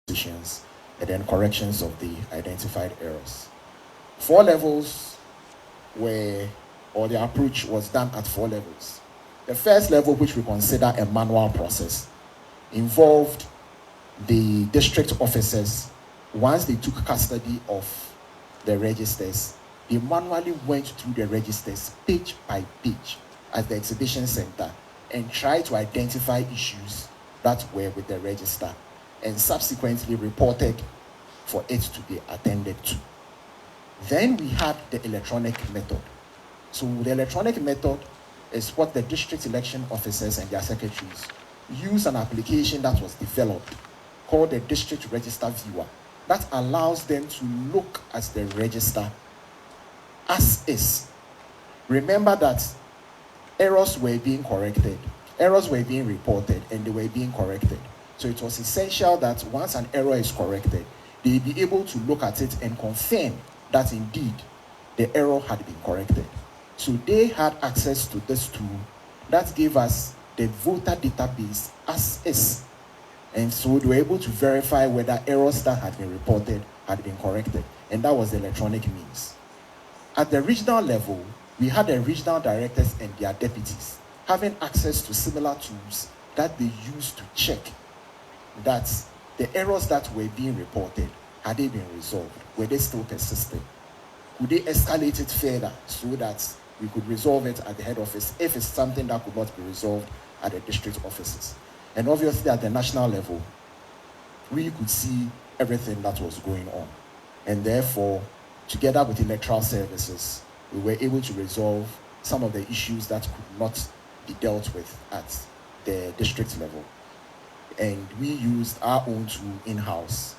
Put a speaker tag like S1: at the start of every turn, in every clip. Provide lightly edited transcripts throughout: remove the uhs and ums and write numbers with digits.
S1: decisions, and then corrections of the identified errors. 4 levels the approach was done at 4 levels. The first level, which we consider a manual process, involved the district officers. Once they took custody of the registers, they manually went through the registers page by page at the exhibition center and tried to identify issues that were with the register and subsequently reported for it to be attended to. Then we had the electronic method. So the electronic method is what the district election officers and their secretaries use, an application that was developed called the District Register Viewer that allows them to look at the register as is. Remember that errors were being corrected, errors were being reported, and they were being corrected. So it was essential that once an error is corrected, they be able to look at it and confirm that indeed the error had been corrected. So they had access to this tool that gave us the voter database as is. And so they were able to verify whether errors that had been reported had been corrected. And that was the electronic means. At the regional level, we had the regional directors and their deputies having access to similar tools that they used to check that the errors that were being reported, had they been resolved? Were they still persisting? Could they escalate it further so that we could resolve it at the head office if it's something that could not be resolved at the district offices? And obviously at the national level, we could see everything that was going on. And therefore, together with electoral services, we were able to resolve some of the issues that could not be dealt with at the district level. And we used our own tool in-house,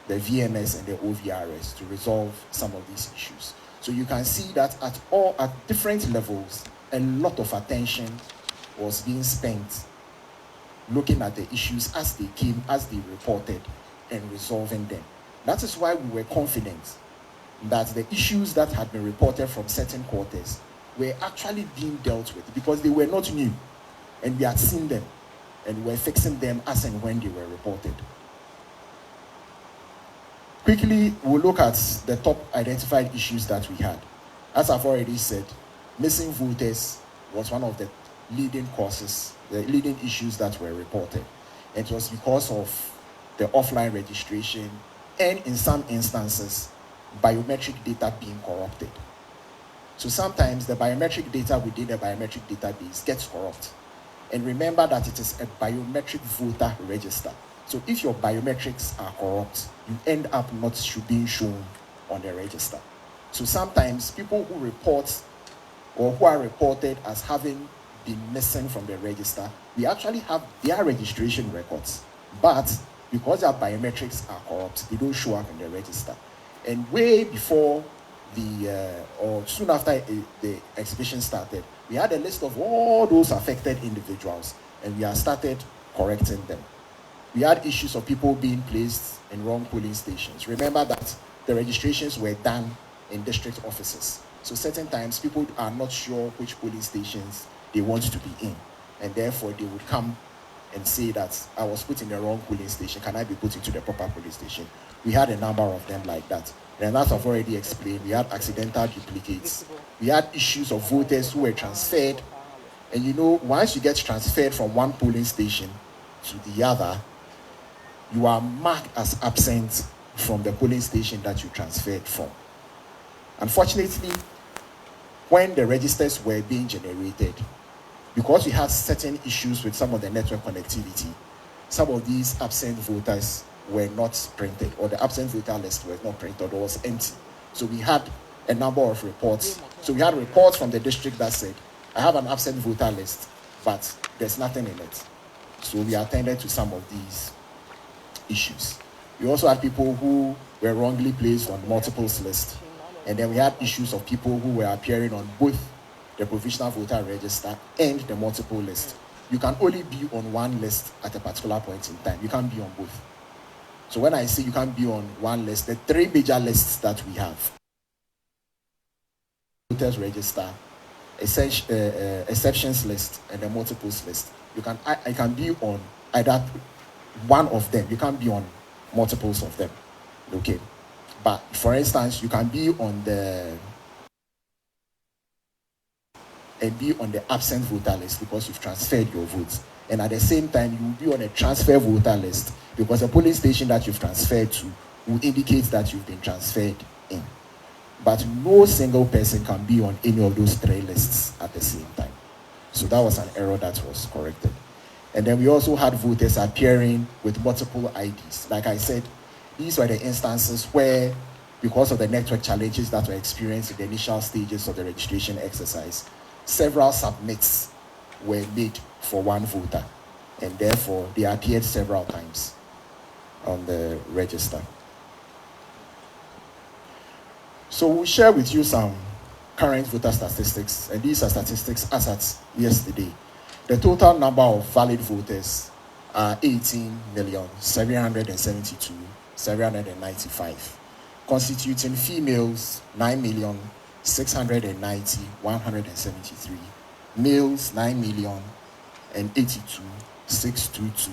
S1: the VMS and the OVRS, to resolve some of these issues. So you can see that at different levels, a lot of attention was being spent looking at the issues as they came, as they reported, and resolving them. That is why we were confident that the issues that had been reported from certain quarters were actually being dealt with because they were not new, and we had seen them, and we were fixing them as and when they were reported. Quickly, we'll look at the top identified issues that we had. As I've already said, missing voters was one of the leading causes, the leading issues that were reported. It was because of the offline registration and, in some instances, biometric data being corrupted. So sometimes the biometric data within the biometric database gets corrupt. And remember that it is a biometric voter register. So if your biometrics are corrupt, you end up not being shown on the register. So sometimes people who report or who are reported as having been missing from the register, we actually have their registration records. But because their biometrics are corrupt, they don't show up in the register. And way before or soon after the exhibition started, we had a list of all those affected individuals, and we have started correcting them. We had issues of people being placed in wrong polling stations. Remember that the registrations were done in district offices. So certain times people are not sure which polling stations they want to be in. And therefore they would come and say that I was put in the wrong polling station. Can I be put into the proper polling station? We had a number of them like that. And as I've already explained, we had accidental duplicates. We had issues of voters who were transferred. And you know, once you get transferred from one polling station to the other, you are marked as absent from the polling station that you transferred from. Unfortunately, when the registers were being generated, because we had certain issues with some of the network connectivity, some of these absent voters were not printed, or the absent voter list was not printed, or was empty. So we had a number of reports. So we had reports from the district that said, I have an absent voter list, but there's nothing in it. So we attended to some of these issues. We also had people who were wrongly placed on multiples list. And then we had issues of people who were appearing on both the provisional voter register and the multiple list. You can only be on one list at a particular point in time. You can't be on both. So when I say you can't be on one list, the 3 major lists that we have: voters register, exceptions list, and the multiples list. I can be on either one of them. You can't be on multiples of them. Okay. But for instance, you can be on the absent voter list because you've transferred your votes. And at the same time, you will be on a transfer voter list because the polling station that you've transferred to will indicate that you've been transferred in. But no single person can be on any of those three lists at the same time. So that was an error that was corrected. And then we also had voters appearing with multiple IDs. Like I said, these were the instances where, because of the network challenges that were experienced in the initial stages of the registration exercise, several submits were made for one voter, and therefore they appeared several times on the register. So we'll share with you some current voter statistics, and these are statistics as at yesterday. The total number of valid voters are 18,772,795, constituting females 9,690,173, males 9,082,622.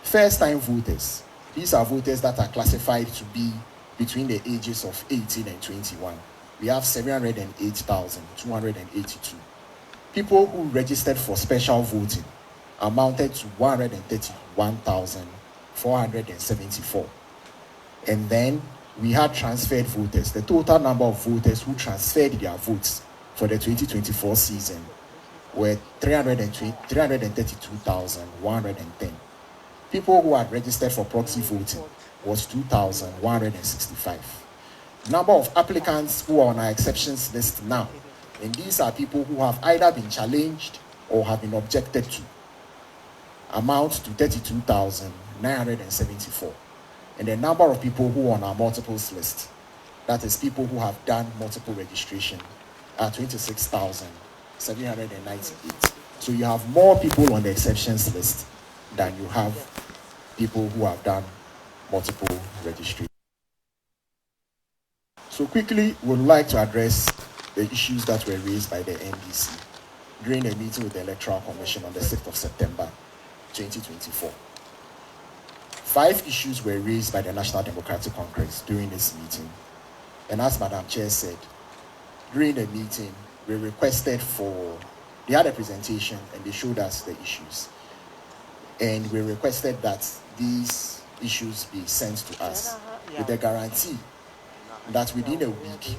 S1: First-time voters, these are voters that are classified to be between the ages of 18 and 21. We have 708,282. People who registered for special voting amounted to 131,474. And then we had transferred voters. The total number of voters who transferred their votes for the 2024 season were 332,110. People who had registered for proxy voting was 2,165. Number of applicants who are on our exceptions list now, and these are people who have either been challenged or have been objected to, amounts to 32,974. And the number of people who are on our multiples list, that is people who have done multiple registration, are 26,798. So you have more people on the exceptions list than you have people who have done multiple registration. So quickly, we would like to address the issues that were raised by the NDC during a meeting with the Electoral Commission on the 6th of September, 2024. 5 issues were raised by the National Democratic Congress during this meeting. And as Madam Chair said, during the meeting, we requested they had a presentation and they showed us the issues. And we requested that these issues be sent to us with the guarantee that within a week,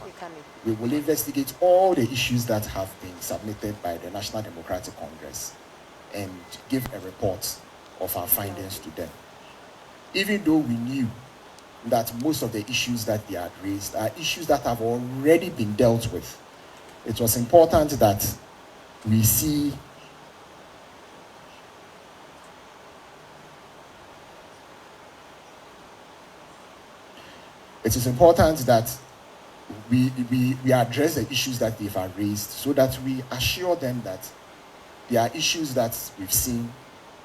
S1: we will investigate all the issues that have been submitted by the National Democratic Congress and give a report of our findings to them. Even though we knew that most of the issues that they had raised are issues that have already been dealt with, it was important that we see it is important that we address the issues that they've raised so that we assure them that there are issues that we've seen,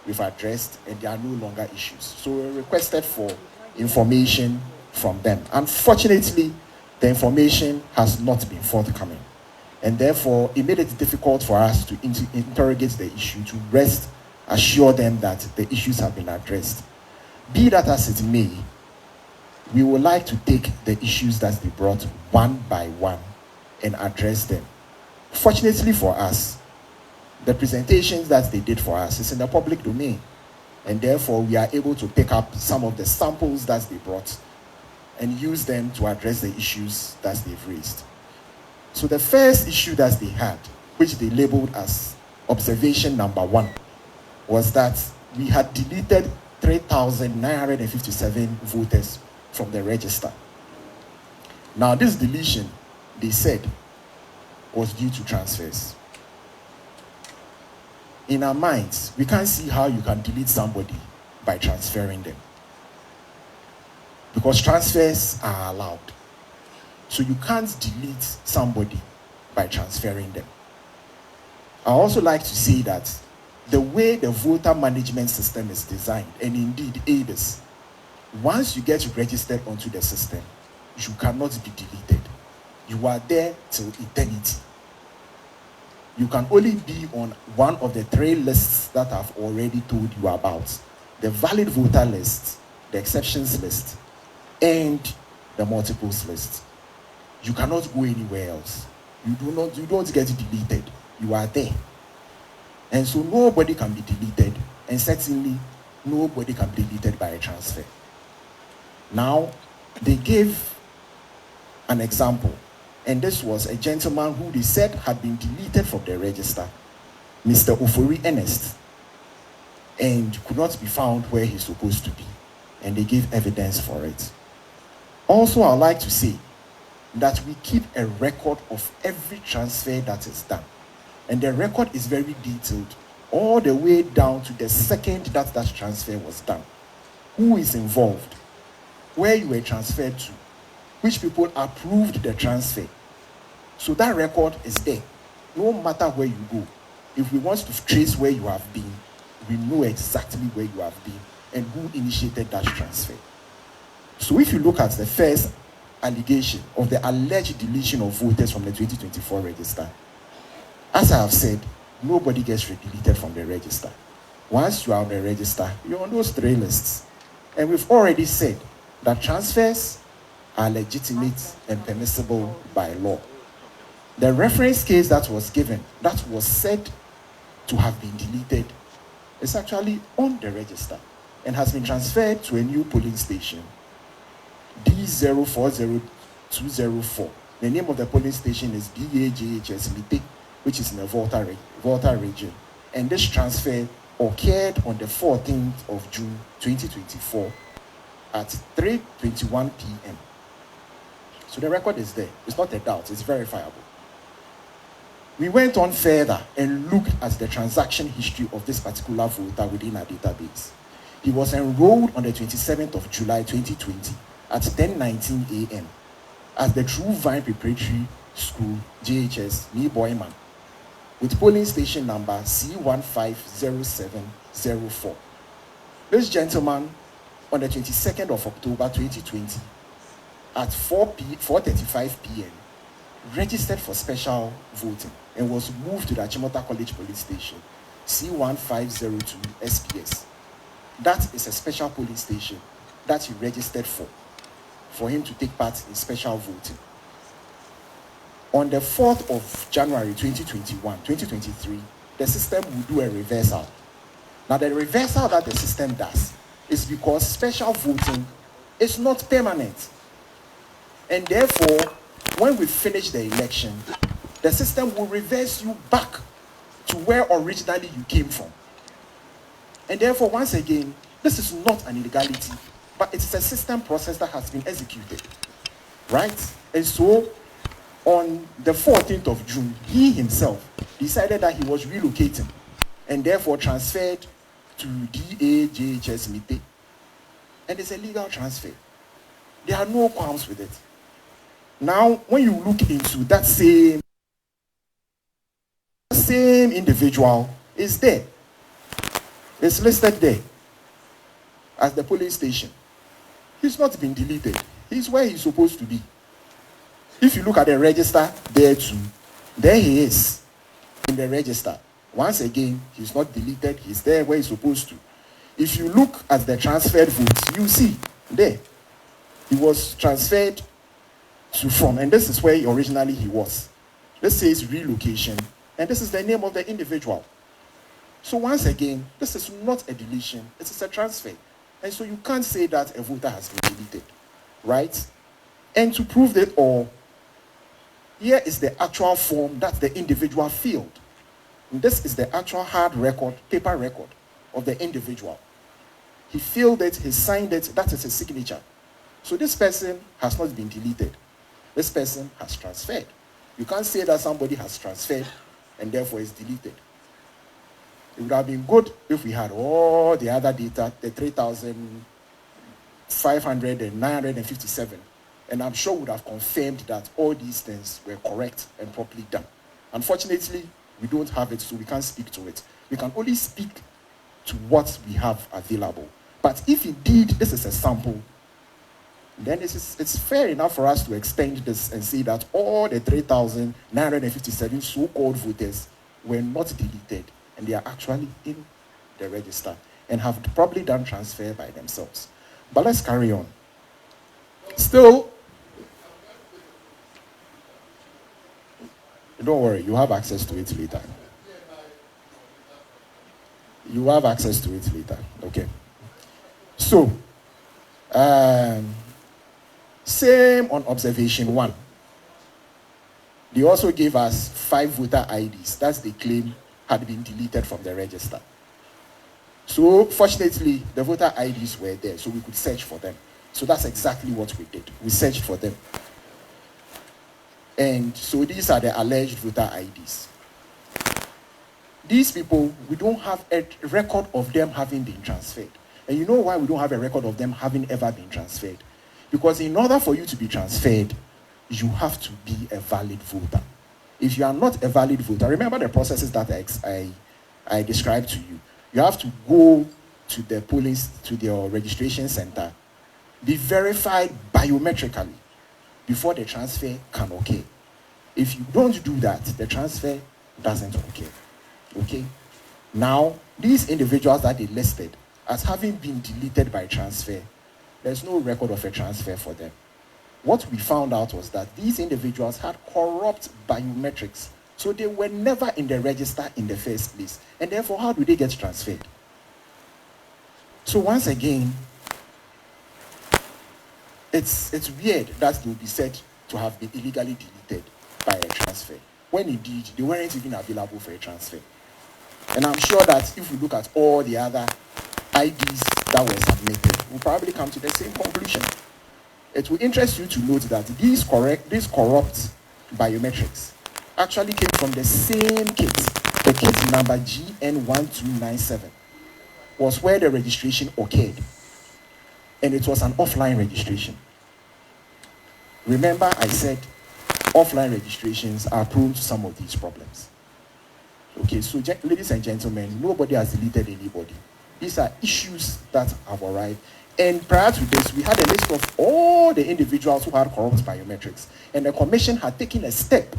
S1: we've addressed, and they are no longer issues. So we requested for information from them. Unfortunately, the information has not been forthcoming, and therefore it made it difficult for us to interrogate the issue, to assure them that the issues have been addressed. Be that as it may, we would like to take the issues that they brought one by one and address them. Fortunately for us, the presentations that they did for us is in the public domain, and therefore we are able to pick up some of the samples that they brought and use them to address the issues that they've raised. So the first issue that they had, which they labeled as observation number 1, was that we had deleted 3,957 voters from the register. Now, this deletion, they said, was due to transfers. In our minds, we can't see how you can delete somebody by transferring them, because transfers are allowed. So you can't delete somebody by transferring them. I also like to say that the way the voter management system is designed, and indeed ADIS, once you get registered onto the system, you cannot be deleted. You are there till eternity. You can only be on one of the 3 lists that I've already told you about: the valid voter list, the exceptions list, and the multiples list. You cannot go anywhere else. You don't get deleted. You are there. And so nobody can be deleted, and certainly nobody can be deleted by a transfer. Now, they gave an example, and this was a gentleman who they said had been deleted from the register, Mr. Ofori Ernest, and could not be found where he's supposed to be, and they gave evidence for it. Also, I'd like to say that we keep a record of every transfer that is done, and the record is very detailed, all the way down to the second that transfer was done, who is involved, where you were transferred to, which people approved the transfer. So that record is there. No matter where you go, if we want to trace where you have been, we know exactly where you have been and who initiated that transfer. So if you look at the first allegation of the alleged deletion of voters from the 2024 register, as I have said, nobody gets deleted from the register. Once you are on the register, you're on those 3 lists. And we've already said that transfers are legitimate and permissible by law. The reference case that was given, that was said to have been deleted, is actually on the register and has been transferred to a new polling station, D040204. The name of the polling station is DAJHS Mite, which is in the Volta region. And this transfer occurred on the 14th of June 2024 at 3:21 p.m. So the record is there. It's not a doubt. It's verifiable. We went on further and looked at the transaction history of this particular voter within our database. He was enrolled on the 27th of July 2020 at 10:19 a.m. at the True Vine Preparatory School, JHS, Ni Boyman, with polling station number C150704. This gentleman, on the 22nd of October 2020, at 4:35 p.m., registered for special voting and was moved to the Achimota College Police Station, C1502 SPS. That is a special police station that he registered for him to take part in special voting. On the 4th of January 2023, the system will do a reversal. Now, the reversal that the system does is because special voting is not permanent. And therefore, when we finish the election, the system will reverse you back to where originally you came from. And therefore, once again, this is not an illegality, but it is a system process that has been executed, right? And so, on the 14th of June, he himself decided that he was relocating and therefore transferred to DAJHS Mite. And it's a legal transfer. There are no qualms with it. Now, when you look into that same individual, is there. It's listed there as the polling station. He's not been deleted. He's where he's supposed to be. If you look at the register there too, there he is in the register. Once again, he's not deleted. He's there where he's supposed to. If you look at the transferred votes, you see there. He was transferred from, and this is where originally he was. This says relocation, and this is the name of the individual. So once again, this is not a deletion, it is a transfer. And so you can't say that a voter has been deleted, right? And to prove that all, here is the actual form that the individual filled. And this is the actual hard record, paper record of the individual. He filled it, he signed it, that is his signature. So this person has not been deleted. This person has transferred. You can't say that somebody has transferred and therefore is deleted. It would have been good if we had all the other data, the 3,500 and 957, and I'm sure would have confirmed that all these things were correct and properly done. Unfortunately, we don't have it, so we can't speak to it. We can only speak to what we have available. But if indeed this is a sample, then it's fair enough for us to extend this and say that all the 3,957 so-called voters were not deleted, and they are actually in the register and have probably done transfer by themselves. But let's carry on. Still, don't worry, you have access to it later. You have access to it later. Okay. So, same on observation 1. They also gave us 5 voter IDs. That's the claim had been deleted from the register. So, fortunately, the voter IDs were there, so we could search for them. So that's exactly what we did. We searched for them. And so these are the alleged voter IDs. These people, we don't have a record of them having been transferred. And you know why we don't have a record of them having ever been transferred? Because in order for you to be transferred, you have to be a valid voter. If you are not a valid voter, remember the processes that I described to you. You have to go to the police, to your registration center, be verified biometrically before the transfer can occur. If you don't do that, the transfer doesn't occur. Okay? Now, these individuals that they listed as having been deleted by transfer, there's no record of a transfer for them. What we found out was that these individuals had corrupt biometrics, so they were never in the register in the first place. And therefore, how do they get transferred? So once again, it's weird that they will be said to have been illegally deleted by a transfer, when indeed they weren't even available for a transfer. And I'm sure that if we look at all the other IDs that were submitted, we'll probably come to the same conclusion. It will interest you to note that these corrupt biometrics actually came from the same kit. The kit number GN1297 was where the registration occurred. And it was an offline registration. Remember, I said offline registrations are prone to some of these problems. Okay, so ladies and gentlemen, nobody has deleted anybody. These are issues that have arrived. And prior to this, we had a list of all the individuals who had corrupt biometrics. And the commission had taken a step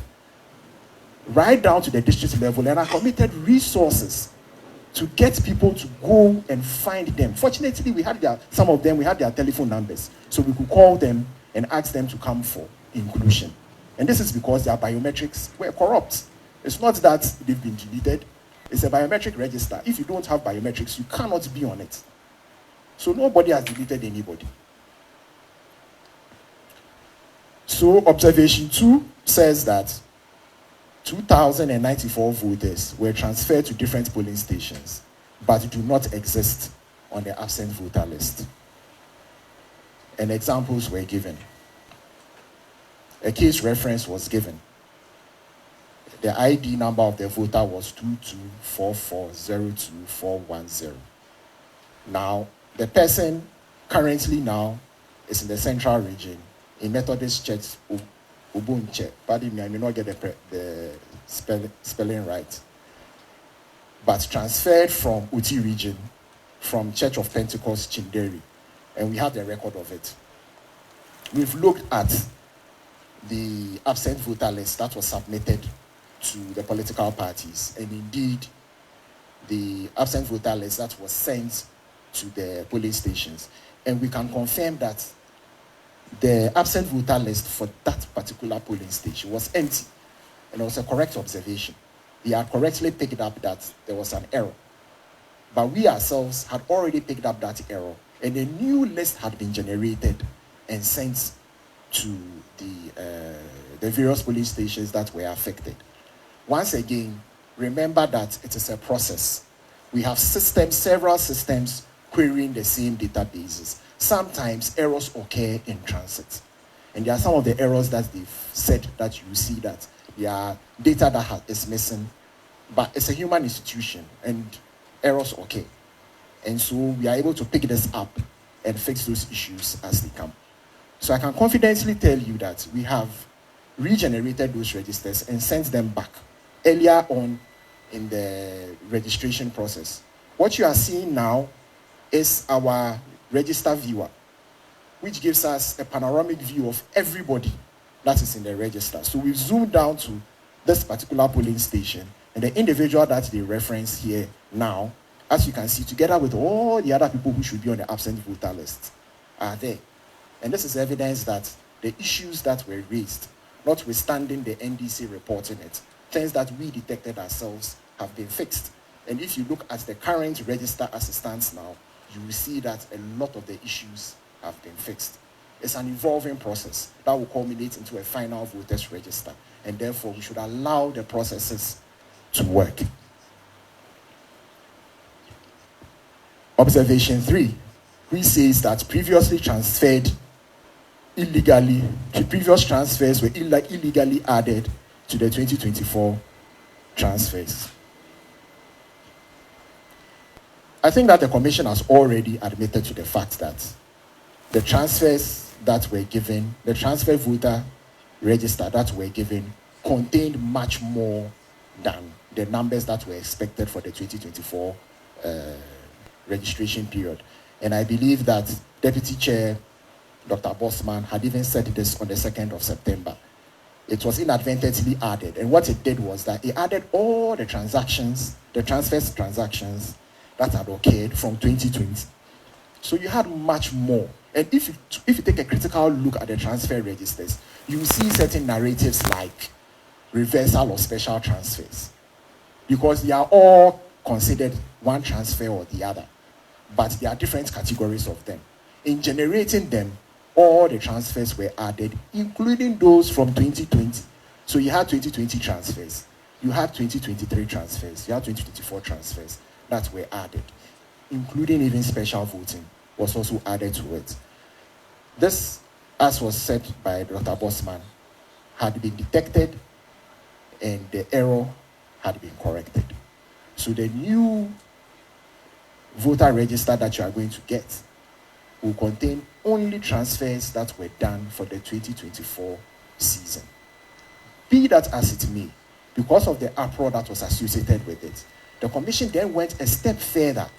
S1: right down to the district level and had committed resources to get people to go and find them. Fortunately, we had some of them, we had their telephone numbers. So we could call them and ask them to come for inclusion. And this is because their biometrics were corrupt. It's not that they've been deleted. It's a biometric register. If you don't have biometrics, you cannot be on it. So nobody has deleted anybody. So observation 2 says that 2,094 voters were transferred to different polling stations, but do not exist on the absent voter list. And examples were given. A case reference was given. The ID number of the voter was 224402410. Now, the person currently now is in the central region in Methodist Church, Ubunche. Pardon me, I may not get the spelling right. But transferred from Uti region, from Church of Pentecost, Chinderi. And we have the record of it. We've looked at the absent voter list that was submitted to the political parties. And indeed, the absent voter list that was sent to the polling stations. And we can confirm that the absent voter list for that particular polling station was empty. And it was a correct observation. We had correctly picked up that there was an error. But we ourselves had already picked up that error. And a new list had been generated and sent to the various polling stations that were affected. Once again, remember that it is a process. We have systems, several systems querying the same databases. Sometimes errors occur in transit. And there are some of the errors that they've said that you see that there are data that is missing, but it's a human institution and errors occur. And so we are able to pick this up and fix those issues as they come. So I can confidently tell you that we have regenerated those registers and sent them back earlier on in the registration process. What you are seeing now is our register viewer, which gives us a panoramic view of everybody that is in the register. So we've zoomed down to this particular polling station and the individual that they reference here now, as you can see, together with all the other people who should be on the absent voter list. are there. And this is evidence that the issues that were raised, notwithstanding the NDC reporting it, things that we detected ourselves have been fixed. And if you look at the current register as it stands now, you will see that a lot of the issues have been fixed. It's an evolving process that will culminate into a final voters register, and therefore we should allow the processes to work. Observation 3, which says that previous transfers were illegally added to the 2024 transfers. I think that the Commission has already admitted to the fact that the transfers that were given, the transfer voter register that were given, contained much more than the numbers that were expected for the 2024 registration period. And I believe that Deputy Chair Dr. Bosman had even said this on the 2nd of September. It was inadvertently added. And what it did was that it added all the transactions, the transfers transactions that had occurred from 2020. So you had much more. And if you take a critical look at the transfer registers, you will see certain narratives like reversal of special transfers, because they are all considered one transfer or the other, but there are different categories of them. In generating them, all the transfers were added, including those from 2020. So you had 2020 transfers, you had 2023 transfers, you had 2024 transfers that were added, including even special voting was also added to it. This, as was said by Dr. Bosman, had been detected and the error had been corrected. So the new voter register that you are going to get will contain only transfers that were done for the 2024 season. Be that as it may, because of the uproar that was associated with it, the Commission then went a step further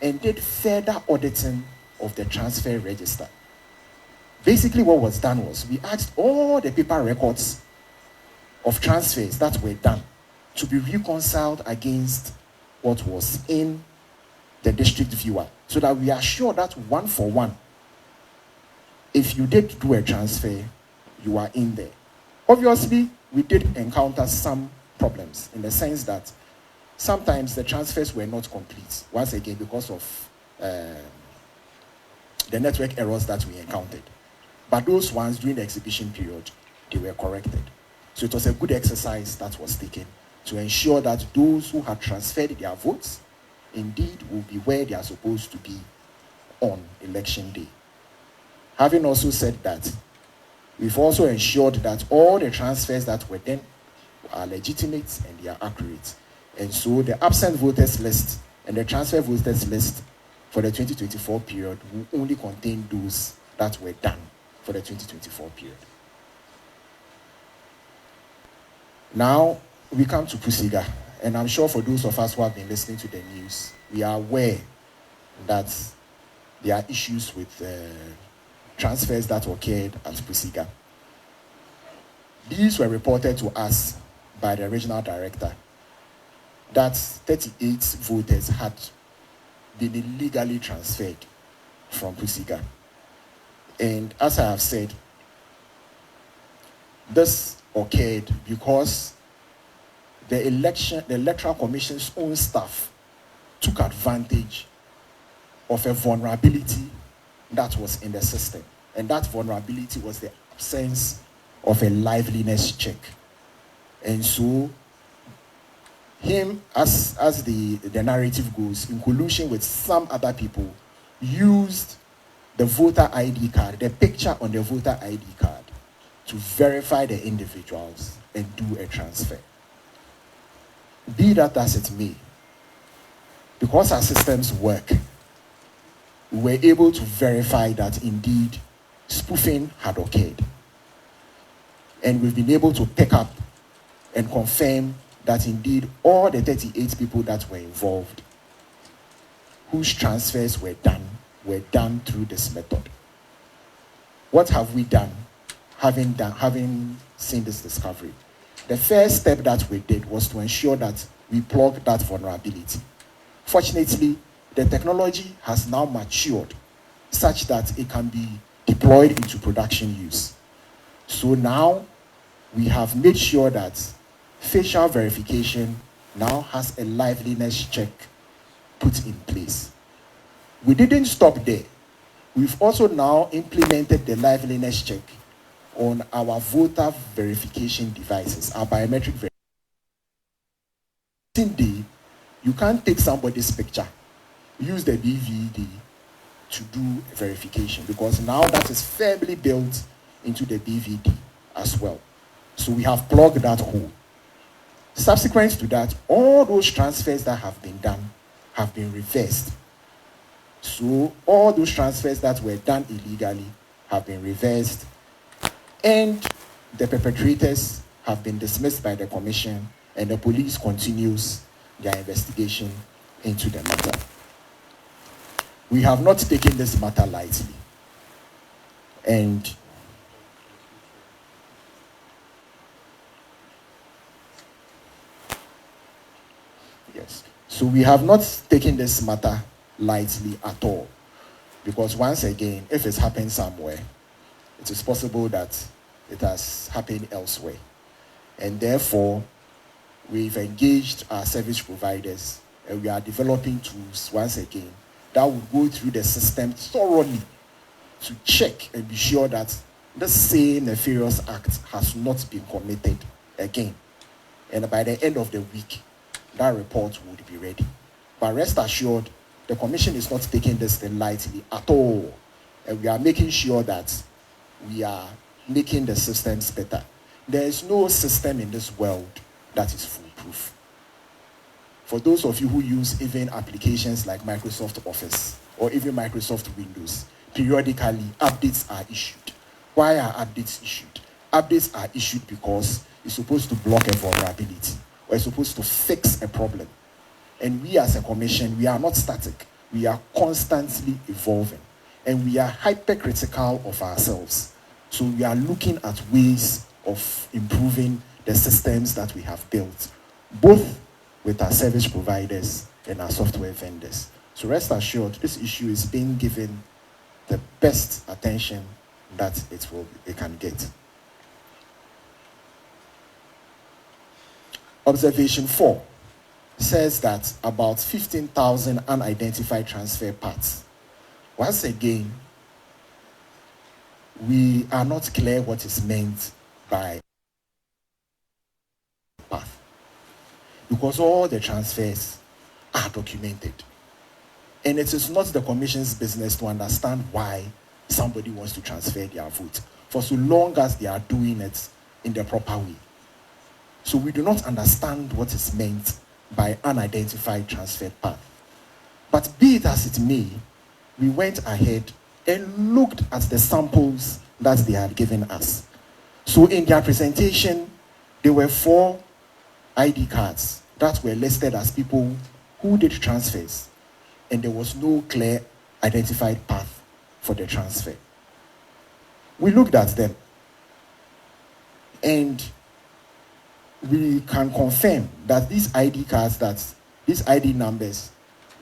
S1: and did further auditing of the transfer register. Basically, what was done was we asked all the paper records of transfers that were done to be reconciled against what was in the district viewer, so that we are sure that one for one, if you did do a transfer, you are in there. Obviously, we did encounter some problems in the sense that sometimes the transfers were not complete, once again, because of the network errors that we encountered. But those ones during the exhibition period, they were corrected. So it was a good exercise that was taken to ensure that those who had transferred their votes indeed will be where they are supposed to be on election day. Having also said that, we've also ensured that all the transfers that were done are legitimate and they are accurate. And so the absent voters list and the transfer voters list for the 2024 period will only contain those that were done for the 2024 period. Now we come to Pusiga, and I'm sure for those of us who have been listening to the news, we are aware that there are issues with transfers that occurred at Pusiga. These were reported to us by the regional director that 38 voters had been illegally transferred from Pusiga. And as I have said, this occurred because the Electoral Commission's own staff took advantage of a vulnerability that was in the system. And that vulnerability was the absence of a liveliness check. And so, him, as the narrative goes, in collusion with some other people, used the voter ID card, the picture on the voter ID card, to verify the individuals and do a transfer. Be that as it may, because our systems work, we were able to verify that indeed spoofing had occurred. And we've been able to pick up and confirm that indeed all the 38 people that were involved, whose transfers were done through this method. What have we done, having seen this discovery? The first step that we did was to ensure that we plugged that vulnerability. Fortunately, the technology has now matured such that it can be deployed into production use. So now we have made sure that facial verification now has a liveliness check put in place. We didn't stop there. We've also now implemented the liveliness check on our voter verification devices, our biometric verification. You can't take somebody's picture, use the BVD to do verification, because now that is firmly built into the BVD as well. So we have plugged that hole. Subsequent to that, all those transfers that have been done have been reversed. So all those transfers that were done illegally have been reversed, and the perpetrators have been dismissed by the commission, and the police continues their investigation into the matter. We have not taken this matter lightly, and yes, so we have not taken this matter lightly at all, because once again, if it's happened somewhere, it is possible that it has happened elsewhere, and therefore we've engaged our service providers, and we are developing tools once again that will go through the system thoroughly to check and be sure that the same nefarious act has not been committed again. And by the end of the week, that report would be ready. But rest assured, the commission is not taking this thing lightly at all. And we are making sure that we are making the systems better. There is no system in this world that is foolproof. For those of you who use even applications like Microsoft Office or even Microsoft Windows, periodically updates are issued. Why are updates issued? Updates are issued because it's supposed to block a vulnerability, or it's supposed to fix a problem. And we as a commission, we are not static. We are constantly evolving. And we are hypercritical of ourselves. So we are looking at ways of improving the systems that we have built, both with our service providers and our software vendors. So rest assured, this issue is being given the best attention that it can get. Observation 4 says that about 15,000 unidentified transfer paths. Once again, we are not clear what is meant by path, because all the transfers are documented, and it is not the commission's business to understand why somebody wants to transfer their vote, for so long as they are doing it in the proper way. So we do not understand what is meant by unidentified transfer path. But be it as it may, we went ahead and looked at the samples that they had given us. So in their presentation, there were 4 ID cards that were listed as people who did transfers, and there was no clear identified path for the transfer. We looked at them, and we can confirm that these ID cards, these ID numbers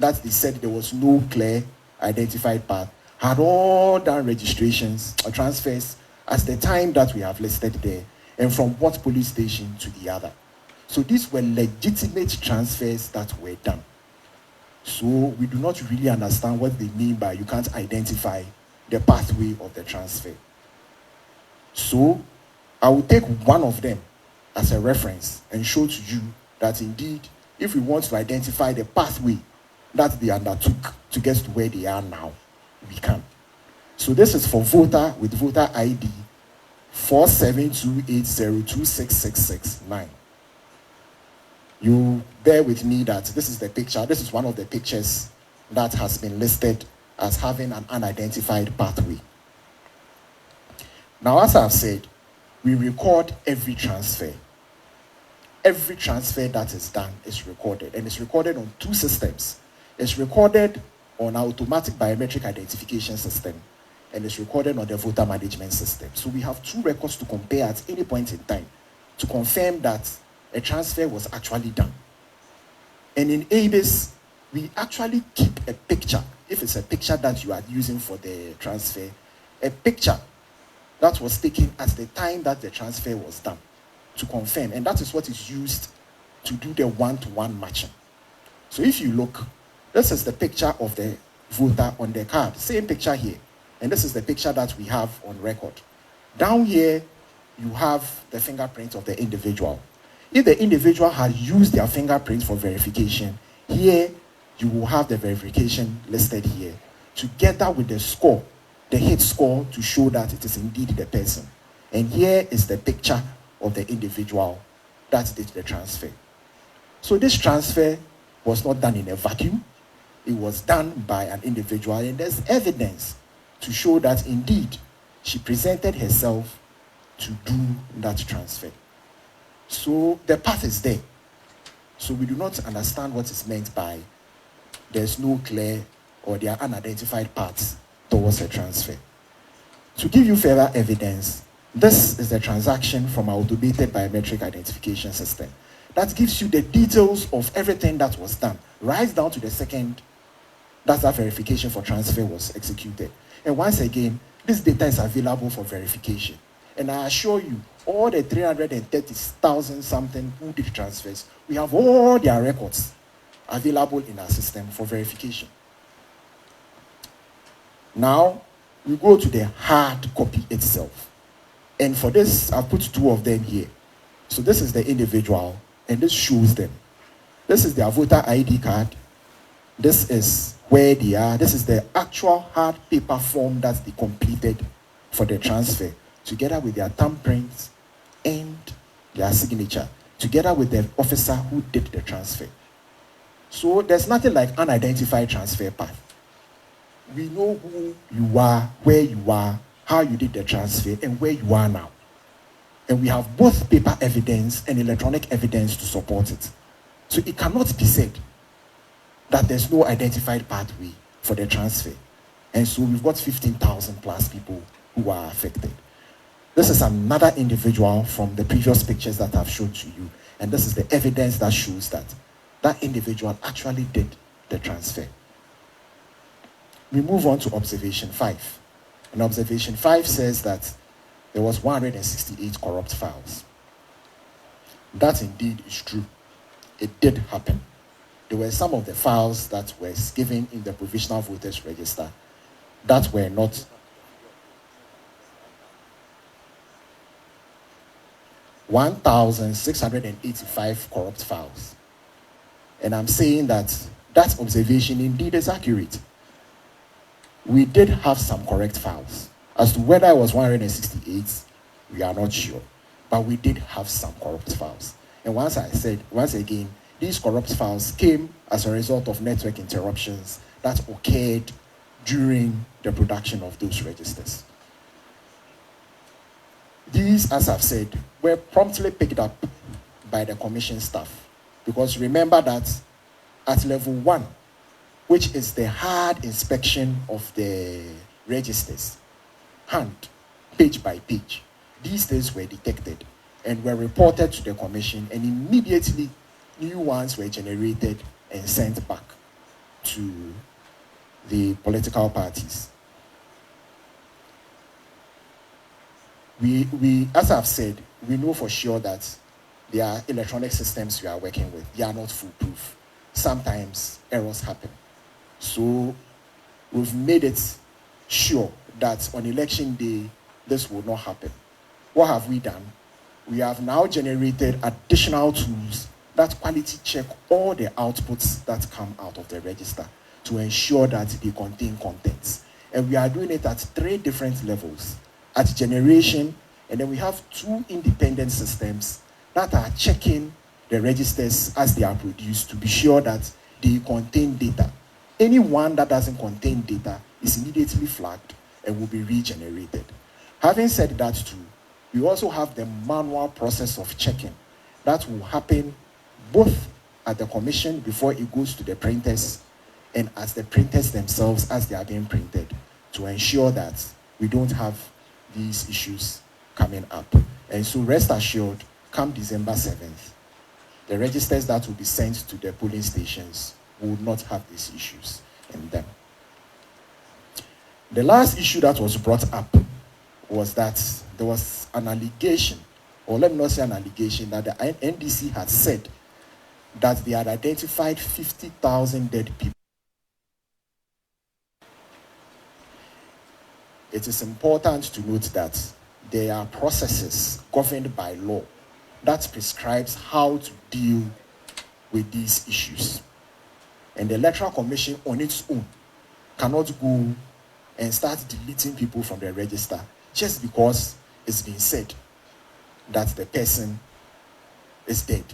S1: that they said there was no clear identified path, had all done registrations or transfers at the time that we have listed there, and from what police station to the other. So these were legitimate transfers that were done. So we do not really understand what they mean by you can't identify the pathway of the transfer. So I will take one of them as a reference and show to you that indeed, if we want to identify the pathway that they undertook to get to where they are now, we can. So this is for voter with voter ID 47280266669. You bear with me that this is the picture. This is one of the pictures that has been listed as having an unidentified pathway. Now, as I've said, we record every transfer. Every transfer that is done is recorded, and it's recorded on 2 systems. It's recorded on our automatic biometric identification system, and it's recorded on the voter management system. So we have 2 records to compare at any point in time to confirm that a transfer was actually done. And in ABIS, we actually keep a picture, if it's a picture that you are using for the transfer, a picture that was taken at the time that the transfer was done to confirm, and that is what is used to do the one-to-one matching. So if you look, this is the picture of the voter on the card, same picture here, and this is the picture that we have on record. Down here, you have the fingerprint of the individual. If the individual had used their fingerprint for verification, here you will have the verification listed here, together with the score, the hit score, to show that it is indeed the person. And here is the picture of the individual that did the transfer. So this transfer was not done in a vacuum. It was done by an individual, and there's evidence to show that indeed she presented herself to do that transfer. So the path is there. So we do not understand what is meant by there's no clear or there are unidentified paths towards a transfer. To give you further evidence, this is the transaction from our automated biometric identification system. That gives you the details of everything that was done, right down to the second that verification for transfer was executed. And once again, this data is available for verification. And I assure you, all the 330,000 something who did transfers, we have all their records available in our system for verification. Now, we go to the hard copy itself. And for this, I've put two of them here. So this is the individual, and this shows them. This is their voter ID card. This is where they are. This is the actual hard paper form that they completed for the transfer, together with their thumbprints and their signature, together with the officer who did the transfer. So there's nothing like unidentified transfer path. We know who you are, where you are, how you did the transfer, and where you are now. And we have both paper evidence and electronic evidence to support it. So it cannot be said that there's no identified pathway for the transfer. And so we've got 15,000 plus people who are affected. This is another individual from the previous pictures that I've shown to you. And this is the evidence that shows that that individual actually did the transfer. We move on to observation 5. And observation 5 says that there was 168 corrupt files. That indeed is true. It did happen. There were some of the files that were given in the provisional voters register that were not 1,685 corrupt files. And I'm saying that that observation indeed is accurate. We did have some correct files. As to whether it was 168, we are not sure. But we did have some corrupt files. And once again, these corrupt files came as a result of network interruptions that occurred during the production of those registers. These, as I've said, were promptly picked up by the commission staff. Because remember that at level 1, which is the hard inspection of the registers, hand, page by page, these things were detected and were reported to the commission, and immediately new ones were generated and sent back to the political parties. We, as I've said, we know for sure that there are electronic systems we are working with. They are not foolproof. Sometimes errors happen. So we've made it sure that on election day, this will not happen. What have we done? We have now generated additional tools that quality check all the outputs that come out of the register to ensure that they contain contents. And we are doing it at 3 different levels. At generation, and then we have 2 independent systems that are checking the registers as they are produced to be sure that they contain data. Any one that doesn't contain data is immediately flagged and will be regenerated. Having said that too, we also have the manual process of checking that will happen both at the commission before it goes to the printers and at the printers themselves as they are being printed, to ensure that we don't have these issues coming up. And so rest assured, come December 7th, the registers that will be sent to the polling stations will not have these issues in them. The last issue that was brought up was that there was an allegation, or let me not say an allegation, that the NDC had said that they had identified 50,000 dead people. It is important to note that there are processes governed by law that prescribes how to deal with these issues. And the Electoral Commission on its own cannot go and start deleting people from the register just because it's been said that the person is dead.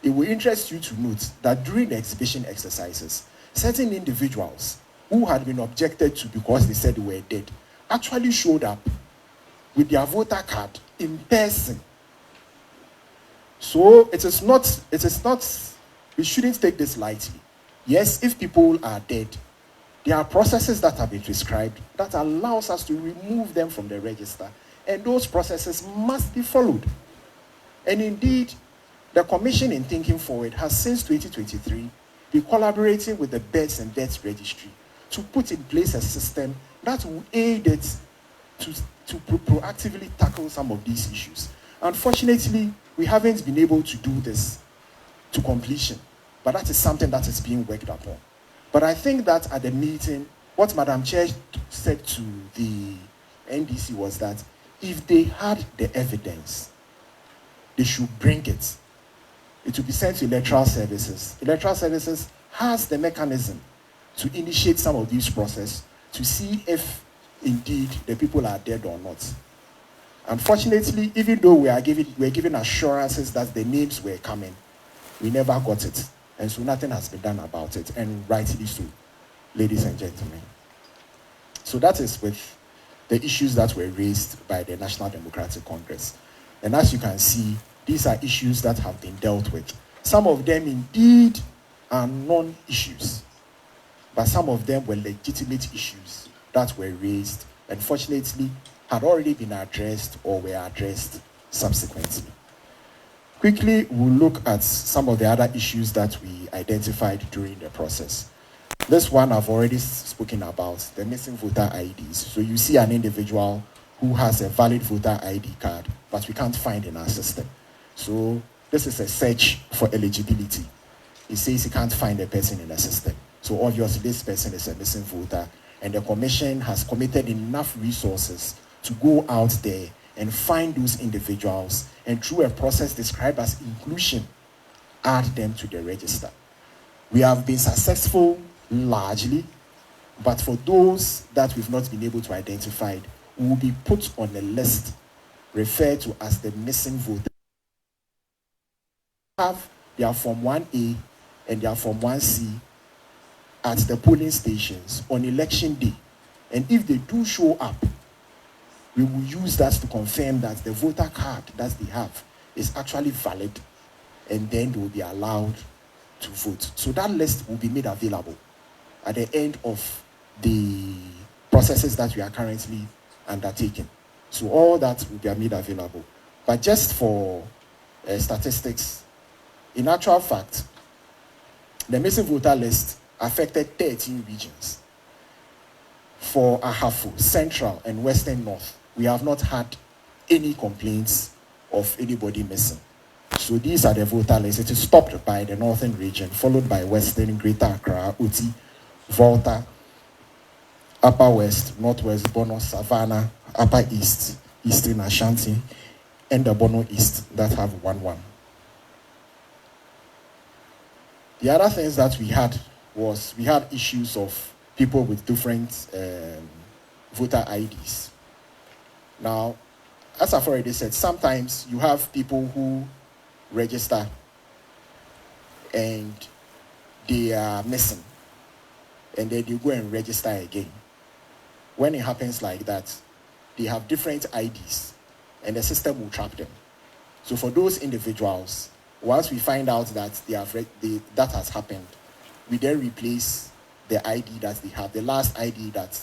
S1: It will interest you to note that during the exhibition exercises, certain individuals who had been objected to because they said they were dead actually showed up with their voter card in person. So it is not, we shouldn't take this lightly. Yes, if people are dead, there are processes that have been prescribed that allows us to remove them from the register, and those processes must be followed. And indeed, the Commission in Thinking Forward has since 2023 been collaborating with the Births and Deaths Registry to put in place a system that will aid it to proactively tackle some of these issues. Unfortunately, we haven't been able to do this to completion, but that is something that is being worked upon. But I think that at the meeting, what Madam Chair said to the NDC was that if they had the evidence, they should bring it. It will be sent to electoral services. Electoral services has the mechanism to initiate some of these processes to see if indeed the people are dead or not. Unfortunately, even though we're given assurances that the names were coming, we never got it. And so nothing has been done about it, and rightly so, ladies and gentlemen. So that is with the issues that were raised by the National Democratic Congress. And as you can see, these are issues that have been dealt with. Some of them indeed are non-issues, but some of them were legitimate issues that were raised, and fortunately had already been addressed or were addressed subsequently. Quickly, we'll look at some of the other issues that we identified during the process. This one I've already spoken about, the missing voter IDs. So you see an individual who has a valid voter ID card, but we can't find in our system. So this is a search for eligibility. It says you can't find a person in the system. So obviously this person is a missing voter, and the Commission has committed enough resources to go out there and find those individuals, and through a process described as inclusion, add them to the register. We have been successful largely, but for those that we've not been able to identify, we will be put on a list referred to as the missing voter. Have their Form 1A and their Form 1C at the polling stations on election day. And if they do show up, we will use that to confirm that the voter card that they have is actually valid, and then they will be allowed to vote. So that list will be made available at the end of the processes that we are currently undertaking. So all that will be made available. But just for statistics, in actual fact, the missing voter list affected 13 regions. For Ahafo, Central and Western North, we have not had any complaints of anybody missing. So these are the voter lists. It is stopped by the Northern region, followed by Western, Greater Accra, Uti, Volta, Upper West, Northwest, Bono, Savannah, Upper East, Eastern Ashanti, and the Bono East that have 1-1. The other things that we had was we had issues of people with different voter IDs. Now, as I've already said, sometimes you have people who register and they are missing, and then you go and register again. When it happens like that, they have different IDs, and the system will trap them. So for those individuals, once we find out that that has happened, we then replace the ID that they have, the last ID that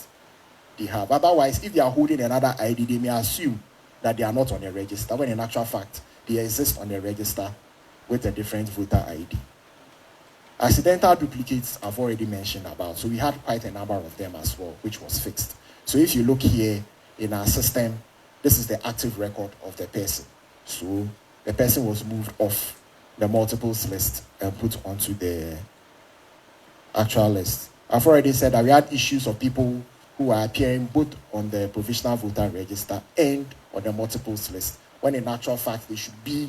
S1: they have. Otherwise, if they are holding another ID, they may assume that they are not on the register, when in actual fact, they exist on the register with a different voter ID. Accidental duplicates I've already mentioned about, so we had quite a number of them as well, which was fixed. So if you look here in our system, this is the active record of the person. So the person was moved off the multiples list and put onto the actual list. I've already said that we had issues of people who are appearing both on the provisional voter register and on the multiples list, when in actual fact they should be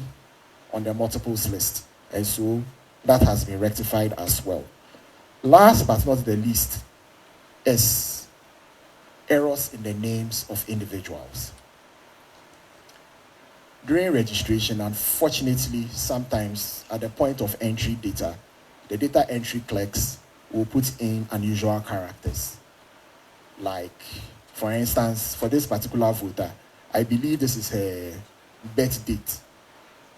S1: on the multiples list. And so that has been rectified as well. Last but not the least is errors in the names of individuals. During registration, unfortunately, sometimes at the point of entry data, the data entry clerks will put in unusual characters. Like, for instance, for this particular voter, I believe this is her birth date,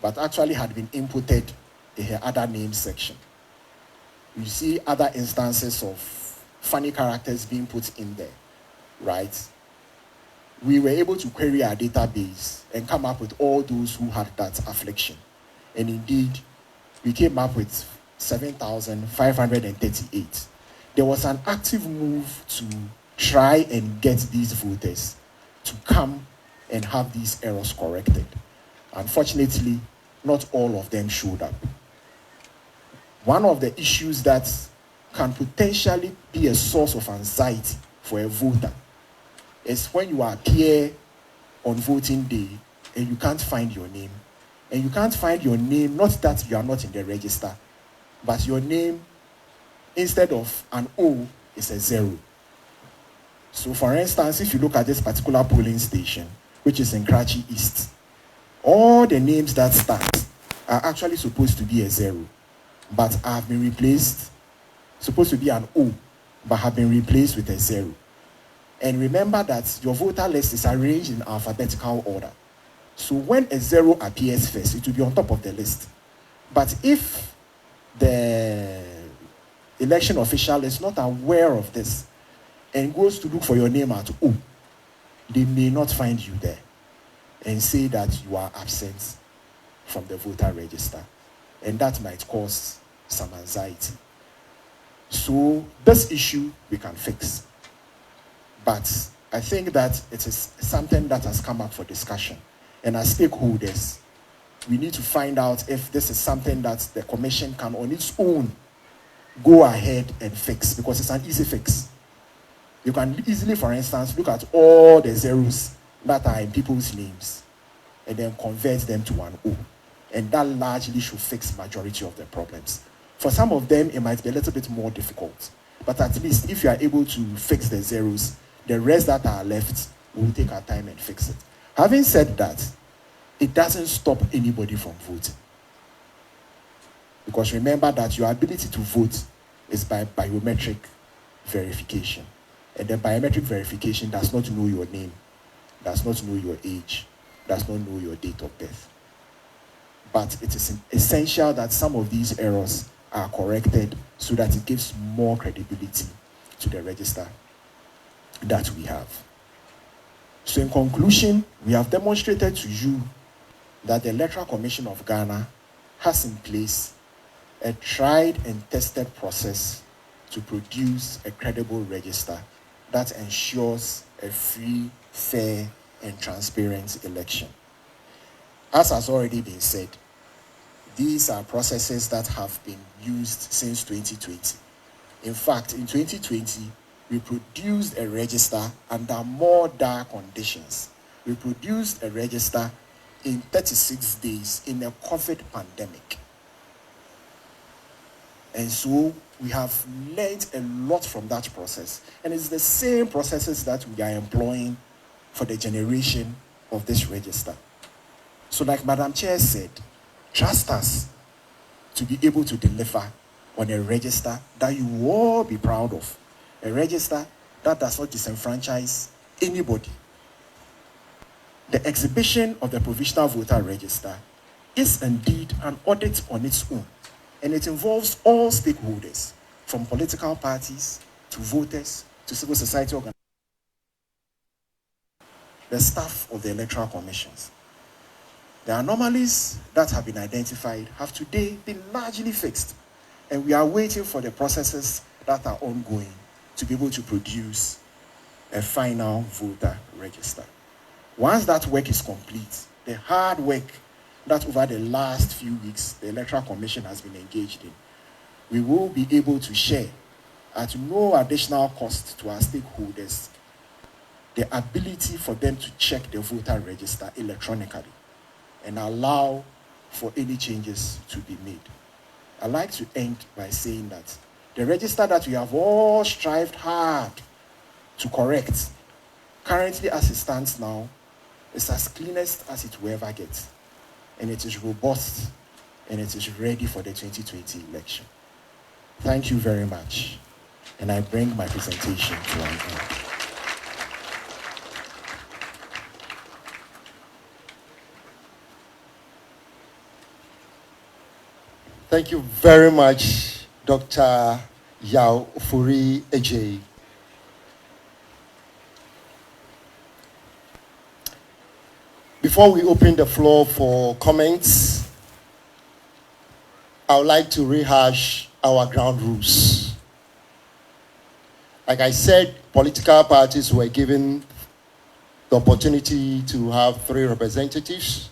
S1: but actually had been inputted in her other name section. You see other instances of funny characters being put in there, right? We were able to query our database and come up with all those who had that affliction. And indeed, we came up with 7,538. There was an active move to try and get these voters to come and have these errors corrected. Unfortunately, not all of them showed up. One of the issues that can potentially be a source of anxiety for a voter is when you appear on voting day and you can't find your name. And you can't find your name, not that you are not in the register, but your name, instead of an O, is a 0. So for instance, if you look at this particular polling station, which is in Karachi East, all the names that start are actually supposed to be a 0, but have been replaced, supposed to be an O, but have been replaced with a 0. And remember that your voter list is arranged in alphabetical order. So when a 0 appears first, it will be on top of the list. But if the election official is not aware of this and goes to look for your name at O, they may not find you there and say that you are absent from the voter register. And that might cause some anxiety. So this issue we can fix. But I think that it is something that has come up for discussion. And as stakeholders, we need to find out if this is something that the commission can on its own go ahead and fix, because it's an easy fix. You can easily, for instance, look at all the zeros that are in people's names and then convert them to an O. And that largely should fix majority of the problems. For some of them, it might be a little bit more difficult. But at least if you are able to fix the zeros, the rest that are left, we'll take our time and fix it. Having said that, it doesn't stop anybody from voting. Because remember that your ability to vote is by biometric verification. And the biometric verification does not know your name, does not know your age, does not know your date of birth. But it is essential that some of these errors are corrected so that it gives more credibility to the register that we have. So in conclusion, we have demonstrated to you that the Electoral Commission of Ghana has in place a tried and tested process to produce a credible register that ensures a free, fair, and transparent election. As has already been said, these are processes that have been used since 2020. In fact, in 2020, we produced a register under more dire conditions. We produced a register in 36 days in a COVID pandemic. And so we have learned a lot from that process. And it's the same processes that we are employing for the generation of this register. So like Madam Chair said, trust us to be able to deliver on a register that you will all be proud of. A register that does not disenfranchise anybody. The exhibition of the provisional voter register is indeed an audit on its own, and it involves all stakeholders, from political parties to voters to civil society organizations, the staff of the electoral commissions. The anomalies that have been identified have today been largely fixed, and we are waiting for the processes that are ongoing to be able to produce a final voter register. Once that work is complete, the hard work that over the last few weeks the Electoral Commission has been engaged in, we will be able to share at no additional cost to our stakeholders the ability for them to check the voter register electronically and allow for any changes to be made. I'd like to end by saying that the register that we have all strived hard to correct, currently as it stands now, is as cleanest as it will ever get. And it is robust, and it is ready for the 2020 election. Thank you very much. And I bring my presentation to an end.
S2: Thank you very much, Dr. Yao Furi Agye. Before we open the floor for comments, I would like to rehash our ground rules. Like I said, political parties were given the opportunity to have 3 representatives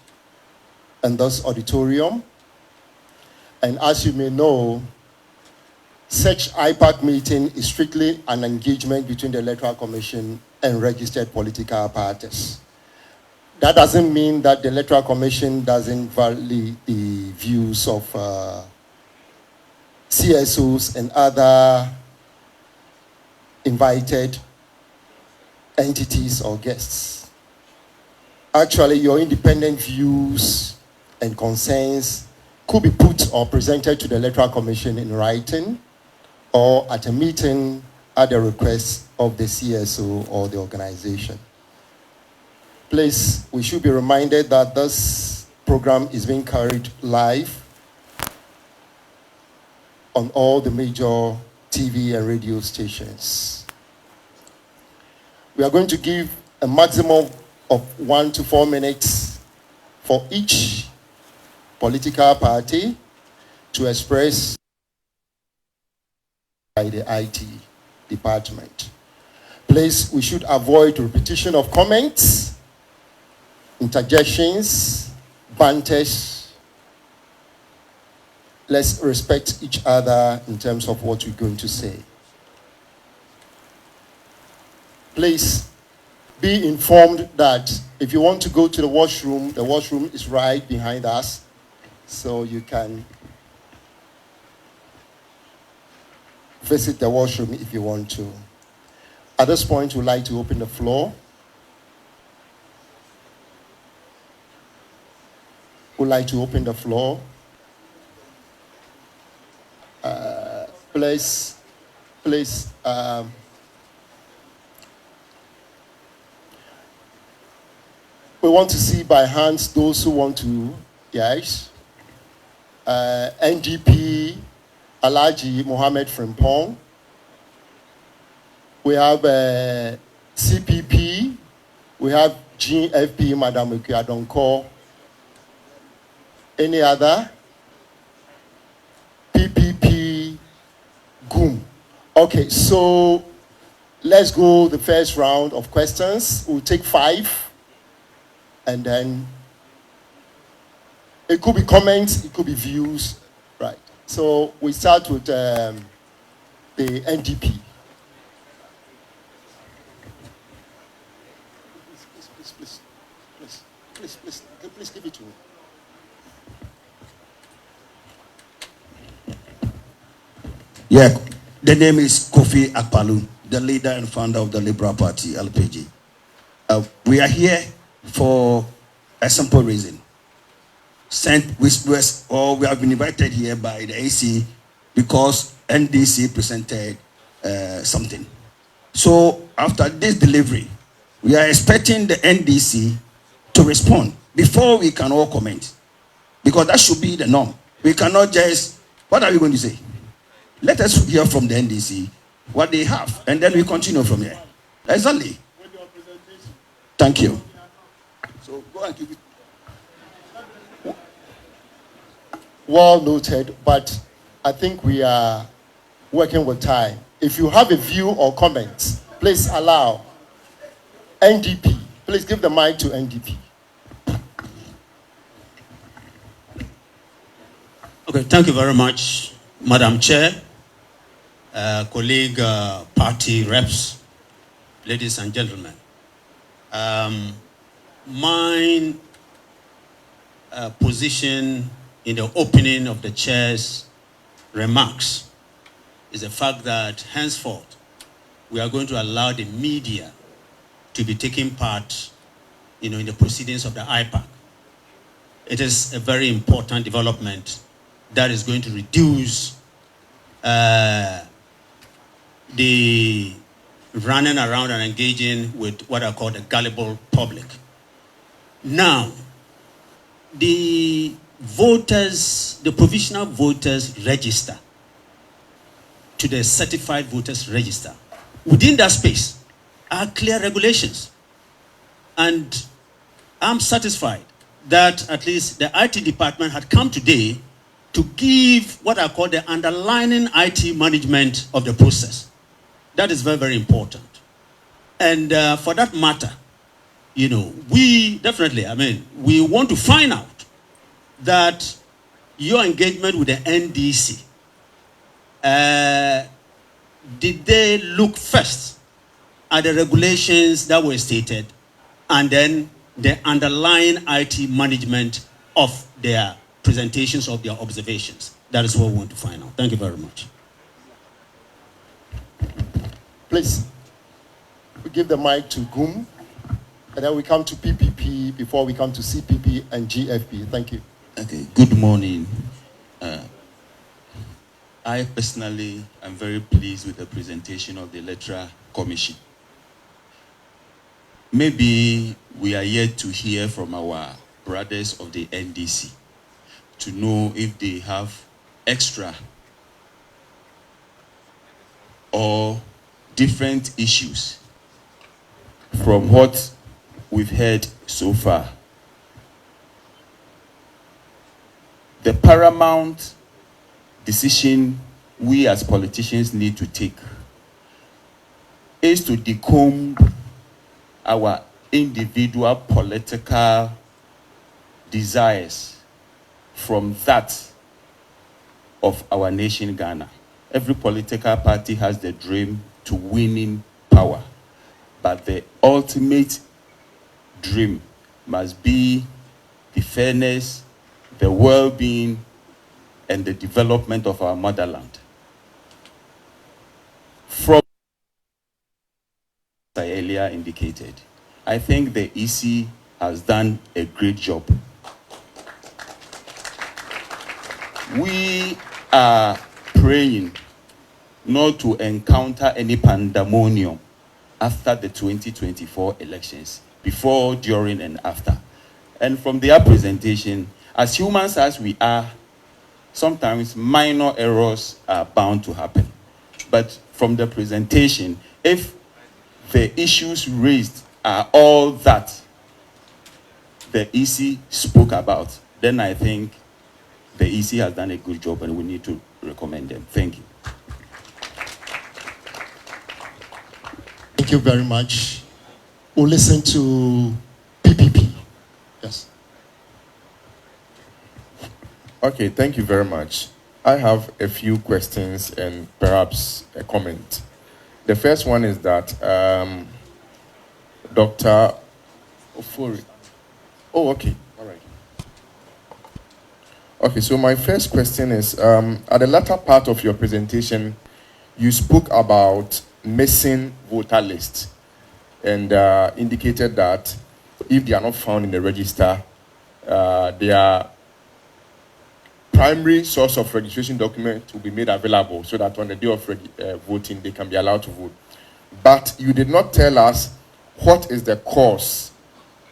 S2: in this auditorium. And as you may know, such IPAC meeting is strictly an engagement between the Electoral Commission and registered political parties. That doesn't mean that the Electoral Commission doesn't value the views of CSOs and other invited entities or guests. Actually, your independent views and concerns could be put or presented to the Electoral Commission in writing or at a meeting at the request of the CSO or the organization. Please, we should be reminded that this program is being carried live on all the major TV and radio stations. We are going to give a maximum of 1 to 4 minutes for each political party to express by the IT department. Please, we should avoid repetition of comments, interjections, banters. Let's respect each other in terms of what we're going to say. Please be informed that if you want to go to the washroom is right behind us. So you can visit the washroom if you want to. At this point, we'd like to open the floor. We'd like to open the floor. Please, we want to see by hands those who want to, yes. NDP, Alhaji Mohammed Frimpong. We have CPP. We have GFP, Madam Ukiadonko. Any other? PPP, GUM. Okay, so let's go the first round of questions. We'll take 5. And then it could be comments, it could be views, right? So we start with the NDP. Please give it to me.
S3: Yeah, the name is Kofi Akpalu, the leader and founder of the Liberal Party, LPG. We are here for a simple reason. We have been invited here by the AC because NDC presented something. So after this delivery, we are expecting the NDC to respond before we can all comment, because that should be the norm. We cannot just, what are we going to say? Let us hear from the NDC what they have, and then we continue from here. Exactly. Thank you.
S2: So go and give it. Well noted, but I think we are working with time. If you have a view or comments, please allow. NDP. Please give the mic to NDP.
S4: Okay, thank you very much, Madam Chair, colleague party reps, ladies and gentlemen. My position in the opening of the chair's remarks is the fact that henceforth we are going to allow the media to be taking part, in the proceedings of the IPAC. It is a very important development that is going to reduce the running around and engaging with what I call the gullible public. Now, the provisional voters register to the certified voters register. Within that space are clear regulations. And I'm satisfied that at least the IT department had come today to give what I call the underlying IT management of the process. That is very, very important. And for that matter, we definitely, we want to find out that your engagement with the NDC, did they look first at the regulations that were stated and then the underlying IT management of their presentations of their observations? That is what we want to find out. Thank you very much.
S2: Please, we give the mic to GUM, and then we come to PPP before we come to CPP and GFP. Thank you.
S5: Okay, good morning. I personally am very pleased with the presentation of the Electoral Commission. Maybe we are yet to hear from our brothers of the NDC to know if they have extra or different issues from what we've heard so far. The paramount decision we as politicians need to take is to decomb our individual political desires from that of our nation, Ghana. Every political party has the dream to winning power, but the ultimate dream must be the fairness, the well-being, and the development of our motherland. From what I earlier indicated, I think the EC has done a great job. We are praying not to encounter any pandemonium after the 2024 elections, before, during, and after. And from their presentation, as humans as we are, sometimes minor errors are bound to happen. But from the presentation, if the issues raised are all that the EC spoke about, then I think the EC has done a good job and we need to recommend them. Thank you.
S2: Thank you very much. We'll listen to PPP. Yes.
S6: Okay, thank you very much. I have a few questions and perhaps a comment. The first one is that Dr. Ofori. Oh, okay. All right. Okay, so my first question is, at the latter part of your presentation, you spoke about missing voter lists and indicated that if they are not found in the register, their primary source of registration document will be made available so that on the day of voting, they can be allowed to vote. But you did not tell us what is the cause.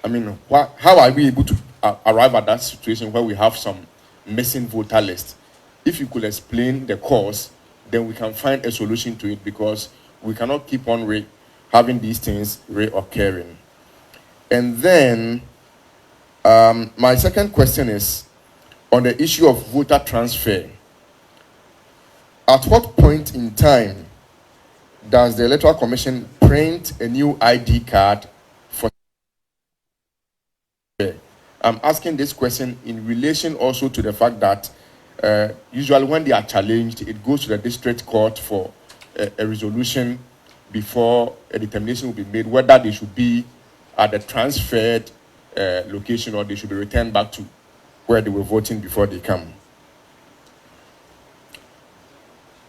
S6: I mean, how are we able to arrive at that situation where we have some missing voter list? If you could explain the cause, then we can find a solution to it, because we cannot keep on having these things reoccurring. And then my second question is on the issue of voter transfer. At what point in time does the Electoral Commission print a new ID card I'm asking this question in relation also to the fact that usually when they are challenged, it goes to the district court for a resolution before a determination will be made whether they should be at the transferred location or they should be returned back to where they were voting before they come.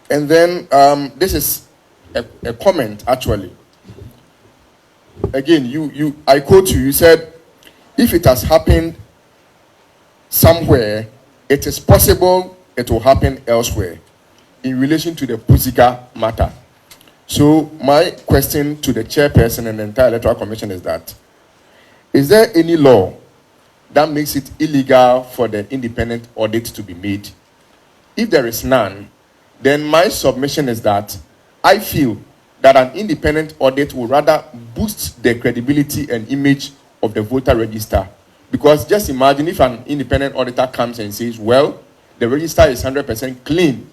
S6: And then this is a comment actually. Again, I quote you. You said, if it has happened somewhere, it is possible it will happen elsewhere in relation to the Pusika matter. So my question to the chairperson and the entire electoral commission is that, is there any law that makes it illegal for the independent audit to be made? If there is none, then my submission is that I feel that an independent audit will rather boost the credibility and image of the voter register. Because just imagine if an independent auditor comes and says, well, the register is 100% clean.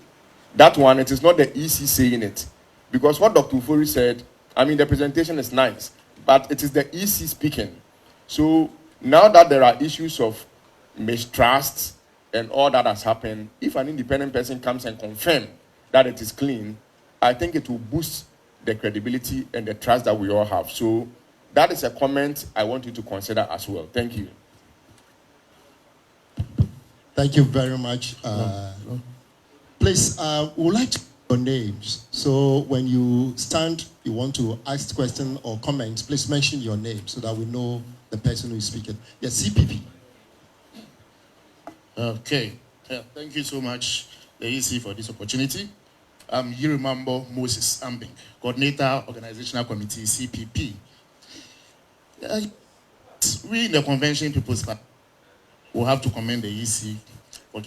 S6: That one, it is not the EC saying it. Because what Dr. Ufori said, I mean, the presentation is nice, but it is the EC speaking. So now that there are issues of mistrust and all that has happened, if an independent person comes and confirms that it is clean, I think it will boost the credibility and the trust that we all have. So that is a comment I want you to consider as well. Thank you.
S2: Thank you very much. Please, we would like to know your names. So when you stand, you want to ask question or comments, please mention your name so that we know the person who is speaking. Yes, CPP.
S7: Okay. Thank you so much, the EC, for this opportunity. I'm Yirimambo Moses Ambing, Coordinator, Organizational Committee, CPP. We in the Convention People's Party will have to commend the EC for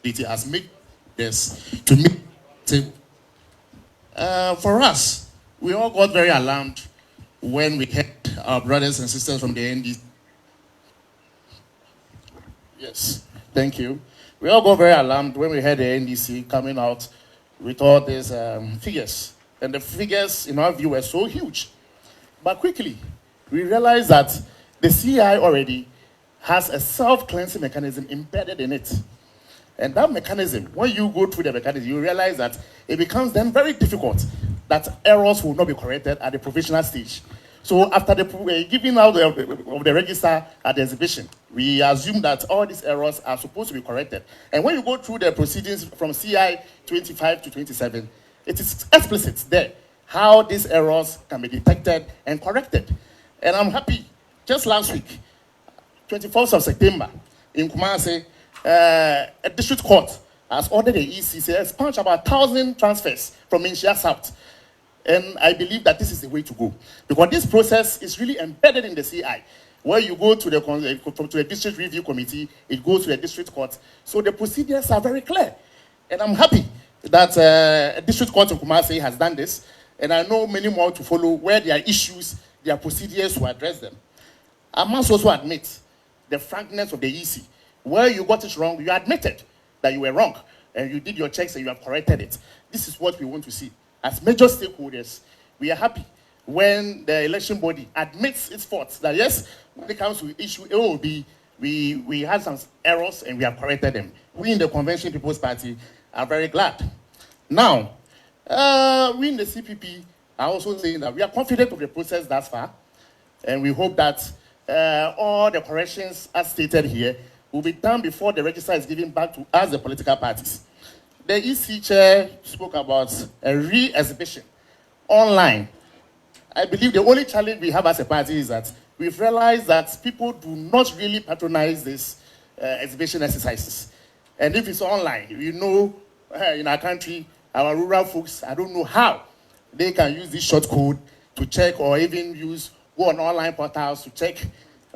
S7: it has made this to me. For us, we all got very alarmed when we heard our brothers and sisters from the NDC. Yes, thank you. We all got very alarmed when we heard the NDC coming out with all these figures. And the figures, in our view, were so huge. But quickly, we realized that the CI already has a self-cleansing mechanism embedded in it. And that mechanism, when you go through the mechanism, you realize that it becomes then very difficult that errors will not be corrected at the provisional stage. So after the giving out of the register at the exhibition, we assume that all these errors are supposed to be corrected. And when you go through the proceedings from CI 25 to 27, it is explicit there how these errors can be detected and corrected. And I'm happy, just last week, 24th of September, in Kumasi, a district court has ordered the EC to expunge about 1,000 transfers from Inshia South. And I believe that this is the way to go. Because this process is really embedded in the CI. Where you go to the district review committee, it goes to the district court. So the procedures are very clear. And I'm happy that a district court in Kumasi has done this. And I know many more to follow where there are issues, there are procedures to address them. I must also admit the frankness of the EC. Where you got it wrong, you admitted that you were wrong. And you did your checks and you have corrected it. This is what we want to see. As major stakeholders, we are happy when the election body admits its faults. That yes, when it comes to issue AOB, we had some errors and we have corrected them. We in the Convention People's Party are very glad. Now, we in the CPP are also saying that we are confident of the process thus far, and we hope that all the corrections as stated here will be done before the register is given back to us, the political parties. The EC chair spoke about a re-exhibition online. I believe the only challenge we have as a party is that we've realized that people do not really patronize this exhibition exercises. And if it's online, you know, in our country, our rural folks, I don't know how they can use this short code to check or even go on online portals to check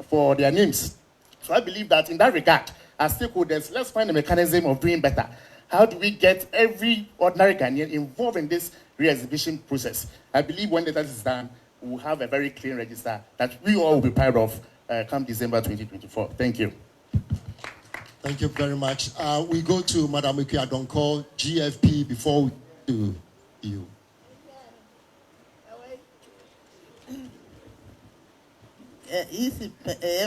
S7: for their names. So I believe that in that regard, as stakeholders, let's find a mechanism of doing better. How do we get every ordinary Ghanaian involved in this re-exhibition process? I believe when that is done, we'll have a very clean register that we all will be proud of come December 2024. Thank you.
S2: Thank you very much. We go to Madam Adonko, GFP, before we do you.
S8: easy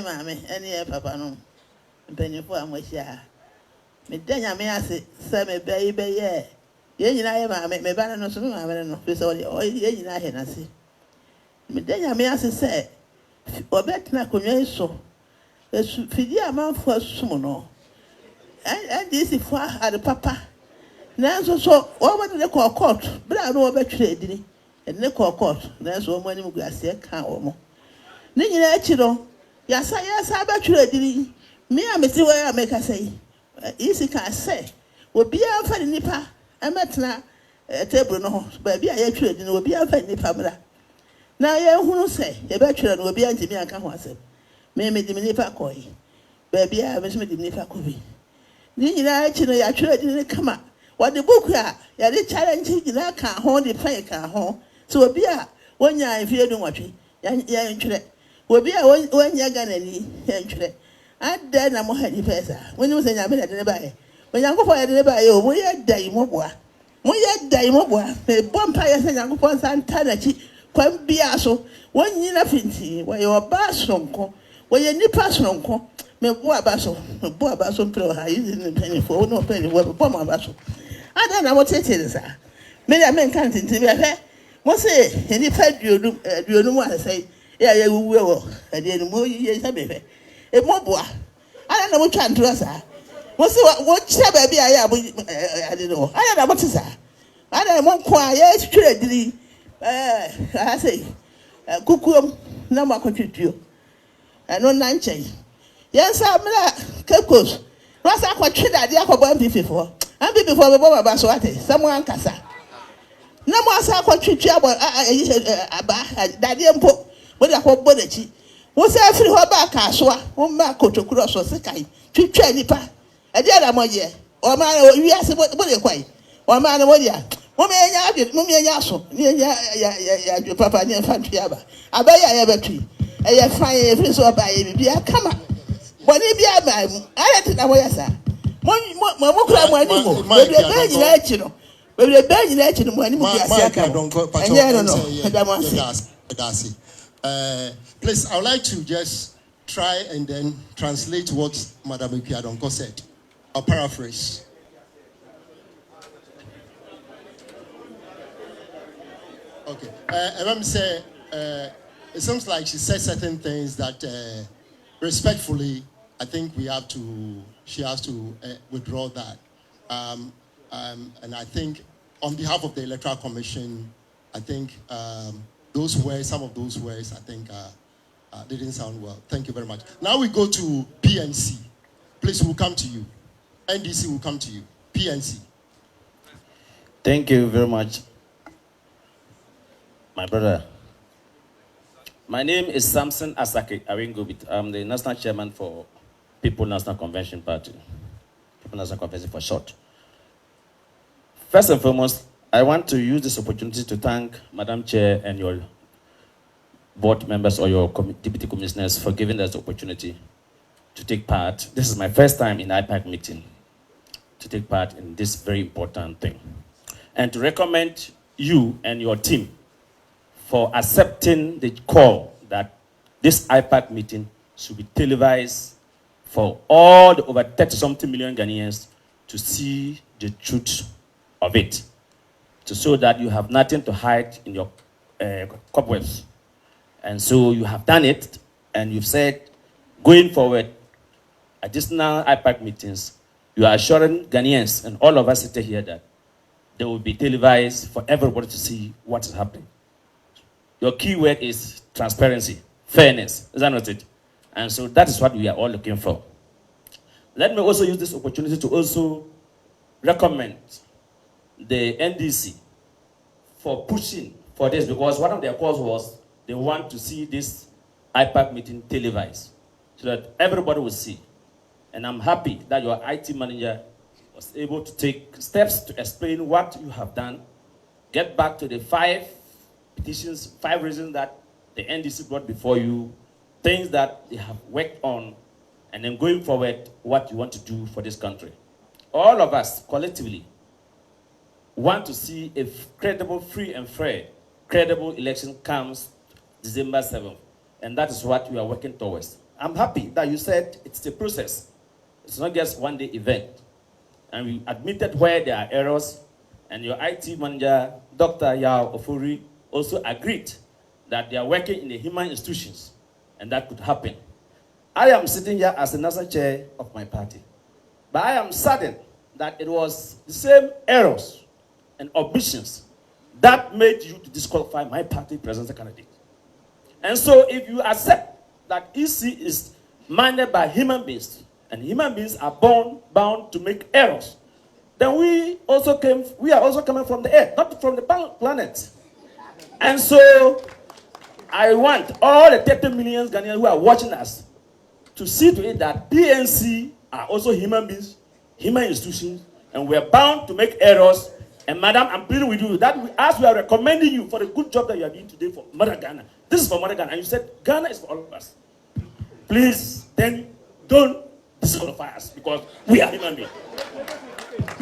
S8: mammy, any papa no, penny for a moisha. Me denya me ase, say baby, yeah. Yen I mammy, me banner no so, I don't know, this all the yen I had see. Me denya me ase say, or bet na kunyeso. Fidia man for sumono. And this is for the papa. Now so over the court, but I know about trade. And the court, there's one money we are saying can't almost. Nina Chido, yes, I bet trade. Me, I may see where I make a say. Easy can say, will be a funny nipper. I met now a table no, but be a trade and will be a funny nipper. Now, you who say, a bachelor will be anti me, I can't want it. May me the nipper coy. Baby, I was made the nipper could be. Nina Chido, ya trade didn't come up. What the book ya did challenge in that can't hold the play can't hold. So be a 1 year if you don't watch it, ya interest. Will be a 1 year gun and interest. I dare no more heady pesa. When you say I'm at the buy. When you go for a buy, you will yet die mobile. When you die mobile, the bumpire and young upon San Tanachi, quite be so. 1 year nothing, where your bathroom co, where your nippers uncle, me boa basso, pro, I using the penny for no penny, where bomb a basso. I don't know what it is, sir. Many men can't interview. What's it? Any pet you do want to say, yeah, you will, and then more years a baby. A mobile. I don't know what trying to us, sir. What's what baby I don't know. I don't know what is that. I don't want quiet, straight. I say, Kukum, no more contribute. I know 9 Yes, I'm not Kekos. What's that what treat that the aqua before? And before the bomb about Swati, someone casa. No more Sako treat about Daddy and Pope, but I hope Bodechi. What's every hobart caswa, one Marco to cross or Sakai, to Chanipa, a dear Moye, or man, you ask what you quite, or man, what ya. Mummy Yaso, your papa and your fantiaba. I buy a ever tree. I find every so by a come up. When it be a man, I let it away, sir. Mamma,
S2: please, I would like to just try and then translate what Madam Ipiadonko said. I'll paraphrase. Okay. Let me say, it seems like she said certain things that respectfully, I think she has to withdraw that. And I think on behalf of the Electoral Commission, I think some of those words, I think didn't sound well. Thank you very much. Now we go to PNC. Please, we'll come to you. NDC will come to you. PNC.
S9: Thank you very much, my brother. My name is Samson Asake Awingobit. I'm the National Chairman for People National Convention Party. People National Convention for short. First and foremost, I want to use this opportunity to thank Madam Chair and your board members or your deputy commissioners for giving us the opportunity to take part. This is my first time in IPAC meeting to take part in this very important thing. And to recommend you and your team for accepting the call that this IPAC meeting should be televised for all the over 30-something million Ghanaians to see the truth of it, to show that you have nothing to hide in your cobwebs. And so you have done it, and you've said, going forward, additional IPAC meetings, you are assuring Ghanaians and all of us sitting here that they will be televised for everybody to see what is happening. Your key word is transparency, fairness, is that not it? And so that is what we are all looking for. Let me also use this opportunity to also recommend the NDC for pushing for this, because one of their calls was they want to see this IPAC meeting televised so that everybody will see. And I'm happy that your IT manager was able to take steps to explain what you have done, get back to the 5 petitions, 5 reasons that the NDC brought before you, things that they have worked on, and then going forward, what you want to do for this country. All of us, collectively, want to see a credible, free and fair, credible election comes December 7th. And that is what we are working towards. I'm happy that you said it's a process. It's not just one day event. And we admitted where there are errors, and your IT manager, Dr. Yao Ofuri, also agreed that they are working in the human institutions, and that could happen. I am sitting here as the national chair of my party, but I am saddened that it was the same errors and omissions that made you to disqualify my party presidential candidate. And so if you accept that EC is managed by human beings, and human beings are bound to make errors, then we are also coming from the earth, not from the planet. And so I want all the 30 million Ghanaians who are watching us to see to it that PNC are also human beings, human institutions, and we are bound to make errors. And madam, I'm pleading with you that as we are recommending you for the good job that you are doing today for Mother Ghana, this is for Mother Ghana, and you said Ghana is for all of us. Please, then don't disqualify us because we are human beings.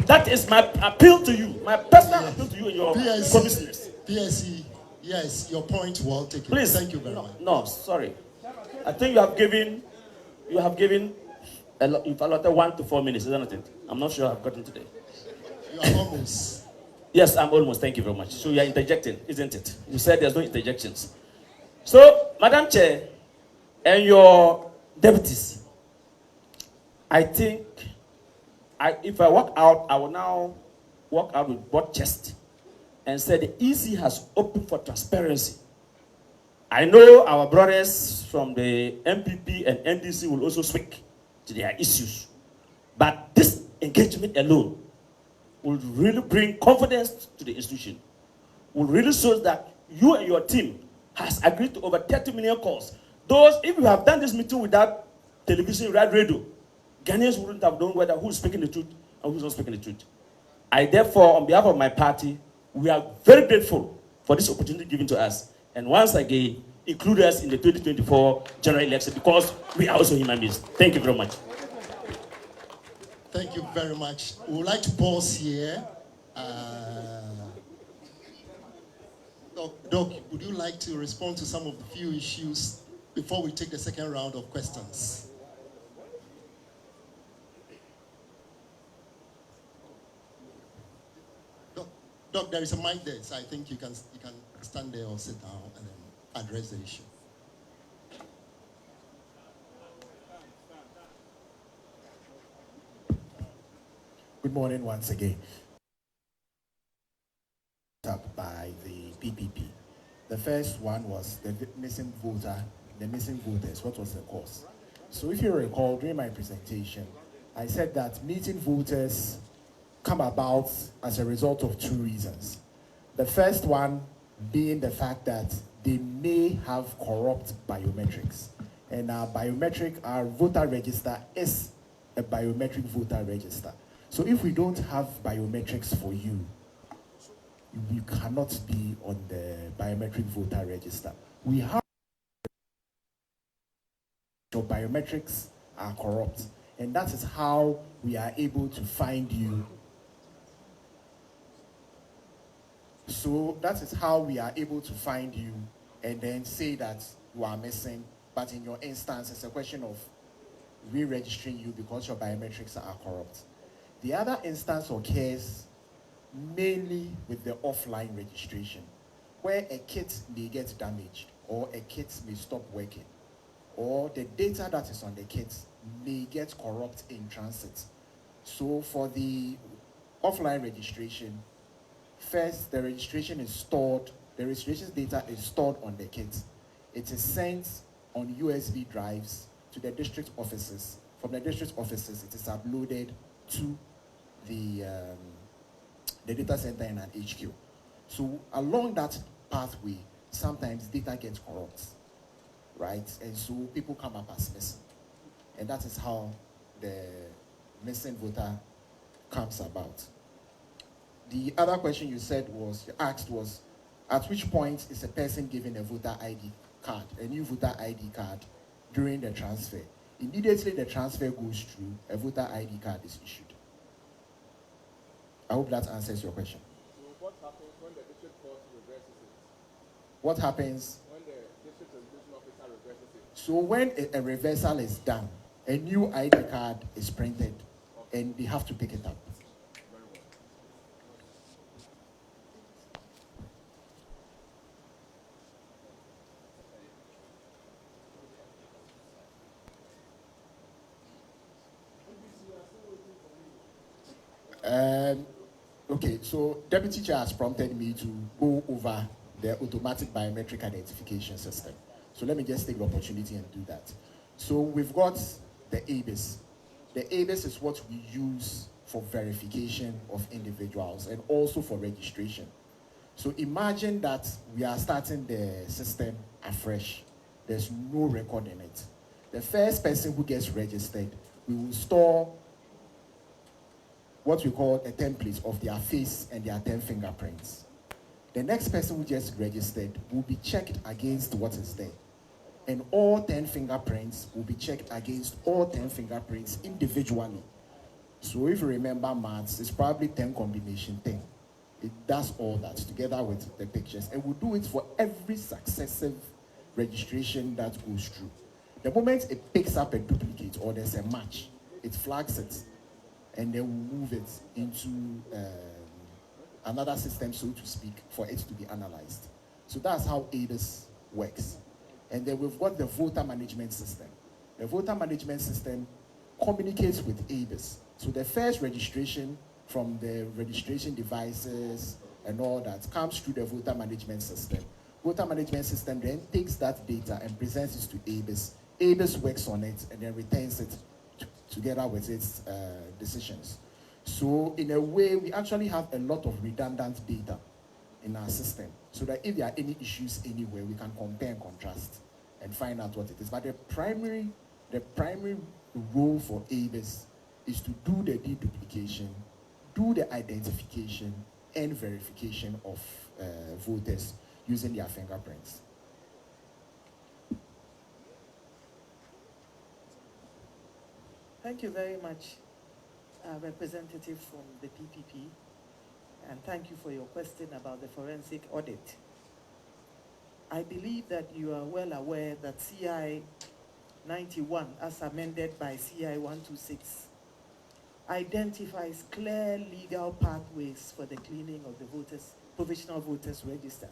S9: That is my appeal to you, my personal appeal to you and your commissioners.
S2: PSC, yes, your point well taken.
S9: Please,
S2: thank you very much.
S9: No, sorry. I think you have given you've allotted 1 to 4 minutes, isn't it? I'm not sure I've gotten today.
S2: You are almost.
S9: Yes, I'm almost. Thank you very much. So you are interjecting, isn't it? You said there's no interjections. So, Madam Chair, and your deputies, I think if I walk out, I will now walk out with broad chest and say the EC has opened for transparency. I know our brothers from the NPP and NDC will also speak to their issues. But this engagement alone will really bring confidence to the institution. Will really show that you and your team has agreed to over 30 million calls. Those, if you have done this meeting without television, without radio, Ghanaians wouldn't have known whether who's speaking the truth and who's not speaking the truth. I therefore, on behalf of my party, we are very grateful for this opportunity given to us. And once again, include us in the 2024 general election because we are also human beings. Thank you very much.
S2: Thank you very much. We would like to pause here. Doc, would you like to respond to some of the few issues before we take the second round of questions? Doc, there is a mic there, so I think you can stand there or sit down and then address the issue.
S1: Good morning once again. Up by the PPP. The first one was the missing voters. What was the cause? So if you recall, during my presentation, I said that missing voters come about as a result of 2 reasons. The first one being the fact that they may have corrupt biometrics. And our voter register is a biometric voter register. So if we don't have biometrics for you, you cannot be on the biometric voter register. We have your biometrics are corrupt, and that is how we are able to find you. So that is how we are able to find you and then say that you are missing. But in your instance, it's a question of re-registering you because your biometrics are corrupt. The other instance occurs mainly with the offline registration, where a kit may get damaged or a kit may stop working, or the data that is on the kit may get corrupt in transit. So for the offline registration, first the registration data is stored on the kit. It is sent on USB drives to the district offices. From the district offices, it is uploaded to the data center in an HQ. So along that pathway, sometimes data gets corrupt, right? And so people come up as missing. And that is how the missing voter comes about. The other question you asked was, at which point is a person given a voter ID card, a new voter ID card during the transfer? Immediately the transfer goes through, a voter ID card is issued. I hope that answers your question.
S6: So what happens when the district court reverses it?
S1: What happens?
S6: When the district execution officer reverses
S1: So when a reversal is done, a new ID card is printed and they have to pick it up. Okay, so Deputy Chair has prompted me to go over the automatic biometric identification system. So let me just take the opportunity and do that. So we've got the ABIS. The ABIS is what we use for verification of individuals and also for registration. So imagine that we are starting the system afresh. There's no record in it. The first person who gets registered, we will store what we call a template of their face and their 10 fingerprints. The next person who just registered will be checked against what is there. And all 10 fingerprints will be checked against all 10 fingerprints individually. So if you remember maths, it's probably 10 combination 10. It does all that together with the pictures. And we'll do it for every successive registration that goes through. The moment it picks up a duplicate or there's a match, it flags it and then we'll move it into another system, so to speak, for it to be analyzed. So that's how ABIS works. And then we've got the voter management system. The voter management system communicates with ABIS. So the first registration from the registration devices and all that comes through the voter management system. Voter management system then takes that data and presents it to ABIS. ABIS works on it and then returns it together with its decisions. So in a way, we actually have a lot of redundant data in our system, so that if there are any issues anywhere, we can compare and contrast and find out what it is. But the primary role for ABIS is to do the deduplication, do the identification and verification of voters using their fingerprints.
S10: Thank you very much, representative from the PPP, and thank you for your question about the forensic audit. I believe that you are well aware that CI 91, as amended by CI 126, identifies clear legal pathways for the cleaning of the provisional voters register.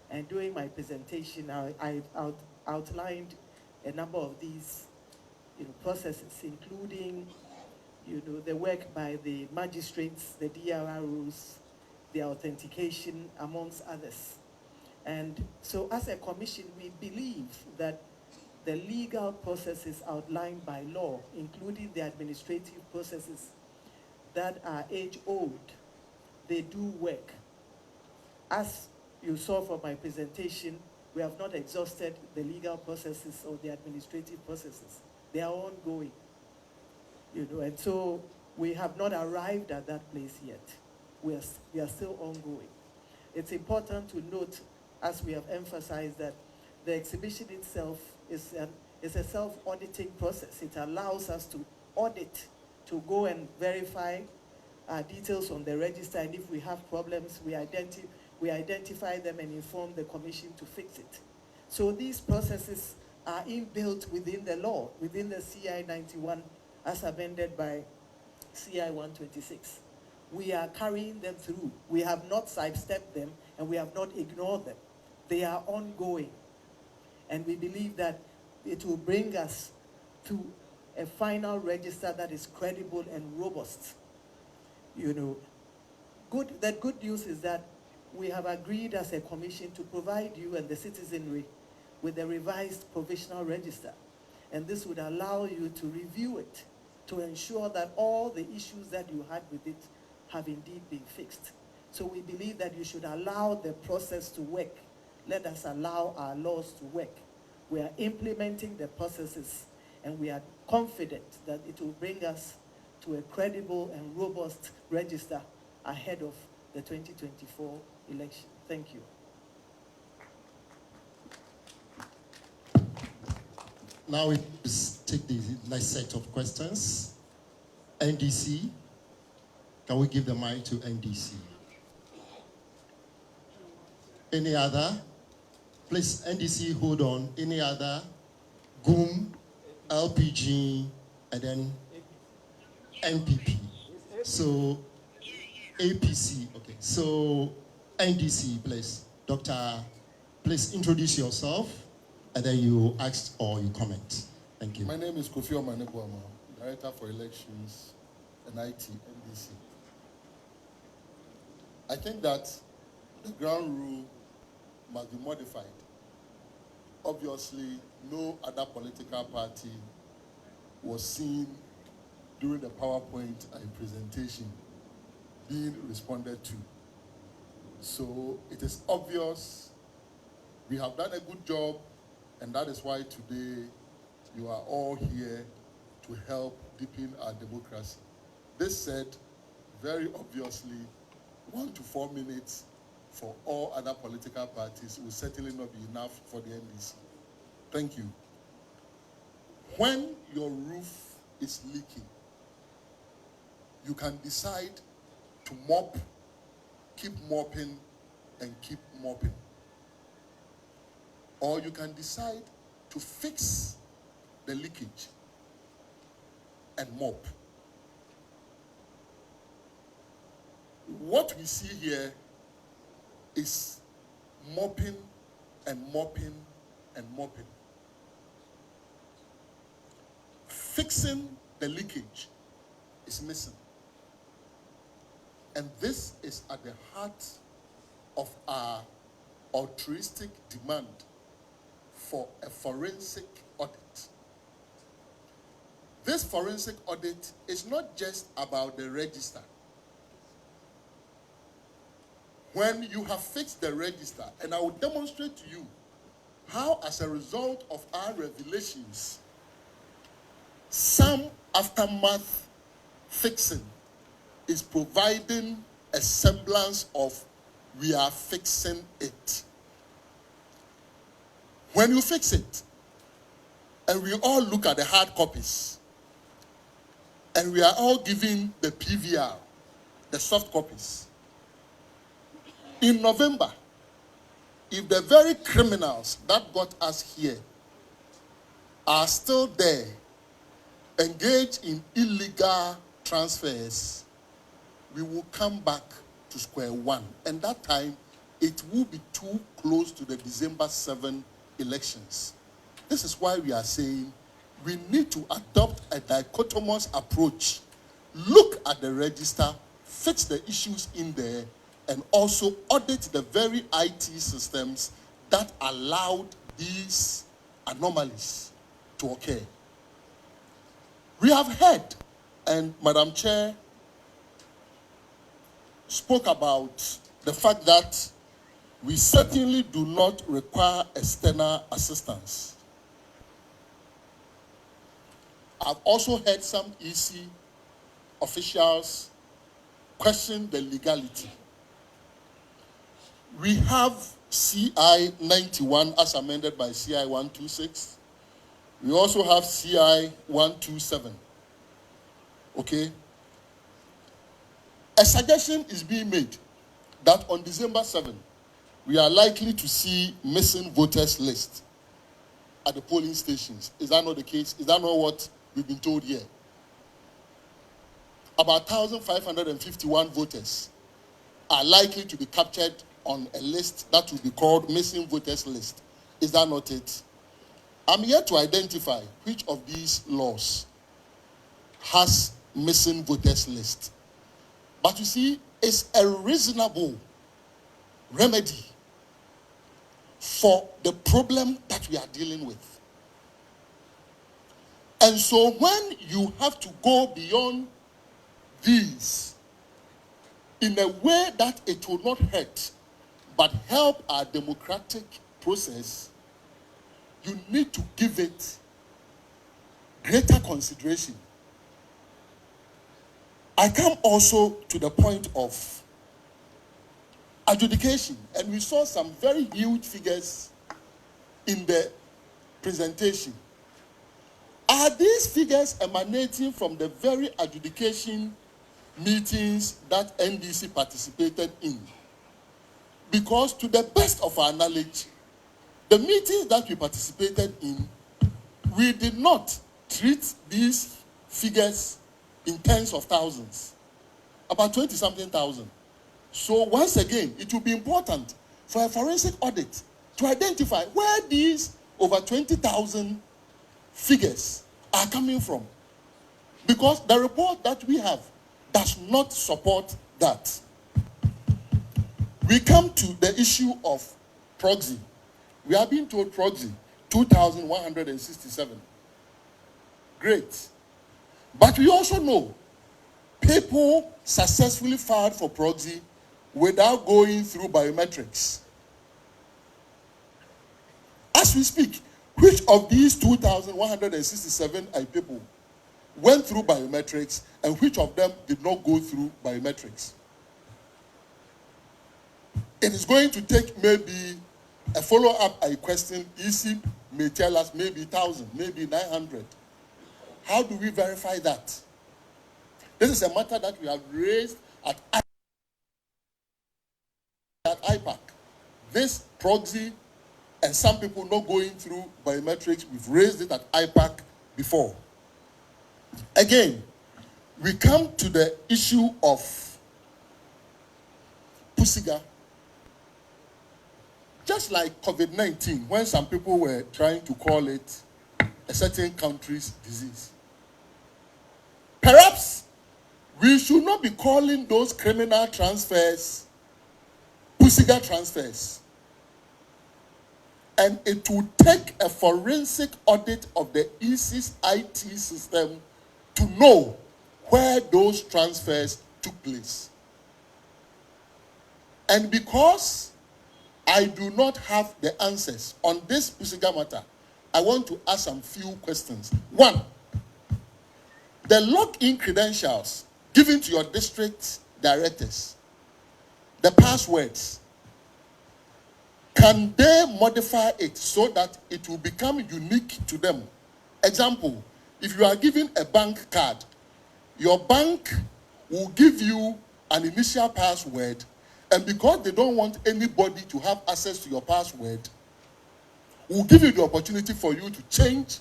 S10: And during my presentation, I outlined a number of these processes, including the work by the magistrates, the DRROs, the authentication, amongst others. And so as a commission, we believe that the legal processes outlined by law, including the administrative processes that are age-old, they do work. As you saw from my presentation, we have not exhausted the legal processes or the administrative processes. They are ongoing, and so we have not arrived at that place yet. We are still ongoing. It's important to note, as we have emphasized, that the exhibition itself is a self-auditing process. It allows us to audit, to go and verify details on the register, and if we have problems, we identify them and inform the commission to fix it. So these processes are inbuilt within the law, within the CI 91, as amended by CI 126. We are carrying them through. We have not sidestepped them, and we have not ignored them. They are ongoing. And we believe that it will bring us to a final register that is credible and robust. The good news is that we have agreed as a commission to provide you and the citizenry with a revised provisional register. And this would allow you to review it, to ensure that all the issues that you had with it have indeed been fixed. So we believe that you should allow the process to work. Let us allow our laws to work. We are implementing the processes, and we are confident that it will bring us to a credible and robust register ahead of the 2024 election. Thank you.
S2: Now we take the next set of questions. NDC, can we give the mic to NDC? Any other? Please, NDC, hold on. Any other? GUM, LPG, and then NPP. So APC, okay. So NDC, please. Doctor, please introduce yourself, and then you ask or you comment. Thank you.
S11: My name is Kofi Omanebuama, Director for Elections and IT, NDC. I think that the ground rule must be modified. Obviously, no other political party was seen during the PowerPoint presentation being responded to. So it is obvious we have done a good job, and that is why today you are all here to help deepen our democracy. This said, very obviously, 1 to 4 minutes for all other political parties will certainly not be enough for the NDC. Thank you. When your roof is leaking, you can decide to mop, keep mopping, and keep mopping. Or you can decide to fix the leakage and mop. What we see here is mopping and mopping and mopping. Fixing the leakage is missing. And this is at the heart of our altruistic demand for a forensic audit. This forensic audit is not just about the register. When you have fixed the register, and I will demonstrate to you how, as a result of our revelations, some aftermath fixing is providing a semblance of we are fixing it. When you fix it, and we all look at the hard copies, and we are all giving the PVR, the soft copies. In November, if the very criminals that got us here are still there, engaged in illegal transfers, we will come back to square one. And that time, it will be too close to the December 7 elections. This is why we are saying we need to adopt a dichotomous approach. Look at the register, fix the issues in there, and also audit the very IT systems that allowed these anomalies to occur. We have heard, and Madam Chair spoke about the fact that we certainly do not require external assistance. I've also heard some EC officials question the legality. We have CI 91 as amended by CI 126. We also have CI 127. Okay? A suggestion is being made that on December 7, we are likely to see missing voters list at the polling stations. Is that not the case? Is that not what we've been told here? About 1,551 voters are likely to be captured on a list that will be called missing voters list. Is that not it? I'm here to identify which of these laws has missing voters list. But you see, it's a reasonable remedy for the problem that we are dealing with. And so when you have to go beyond these in a way that it will not hurt but help our democratic process, you need to give it greater consideration. I come also to the point of adjudication, and we saw some very huge figures in the presentation. Are these figures emanating from the very adjudication meetings that NDC participated in? Because to the best of our knowledge, the meetings that we participated in we did not treat these figures in tens of thousands, about 20-something thousand. So once again, it will be important for a forensic audit to identify where these over 20,000 figures are coming from. Because the report that we have does not support that. We come to the issue of proxy. We are being told proxy, 2,167. Great. But we also know people successfully filed for proxy without going through biometrics. As we speak, which of these 2,167 people went through biometrics and which of them did not go through biometrics? It is going to take maybe a follow-up question. EC may tell us maybe 1,000, maybe 900. How do we verify that? This is a matter that we have raised at IPAC. This proxy and some people not going through biometrics, we've raised it at IPAC before. Again, we come to the issue of Pusiga. Just like COVID-19, when some people were trying to call it a certain country's disease. Perhaps we should not be calling those criminal transfers Pusiga transfers. And it will take a forensic audit of the EC's IT system to know where those transfers took place. And because I do not have the answers on this Pusiga matter, I want to ask some few questions. One, the login credentials given to your district directors, the passwords, can they modify it so that it will become unique to them? Example, if you are given a bank card, your bank will give you an initial password, and because they don't want anybody to have access to your password, will give you the opportunity for you to change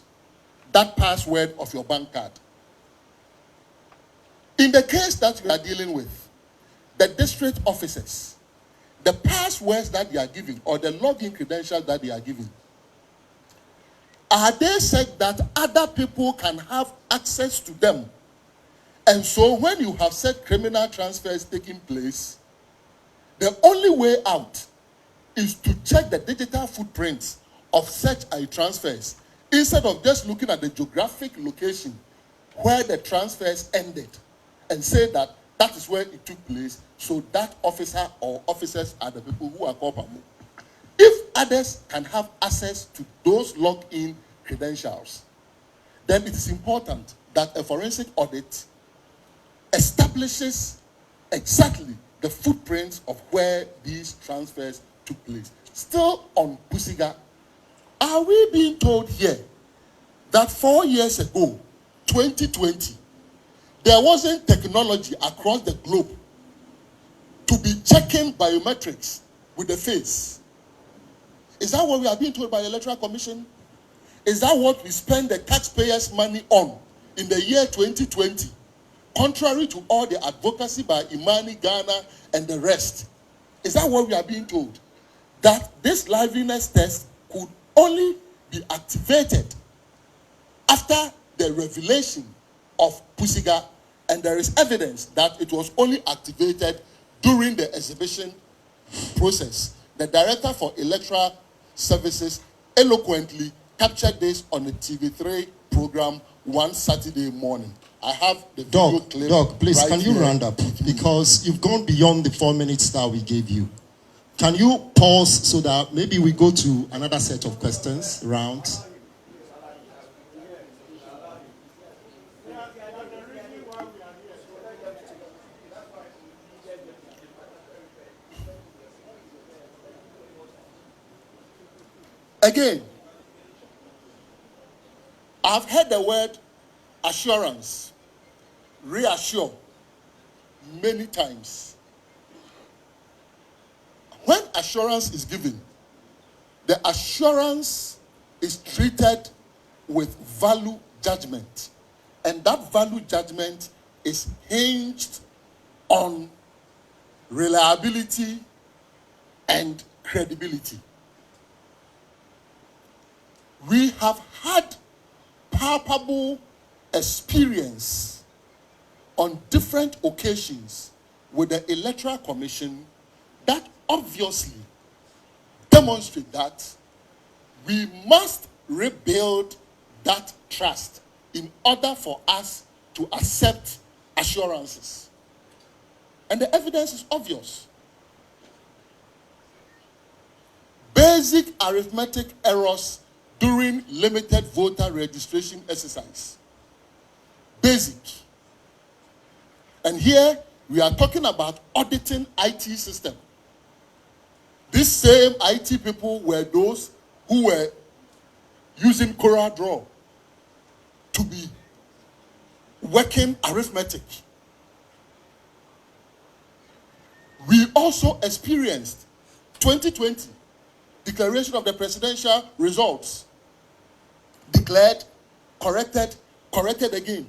S11: that password of your bank card. In the case that we are dealing with, the district officers, the passwords that they are giving or the login credentials that they are giving, are they said that other people can have access to them? And so when you have said criminal transfers taking place, the only way out is to check the digital footprints of such transfers instead of just looking at the geographic location where the transfers ended and say that that is where it took place, so that officer or officers are the people who are culpable. If others can have access to those login credentials, then it is important that a forensic audit establishes exactly the footprints of where these transfers took place. Still on Pusiga, are we being told here that 4 years ago, 2020, there wasn't technology across the globe to be checking biometrics with the face? Is that what we are being told by the Electoral Commission? Is that what we spend the taxpayers' money on in the year 2020? Contrary to all the advocacy by Imani, Ghana, and the rest. Is that what we are being told? That this liveliness test could only be activated after the revelation of Pusiga, and there is evidence that it was only activated during the exhibition process. The Director for Electoral Services eloquently captured this on the TV3 program one Saturday morning. I have the video clip.
S2: Doc, please,
S11: right
S2: can you
S11: here.
S2: round up? Because you've gone beyond the 4 minutes that we gave you. Can you pause so that maybe we go to another set of questions, rounds?
S11: Again, I've heard the word assurance, reassure, many times. When assurance is given, the assurance is treated with value judgment. And that value judgment is hinged on reliability and credibility. We have had palpable experience on different occasions with the Electoral Commission that obviously demonstrate that we must rebuild that trust in order for us to accept assurances. And the evidence is obvious. Basic arithmetic errors during limited voter registration exercise. Basic. And here we are talking about auditing IT system. These same IT people were those who were using CorelDRAW to be working arithmetic. We also experienced 2020 declaration of the presidential results. Declared, corrected again.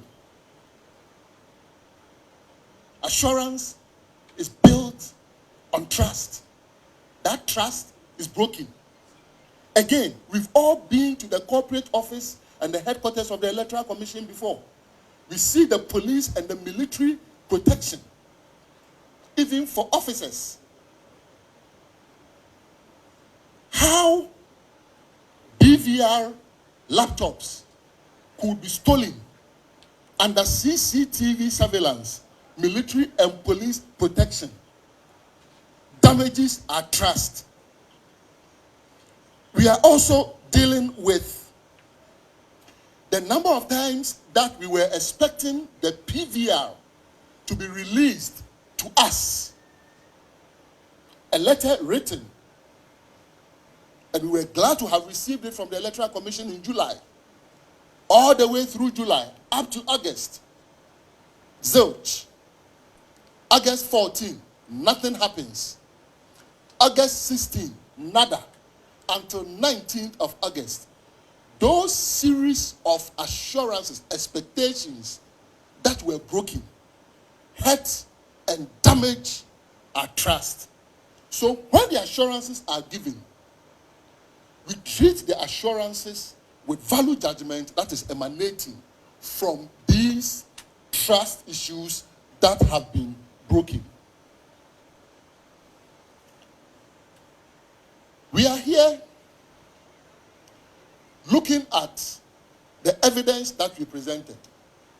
S11: Assurance is built on trust. That trust is broken. Again, we've all been to the corporate office and the headquarters of the Electoral Commission before. We see the police and the military protection, even for officers. How DVR laptops could be stolen under CCTV surveillance, military and police protection damages our trust. We are also dealing with the number of times that we were expecting the PVR to be released to us. A letter written. And we were glad to have received it from the Electoral Commission in July. All the way through July, up to August. Zilch. August 14, nothing happens. August 16, nada. Until 19th of August. Those series of assurances, expectations that were broken, hurt and damage our trust. So when the assurances are given, we treat the assurances with value judgment that is emanating from these trust issues that have been broken. We are here looking at the evidence that we presented.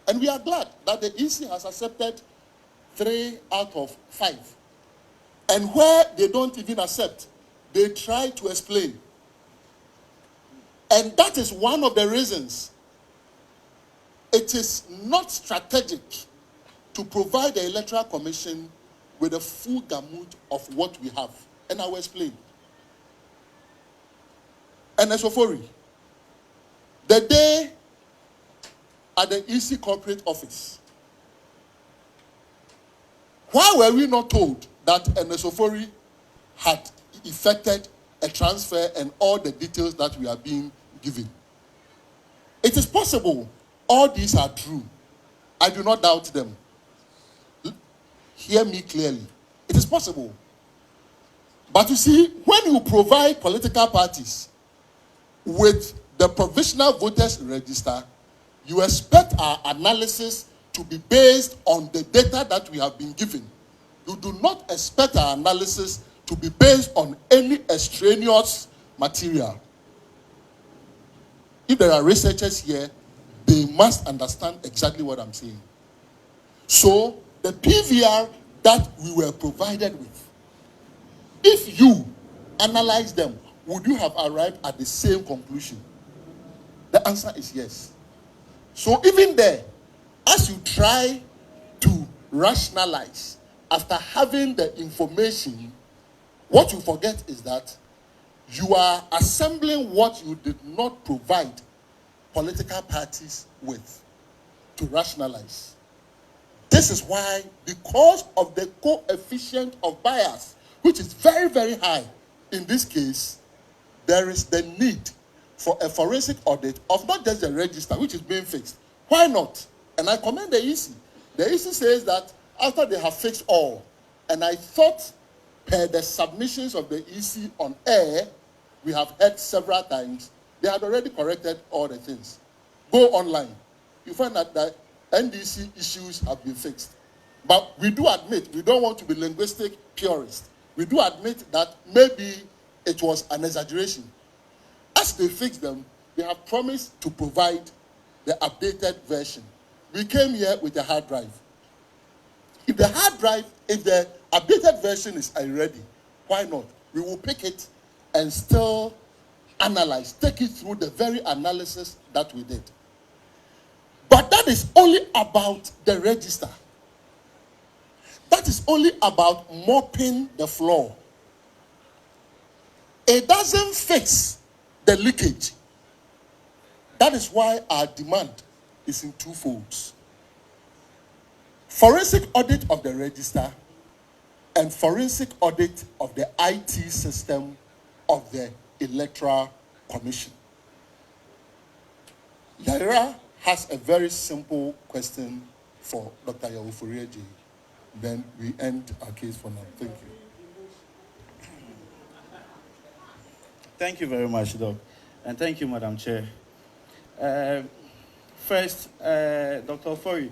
S11: And we are glad that the EC has accepted 3 out of 5. And where they don't even accept, they try to explain. And that is one of the reasons it is not strategic to provide the Electoral Commission with a full gamut of what we have. And I will explain. And Esofori, the day at the EC corporate office, why were we not told that Esofori had effected a transfer and all the details that we are being given? It is possible all these are true. I do not doubt them. Hear me clearly. It is possible. But you see, when you provide political parties with the provisional voters register, you expect our analysis to be based on the data that we have been given. You do not expect our analysis to be based on any extraneous material. If there are researchers here, they must understand exactly what I'm saying. So, the PVR that we were provided with, if you analyze them, would you have arrived at the same conclusion? The answer is yes. So even there, as you try to rationalize after having the information, what you forget is that you are assembling what you did not provide political parties with to rationalize. This is why, because of the coefficient of bias, which is very, very high in this case, there is the need for a forensic audit of not just the register, which is being fixed. Why not? And I commend the EC. The EC says that after they have fixed all, and I thought per the submissions of the EC on air, we have heard several times, they had already corrected all the things. Go online. You find that the NDC issues have been fixed. But we do admit, we don't want to be linguistic purists. We do admit that maybe it was an exaggeration. As they fix them, they have promised to provide the updated version. We came here with a hard drive. If the hard drive, if the updated version is already, why not? We will pick it and still analyze, take it through the very analysis that we did. But that is only about the register. That is only about mopping the floor. It doesn't fix the leakage. That is why our demand is in two folds. Forensic audit of the register and forensic audit of the IT system of the Electoral Commission. Yaira has a very simple question for Dr. Yawufuri Agye. Then we end our case for now. Thank you.
S7: Thank you very much, Doc. And thank you, Madam Chair. First, Dr. Ofori,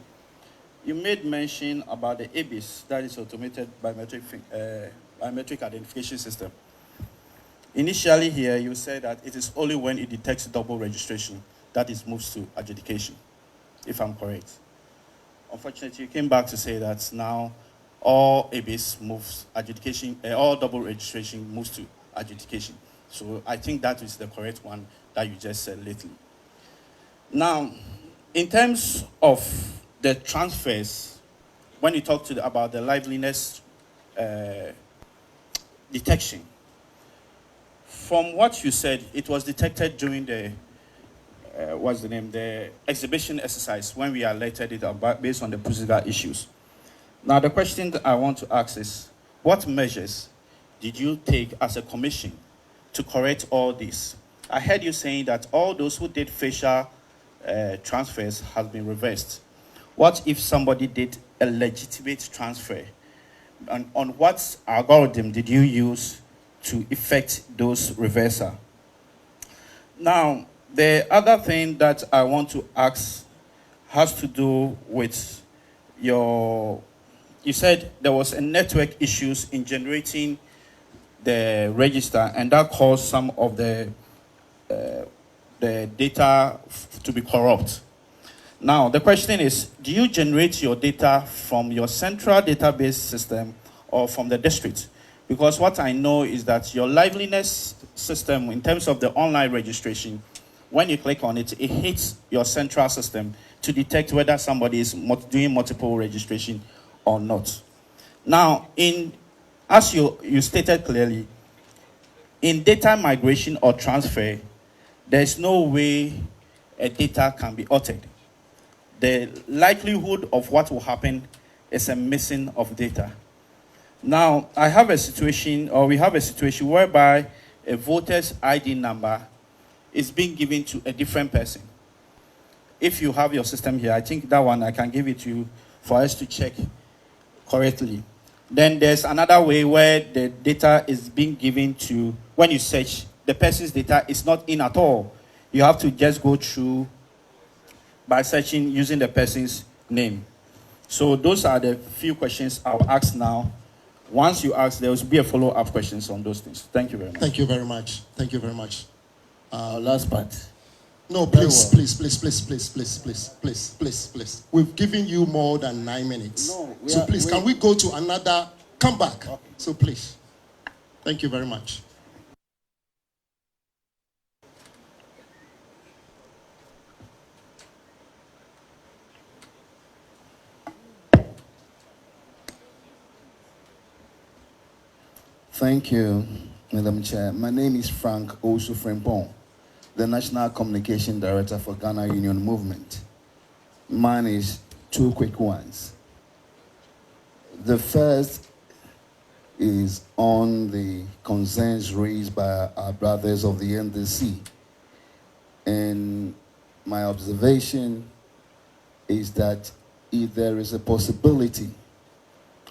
S7: you made mention about the ABIS, that is Automated Biometric Identification System. Initially here, you said that it is only when it detects double registration that it moves to adjudication, if I'm correct. Unfortunately, you came back to say that now all ABIS moves adjudication, all double registration moves to adjudication. So I think that is the correct one that you just said lately. Now, in terms of the transfers, when you talk about the liveliness detection, from what you said, it was detected during the the exhibition exercise when we alerted it about based on the procedural issues. Now, the question that I want to ask is, what measures did you take as a commission to correct all this? I heard you saying that all those who did facial transfers have been reversed. What if somebody did a legitimate transfer? On what algorithm did you use to effect those reversal? Now, the other thing that I want to ask has to do with you said there was a network issues in generating the register, and that caused some of the data to be corrupt. Now, the question is, do you generate your data from your central database system or from the district? Because what I know is that your liveliness system, in terms of the online registration, when you click on it, it hits your central system to detect whether somebody is doing multiple registration or not. Now, as you stated clearly, in data migration or transfer, there's no way a data can be altered. The likelihood of what will happen is a missing of data. Now, we have a situation whereby a voter's ID number is being given to a different person. If you have your system here, I think that one I can give it to you for us to check correctly. Then there's another way where the data is being given to, when you search, the person's data is not in at all. You have to just go through by searching using the person's name. So those are the few questions I'll ask now. Once you ask, there will be a follow-up questions on those things. Thank you very much.
S2: Thank you very much. Thank you very much.
S7: Last part.
S2: No, please. We've given you more than 9 minutes. So please, can we go to another? Come back. Okay. So please. Thank you very much.
S12: Thank you, Madam Chair. My name is Frank Osu Frempong, the National Communication Director for Ghana Union Movement. Mine is two quick ones. The first is on the concerns raised by our brothers of the NDC And my observation is that if there is a possibility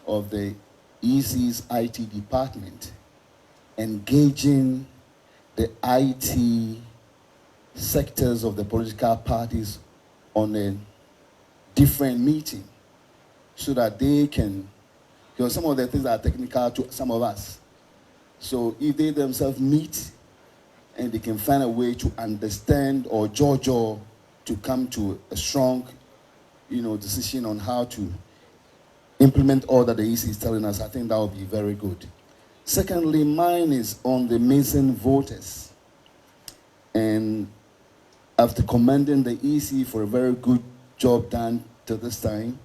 S12: of the EC's IT department engaging the IT sectors of the political parties on a different meeting so that they can, because some of the things are technical to some of us. So if they themselves meet and they can find a way to understand or to come to a strong, decision on how to implement all that the EC is telling us, I think that would be very good. Secondly, mine is on the missing voters. And after commending the EC for a very good job done to this time,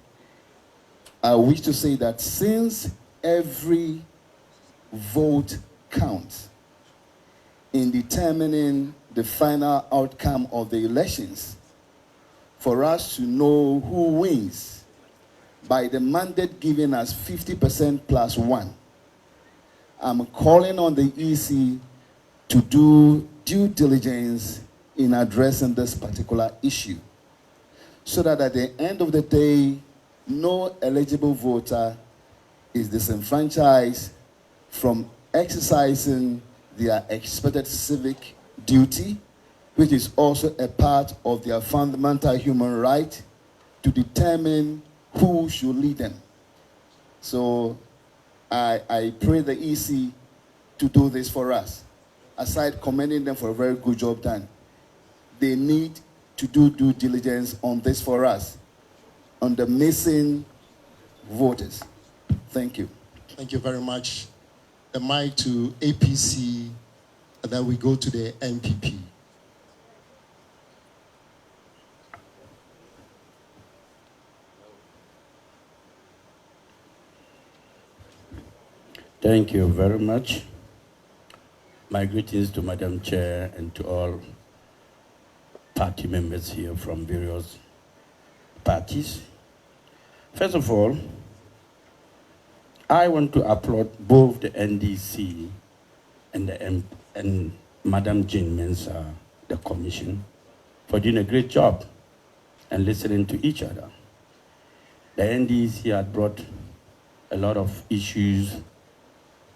S12: I wish to say that since every vote counts in determining the final outcome of the elections, for us to know who wins by the mandate given us 50% plus 1, I'm calling on the EC to do due diligence in addressing this particular issue, so that at the end of the day, no eligible voter is disenfranchised from exercising their expected civic duty, which is also a part of their fundamental human right to determine who should lead them. So I pray the EC to do this for us. Aside commending them for a very good job done, they need to do due diligence on this for us, on the missing voters. Thank you.
S2: Thank you very much. The mic to APC, and then we go to the NPP.
S13: Thank you very much. My greetings to Madam Chair and to all party members here from various parties. First of all, I want to applaud both the NDC and Madam Jane Mensah, the Commission, for doing a great job and listening to each other. The NDC had brought a lot of issues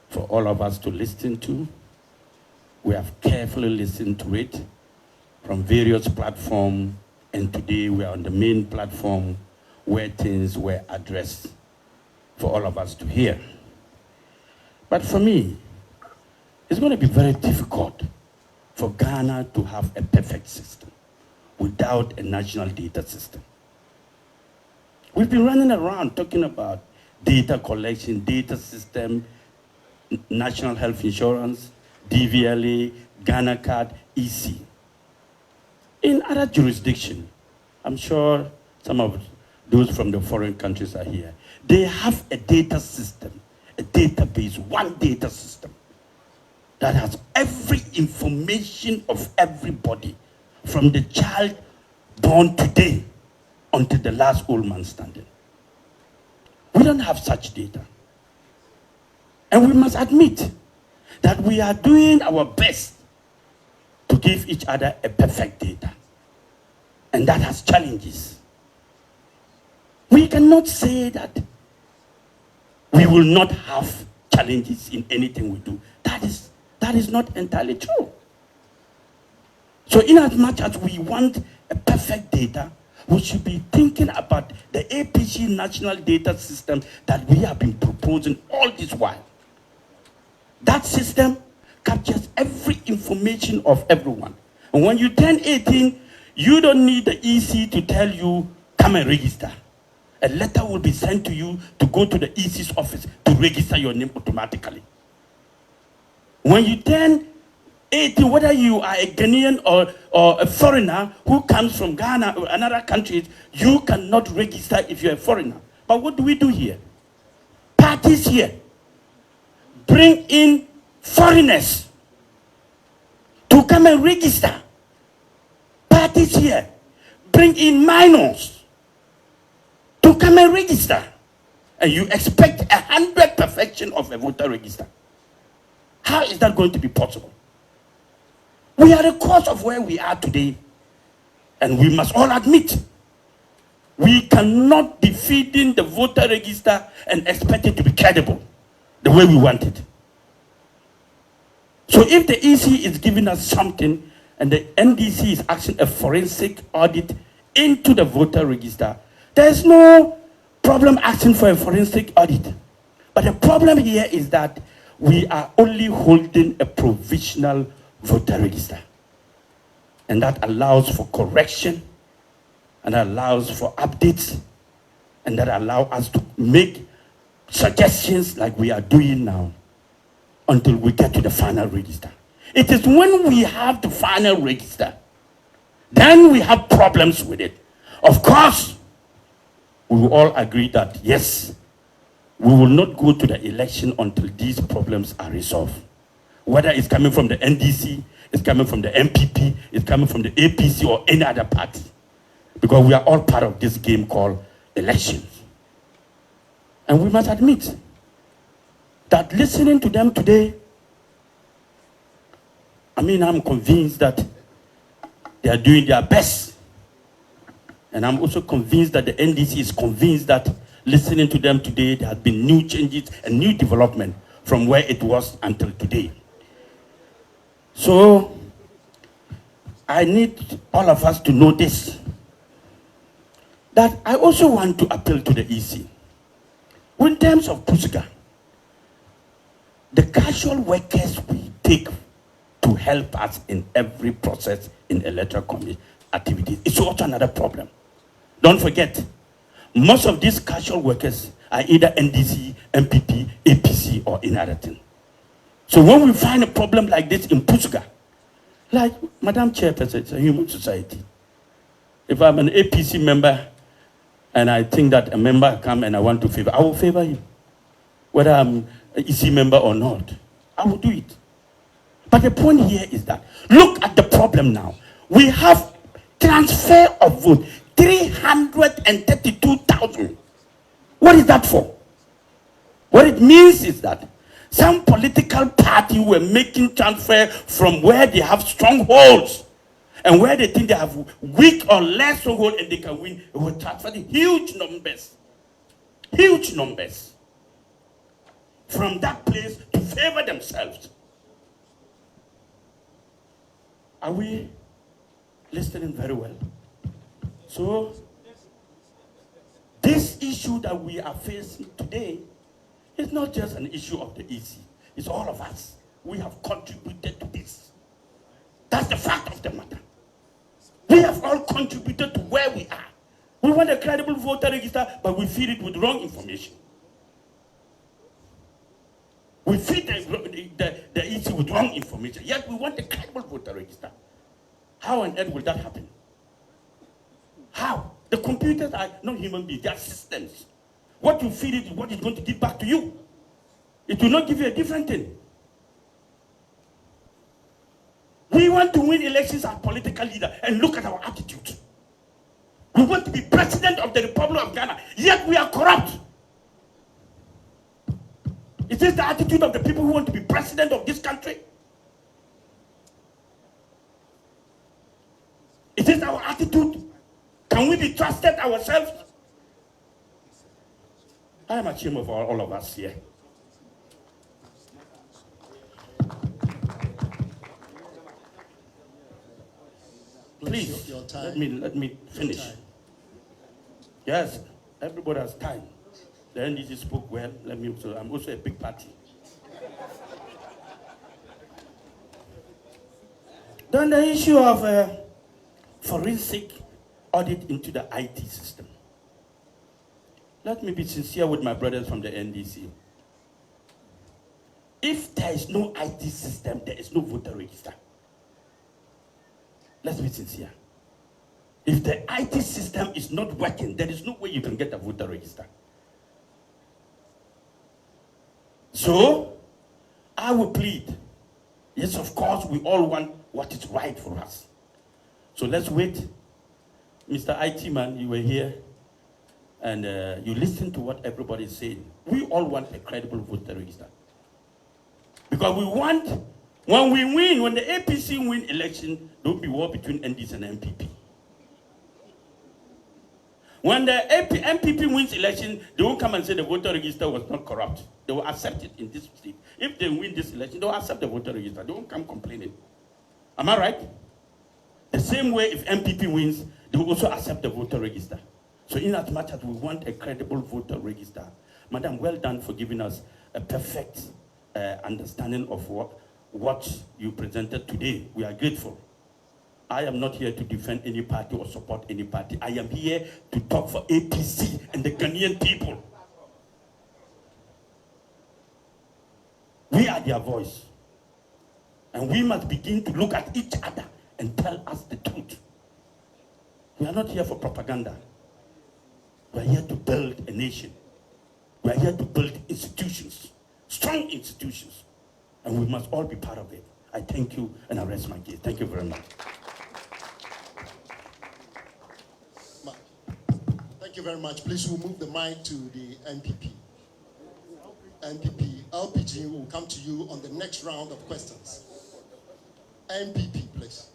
S13: for all of us to listen to. We have carefully listened to it from various platforms, and today we are on the main platform where things were addressed for all of us to hear. But for me, it's going to be very difficult for Ghana to have a perfect system without a national data system. We've been running around talking about data collection, data system, national health insurance, DVLA, Ghana card, EC. In other jurisdictions, I'm sure some of those from the foreign countries are here, they have a data system, a database, one data system that has every information of everybody from the child born today until the last old man standing. We don't have such data. And we must admit that we are doing our best to give each other a perfect data. And that has challenges. We cannot say that we will not have challenges in anything we do. That is not entirely true. So in as much as we want a perfect data, we should be thinking about the APC national data system that we have been proposing all this while. That system captures every information of everyone. And when you turn 18, you don't need the EC to tell you, come and register. A letter will be sent to you to go to the EC's office to register your name automatically. When you turn 18, whether you are a Ghanaian or a foreigner who comes from Ghana or another country, you cannot register if you're a foreigner. But what do we do here? Parties here bring in foreigners to come and register. Parties here bring in minors to come and register. And you expect 100% perfection of a voter register. How is that going to be possible? We are the cause of where we are today And we must all admit, we cannot be feeding the voter register and expect it to be credible the way we want it. So if the EC is giving us something and the NDC is asking a forensic audit into the voter register, there's no problem asking for a forensic audit. But the problem here is that we are only holding a provisional voter register. And that allows for correction, and allows for updates, and that allows us to make suggestions like we are doing now until we get to the final register. It is when we have the final register, then we have problems with it. Of course, we will all agree that yes, we will not go to the election until these problems are resolved. Whether it's coming from the NDC, it's coming from the NPP, it's coming from the APC or any other party. Because we are all part of this game called elections. And we must admit that listening to them today, I'm convinced that they are doing their best. And I'm also convinced that the NDC is convinced that listening to them today, there have been new changes and new development from where it was until today. So, I need all of us to know this, that I also want to appeal to the EC. In terms of Pusga, the casual workers we take to help us in every process in electoral committee activities is also another problem. Don't forget, most of these casual workers are either NDC, NPP, APC, or in other thing. So when we find a problem like this in Pusga, like Madam Chairperson, it's a human society. If I'm an APC member and I think that a member come and I want to favor, I will favor him. Whether I'm an EC member or not, I will do it. But the point here is that, look at the problem now. We have transfer of vote, 332,000. What is that for? What it means is that some political party were making transfer from where they have strongholds and where they think they have weak or less stronghold and they can win. They will transfer the huge numbers from that place to favor themselves. Are we listening very well? So, this issue that we are facing today is not just an issue of the EC. It's all of us. We have contributed to this. That's the fact of the matter. We have all contributed to where we are. We want a credible voter register, but we feed it with wrong information. We feed the EC with wrong information, yet we want a credible voter register. How on earth will that happen? How? The computers are not human beings, they are systems. What you feed it is what it's going to give back to you. It will not give you a different thing. We want to win elections as political leader, and look at our attitude. We want to be president of the Republic of Ghana, yet we are corrupt. Is this the attitude of the people who want to be president of this country? Is this our attitude? Can we be trusted ourselves? I am ashamed of all of us here. Please, let me finish. Yes, everybody has time. The NDC spoke well. I'm also a big party. Then the issue of forensic audit into the IT system. Let me be sincere with my brothers from the NDC. If there is no IT system, there is no voter register. Let's be sincere. If the IT system is not working, there is no way you can get a voter register. So, I will plead. Yes, of course, we all want what is right for us. So let's wait. Mr. IT man, you were here, and you listened to what everybody is saying. We all want a credible voter register. Because we want, when we win, when the APC win election, there will be war between NDC and NPP. When the NPP wins election, they won't come and say the voter register was not corrupt. They will accept it in this state. If they win this election, they will accept the voter register. They won't come complaining. Am I right? The same way if NPP wins, they will also accept the voter register. So in as much as we want a credible voter register, Madam, well done for giving us a perfect understanding of what you presented today. We are grateful. I am not here to defend any party or support any party. I am here to talk for APC and the Ghanaian people. We are their voice. And we must begin to look at each other and tell us the truth. We are not here for propaganda. We are here to build a nation. We are here to build institutions, strong institutions. And we must all be part of it. I thank you and I rest my case. Thank you very much.
S2: Thank you very much. Please, we'll move the mic to the NPP. NPP, LPG will come to you on the next round of questions. NPP, please.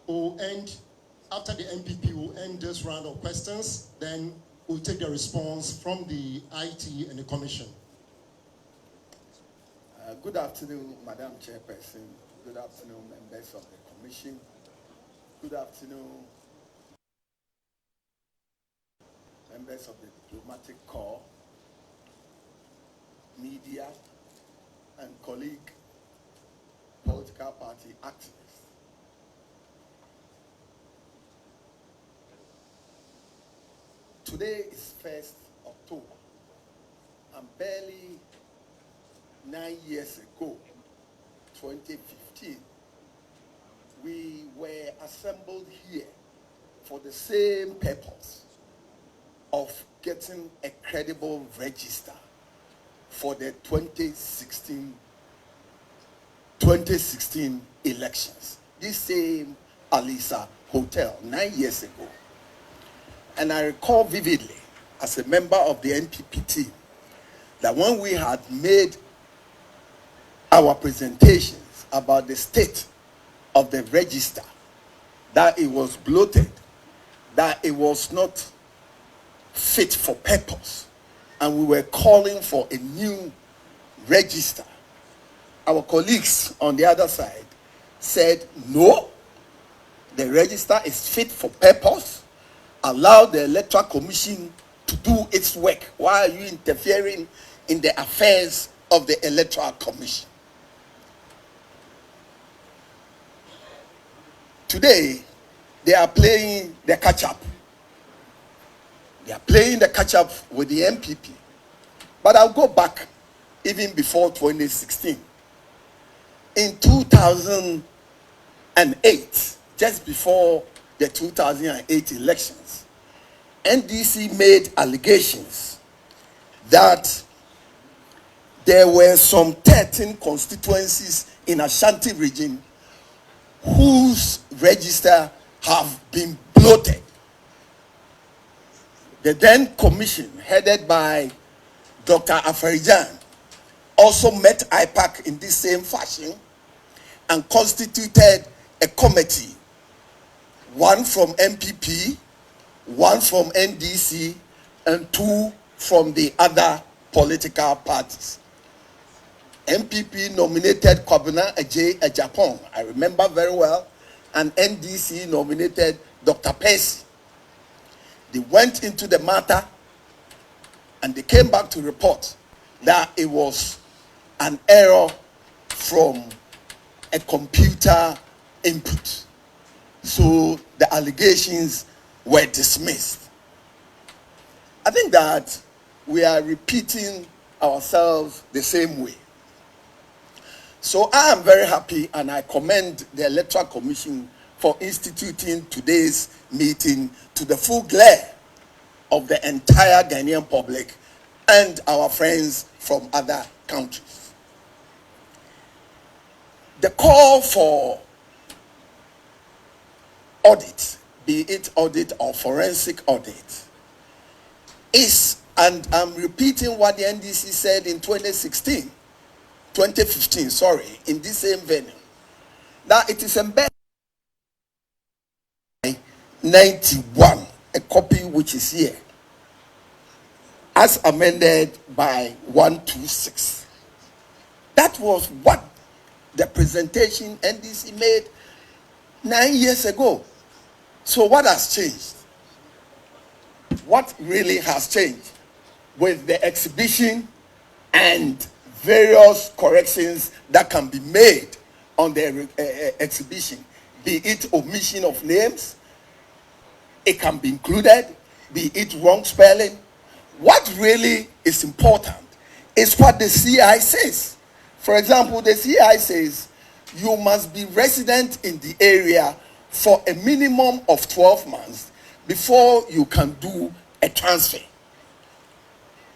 S2: We'll end, after the NPP, we'll end this round of questions. Then we'll take the response from the IT and the Commission.
S12: Good afternoon, Madam Chairperson. Good afternoon, members of the Commission. Good afternoon, members of the Diplomatic Corps, media, and colleague political party activists. Today is 1st October, and barely 9 years ago, 2015, we were assembled here for the same purpose of getting a credible register for the 2016 elections. This same Alisa Hotel 9 years ago. And I recall vividly, as a member of the NPP team, that when we had made our presentations about the state of the register, that it was bloated, that it was not fit for purpose, and we were calling for a new register, our colleagues on the other side said, no, the register is fit for purpose. Allow the Electoral Commission to do its work. Why are you interfering in the affairs of the Electoral Commission? Today, they are playing the catch-up. They are playing the catch-up with the NPP. But I'll go back even before 2016. In 2008, just before the 2008 elections, NDC made allegations that there were some 13 constituencies in Ashanti region whose register have been bloated. The then commission, headed by Dr. Afarijan, also met IPAC in this same fashion and constituted a committee, one from NPP, one from NDC, and two from the other political parties. NPP nominated Kwabena Agye Japan, I remember very well, and NDC nominated Dr. Percy. They went into the matter and they came back to report that it was an error from a computer input. So the allegations were dismissed. I think that we are repeating ourselves the same way. So I am very happy and I commend the Electoral Commission for instituting today's meeting to the full glare of the entire Ghanaian public and our friends from other countries. The call for audit, be it audit or forensic audit, is, and I'm repeating what the NDC said in 2015, in this same venue,
S14: Now it is embedded 91, a copy which is here, as amended by 126. That was what the presentation NDC made 9 years ago. So what has changed? What really has changed with the exhibition and various corrections that can be made on the exhibition, be it omission of names, it can be included, be it wrong spelling. What really is important is what the CI says. For example, the CI says you must be resident in the area for a minimum of 12 months before you can do a transfer.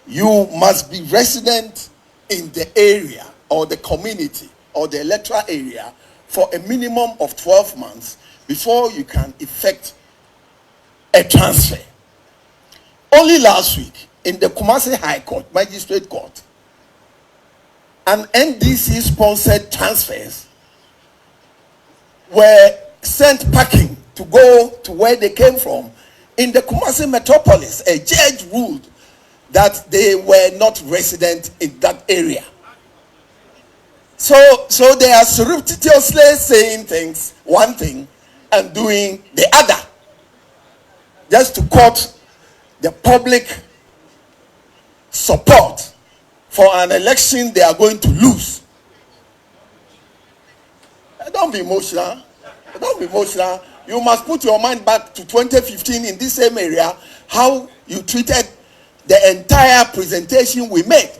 S14: You must be resident in the area or the community or the electoral area for a minimum of 12 months before you can effect a transfer. Only last week in the Kumasi High Court, Magistrate Court, an NDC sponsored transfers were sent packing to go to where they came from in the Kumasi metropolis. A judge ruled that they were not resident in that area. So they are surreptitiously saying things, one thing, and doing the other, just to court the public support for an election they are going to lose. Don't be emotional. Don't be emotional. You must put your mind back to 2015 in this same area, how you treated the entire presentation we made.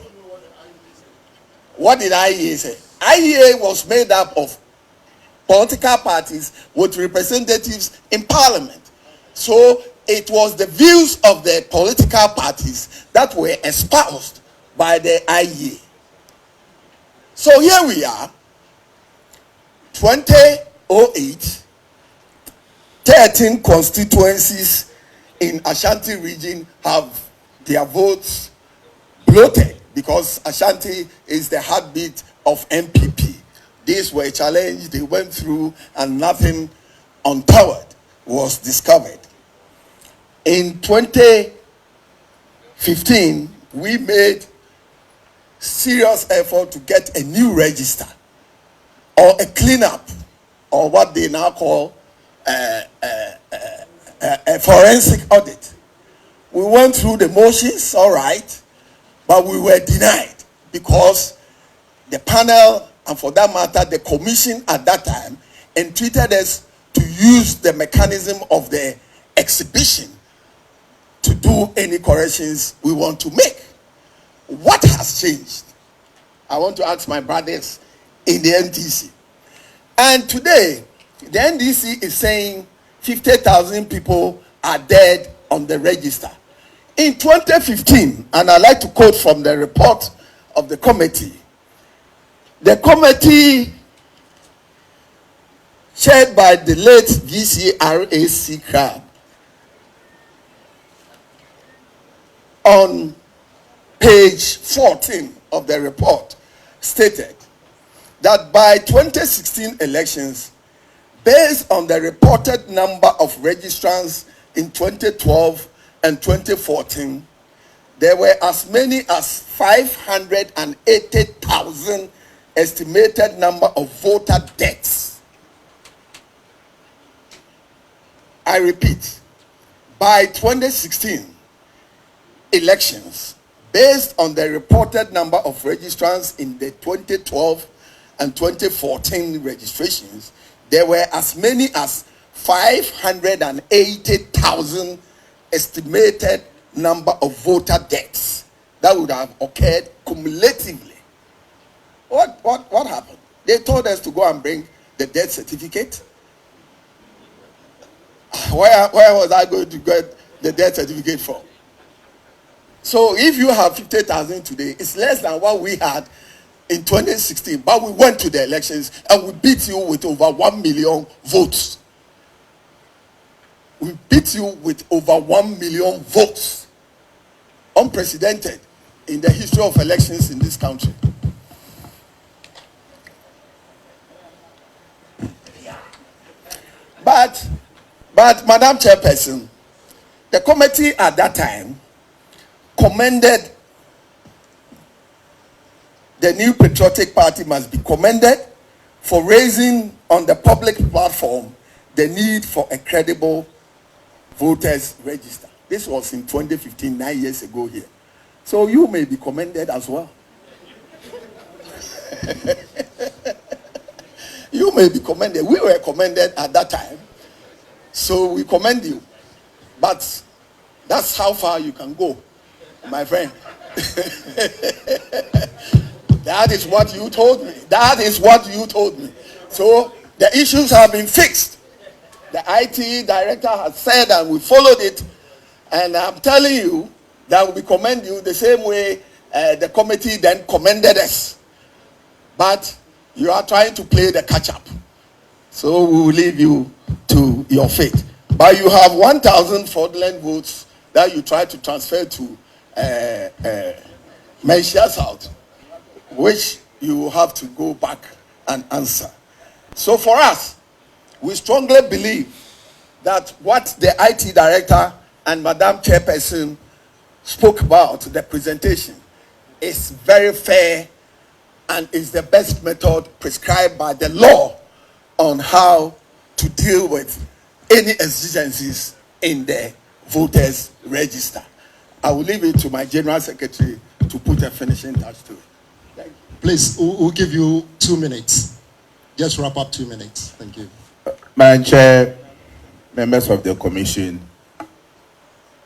S14: What did IEA say? IEA was made up of political parties with representatives in parliament. So it was the views of the political parties that were espoused by the IEA. So here we are, 2008, 13 constituencies in Ashanti region have their votes bloated because Ashanti is the heartbeat of NPP. These were challenged, they went through, and nothing untoward was discovered. In 2015, we made serious effort to get a new register or a cleanup, or what they now call a forensic audit. We went through the motions, all right, but we were denied because the panel, and for that matter, the commission at that time, entreated us to use the mechanism of the exhibition to do any corrections we want to make. What has changed? I want to ask my brothers in the NDC. And today, the NDC is saying 50,000 people are dead on the register. In 2015, and I like to quote from the report of the committee chaired by the late VCRAC Crab, on page 14 of the report, stated that by 2016 elections, based on the reported number of registrants in 2012 and 2014, there were as many as 580,000 estimated number of voter deaths. I repeat, by 2016 elections, based on the reported number of registrants in the 2012 and 2014 registrations, there were as many as 580,000 estimated number of voter deaths that would have occurred cumulatively. What happened? They told us to go and bring the death certificate. Where was I going to get the death certificate from? So if you have 50,000 today, it's less than what we had in 2016. But we went to the elections and we beat you with over 1 million votes. We beat you with over 1 million votes. Unprecedented in the history of elections in this country. But, Madam Chairperson, the committee at that time commended the New Patriotic Party must be commended for raising on the public platform the need for a credible voters register. This was in 2015, 9 years ago here. So you may be commended as well. You may be commended. We were commended at that time. So we commend you. But that's how far you can go, my friend. That is what you told me. That is what you told me. So the issues have been fixed. The IT director has said and we followed it. And I'm telling you that we commend you the same way the committee then commended us. But you are trying to play the catch-up. So we will leave you to your fate. But you have 1,000 fraudulent votes that you try to transfer to Menchia South, which you will have to go back and answer. So for us, we strongly believe that what the IT director and Madam Chairperson spoke about, the presentation, is very fair and is the best method prescribed by the law on how to deal with any exigencies in the voters register. I will leave it to my General Secretary to put a finishing touch to it. Thank you.
S2: Please, we'll give you 2 minutes. Just wrap up 2 minutes. Thank you.
S5: Madam Chair, members of the commission,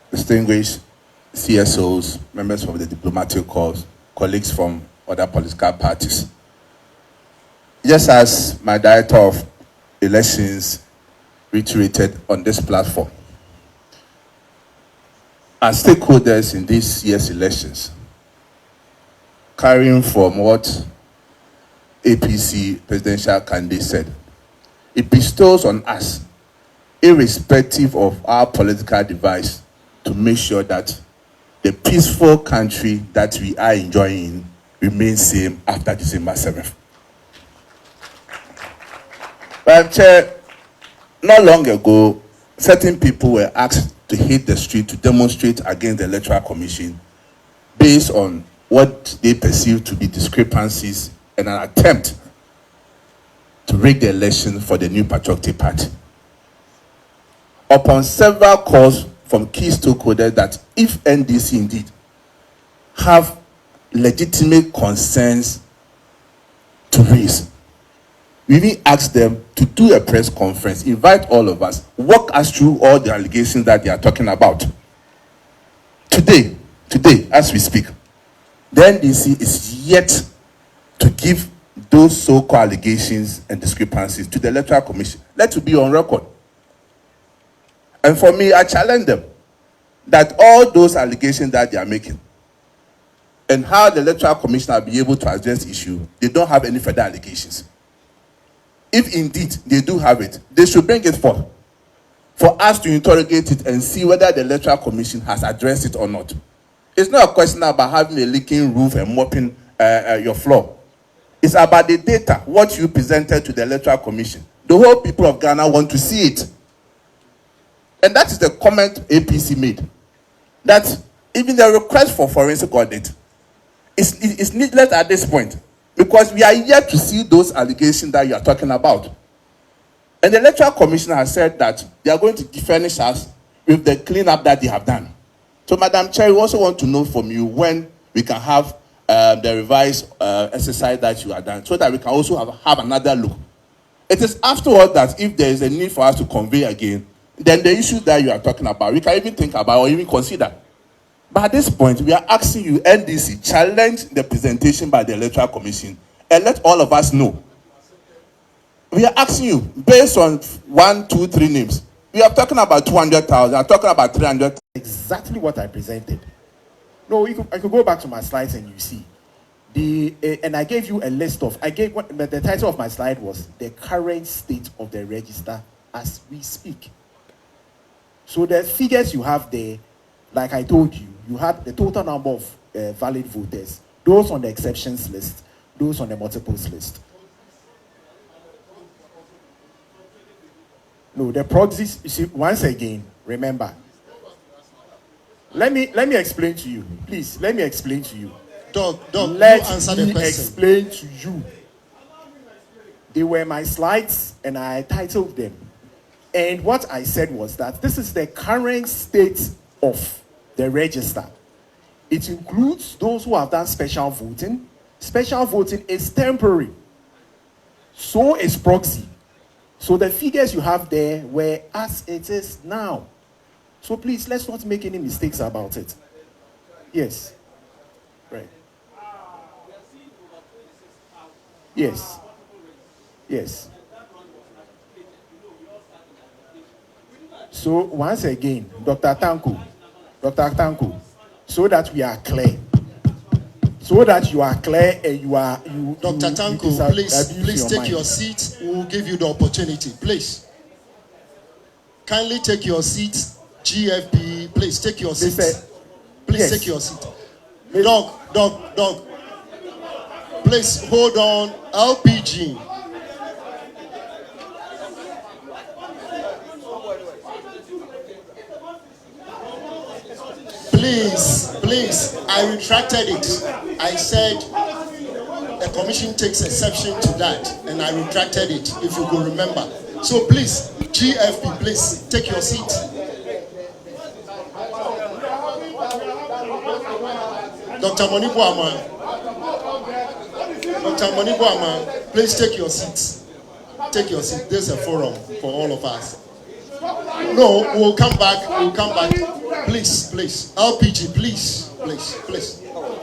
S5: distinguished CSOs, members of the diplomatic corps, colleagues from other political parties. Just as my director of elections reiterated on this platform, as stakeholders in this year's elections, carrying from what APC presidential candidate said, it bestows on us, irrespective of our political device, to make sure that the peaceful country that we are enjoying remains same after December 7th. But not long ago, certain people were asked to hit the street to demonstrate against the Electoral Commission based on what they perceive to be discrepancies and an attempt to rig the election for the New Patriotic Party. Upon several calls from key stakeholders that if NDC indeed have legitimate concerns to raise, we even asked them to do a press conference, invite all of us, walk us through all the allegations that they are talking about. Today, as we speak, the NDC is yet to give those so-called allegations and discrepancies to the Electoral Commission. Let it be on record. And for me, I challenge them that all those allegations that they are making and how the Electoral Commission will be able to address the issue, they don't have any further allegations. If indeed they do have it, they should bring it forth for us to interrogate it and see whether the Electoral Commission has addressed it or not. It's not a question about having a leaking roof and mopping your floor. It's about the data, what you presented to the Electoral Commission. The whole people of Ghana want to see it. And that is the comment APC made. That even the request for forensic audit is needless at this point, because we are yet to see those allegations that you are talking about. And the Electoral Commission has said that they are going to furnish us with the cleanup that they have done. So, Madam Chair, we also want to know from you when we can have the revised exercise that you have done, so that we can also have another look. It is afterwards that if there is a need for us to convey again, then the issues that you are talking about, we can even think about or even consider. But at this point, we are asking you, NDC, challenge the presentation by the Electoral Commission and let all of us know. We are asking you, based on 1, 2, 3 names, we are talking about 200,000, I'm talking about 300,000.
S1: Exactly what I presented. No, I could go back to my slides and you see. And I gave you a list of, the title of my slide was The Current State of the Register as We Speak. So the figures you have there, like I told you, you have the total number of valid voters, those on the exceptions list, those on the multiples list. No, the proxies, you see, once again, remember. Let me explain to you. Please, let me explain to you.
S2: Doc,
S1: let
S2: you answer
S1: me
S2: the question.
S1: explain to you. They were my slides and I titled them. And what I said was that this is the current state of the register. It includes those who have done special voting. Special voting is temporary. So is proxy. So the figures you have there were as it is now. So please, let's not make any mistakes about it. Yes. Right. Yes. Yes. So once again, Dr. Tanku, so that we are clear. So that you are clear and
S2: Dr. Tanku, please take your seat. We'll give you the opportunity. Please. Kindly take your seat. GFP, please take your seat. Please take your seat. Doc. Please hold on. LPG. Please, I retracted it. I said the commission takes exception to that, and I retracted it, if you could remember. So please, GFP, please take your seat. Dr. Monibuama, please take your seats. Take your seat. There's a forum for all of us. No, we'll come back. Please. LPG, please.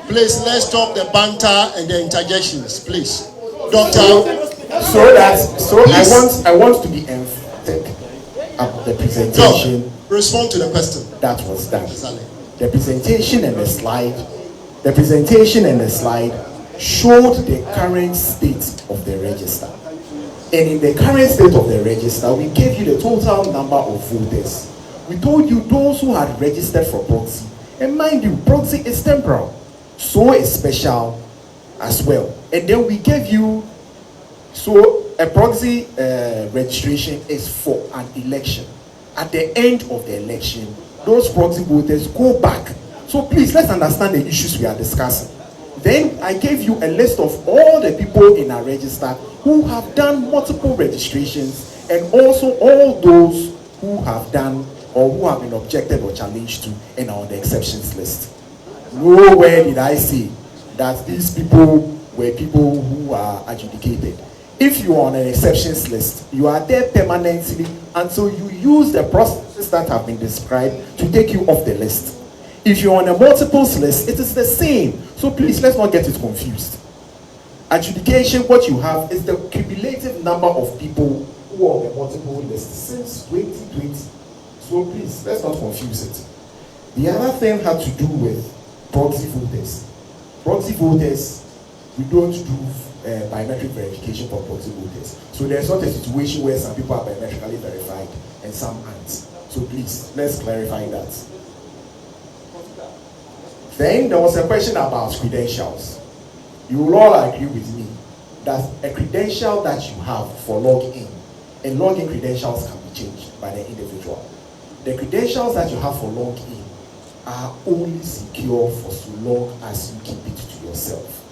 S2: Please, let's stop the banter and the interjections, please. Doctor.
S1: I want to be emphatic about the presentation.
S2: No, respond to the question.
S1: That was done. The presentation and the slide showed the current state of the register. And in the current state of the register, we gave you the total number of voters. We told you those who had registered for proxy. And mind you, proxy is temporal. So is special as well. And then we gave you, so a proxy registration is for an election. At the end of the election, those proxy voters go back. So please, let's understand the issues we are discussing. Then I gave you a list of all the people in our register who have done multiple registrations, and also all those who have done or who have been objected or challenged to and are on the exceptions list. Nowhere did I say that these people were people who are adjudicated. If you are on an exceptions list, you are there permanently until you use the processes that have been described to take you off the list. If you're on a multiples list, it is the same. So please, let's not get it confused. Adjudication, what you have is the cumulative number of people who are on the multiple list since 2020. So please, let's not confuse it. The other thing had to do with proxy voters. Proxy voters, we don't do biometric verification for proxy voters. So there's not a situation where some people are biometrically verified and some aren't. So please, let's clarify that. Then there was a question about credentials. You will all agree with me that a credential that you have for login, and login credentials can be changed by the individual. The credentials that you have for login are only secure for so long as you keep it to yourself.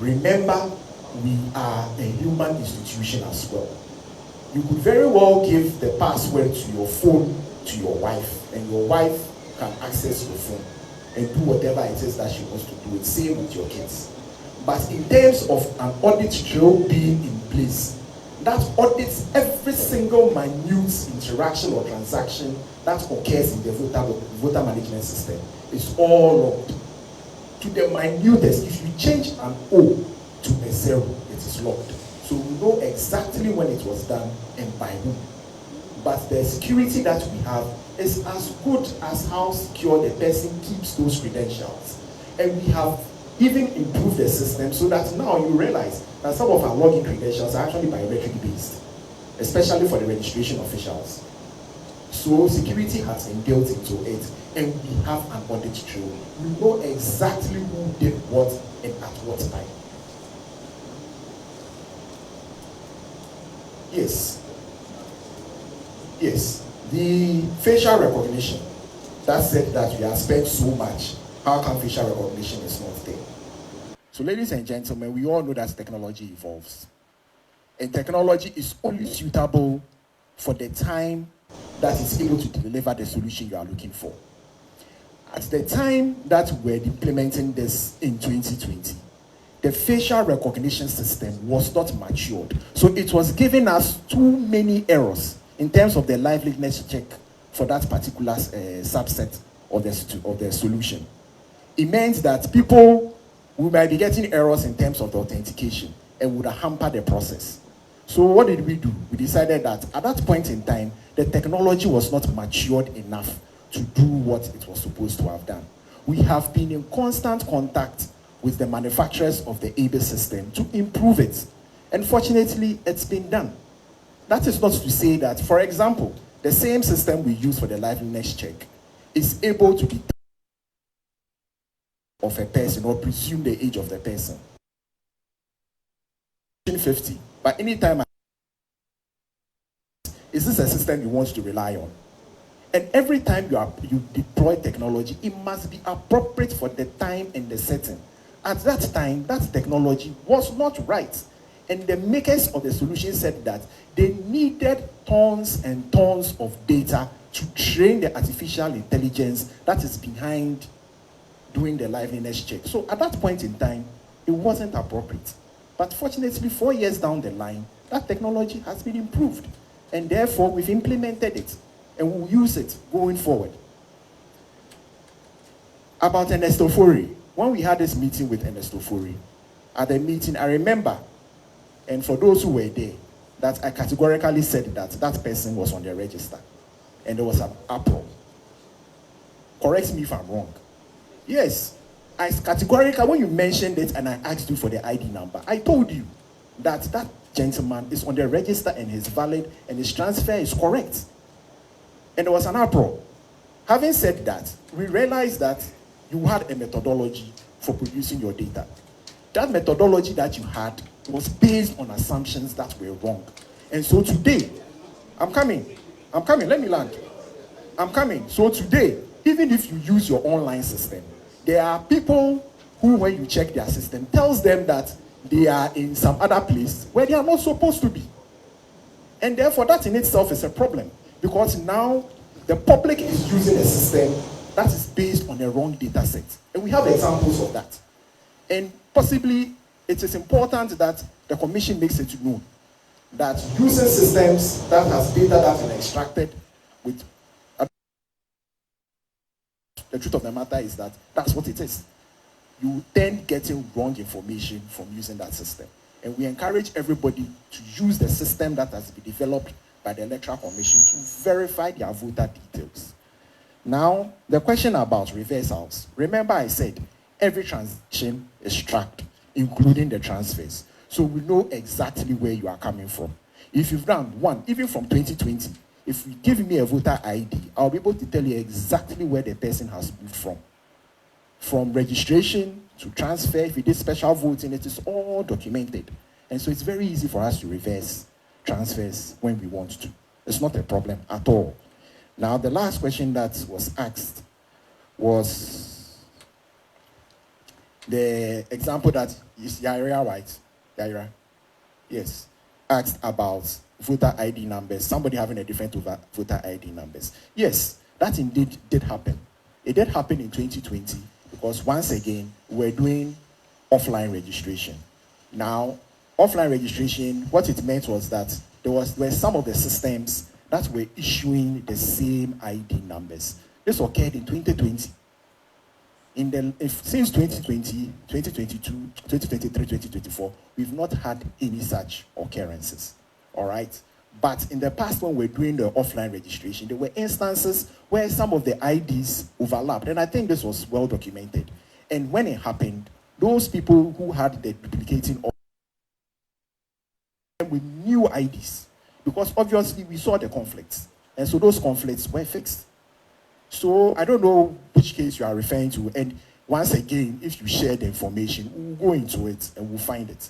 S1: Remember, we are a human institution as well. You could very well give the password to your phone to your wife, and your wife can access your phone and do whatever it is that she wants to do. It's same with your kids. But in terms of an audit trail being in place, that audits every single minute interaction or transaction that occurs in the voter management system. It's all logged to the minutest. If you change an O to a 0, it is logged. So we know exactly when it was done and by whom. But the security that we have is as good as how secure the person keeps those credentials. And we have even improved the system so that now you realize that some of our login credentials are actually biometric based, especially for the registration officials. So security has been built into it, and we have an audit trail. We know exactly who did what and at what time. Yes. Yes, the facial recognition, that said that we have spent so much, how come facial recognition is not there? So ladies and gentlemen, we all know that technology evolves. And technology is only suitable for the time that is able to deliver the solution you are looking for. At the time that we're implementing this in 2020, the facial recognition system was not matured. So it was giving us too many errors in terms of the liveliness check for that particular subset of the solution. It meant that people we might be getting errors in terms of the authentication and would hamper the process. So what did we do? We decided that at that point in time, the technology was not matured enough to do what it was supposed to have done. We have been in constant contact with the manufacturers of the ABIS system to improve it. And fortunately, it's been done. That is not to say that, for example, the same system we use for the liveliness check is able to detect of a person or presume the age of the person. 50, but anytime is this a system you want to rely on? And every time you deploy technology, it must be appropriate for the time and the setting. At that time, that technology was not right. And the makers of the solution said that they needed tons and tons of data to train the artificial intelligence that is behind doing the liveliness check. So at that point in time, it wasn't appropriate. But fortunately, 4 years down the line, that technology has been improved. And therefore, we've implemented it. And we'll use it going forward. About Ernesto Fori. When we had this meeting with Ernesto Fori, at the meeting, I remember, and for those who were there, that I categorically said that that person was on the register. And there was an uproar. Correct me if I'm wrong. Yes, I categorically, when you mentioned it and I asked you for the ID number, I told you that that gentleman is on the register and is valid and his transfer is correct. And there was an uproar. Having said that, we realized that you had a methodology for producing your data. That methodology that you had was based on assumptions that were wrong. And so today, I'm coming, let me land. I'm coming. So today, even if you use your online system, there are people who, when you check their system, tells them that they are in some other place where they are not supposed to be. And therefore, that in itself is a problem. Because now, the public is using a system that is based on a wrong data set. And we have examples of that. And possibly, it is important that the commission makes it known that using systems that has data that is extracted with... The truth of the matter is that that's what it is. You tend getting wrong information from using that system. And we encourage everybody to use the system that has been developed by the Electoral Commission to verify their voter details. Now, the question about reversals. Remember I said every transaction is tracked, including the transfers. So we know exactly where you are coming from. If you've done one, even from 2020, if you give me a voter ID, I'll be able to tell you exactly where the person has moved from. From registration to transfer, if you did special voting, it is all documented. And so it's very easy for us to reverse transfers when we want to. It's not a problem at all. Now, the last question that was asked was the example that is Yaira, right? Yaira? Yes. Asked about voter ID numbers, somebody having a different voter ID numbers. Yes, that indeed did happen. It did happen in 2020 because once again, we're doing offline registration. Now, offline registration, what it meant was that there were some of the systems that were issuing the same ID numbers. This occurred in 2020. Since 2020, 2022, 2023, 2024, we've not had any such occurrences. All right? But in the past, when we're doing the offline registration, there were instances where some of the IDs overlapped. And I think this was well documented. And when it happened, those people who had the duplicating with new IDs, because obviously we saw the conflicts. And so those conflicts were fixed. So I don't know which case you are referring to. And once again, if you share the information, we'll go into it and we'll find it.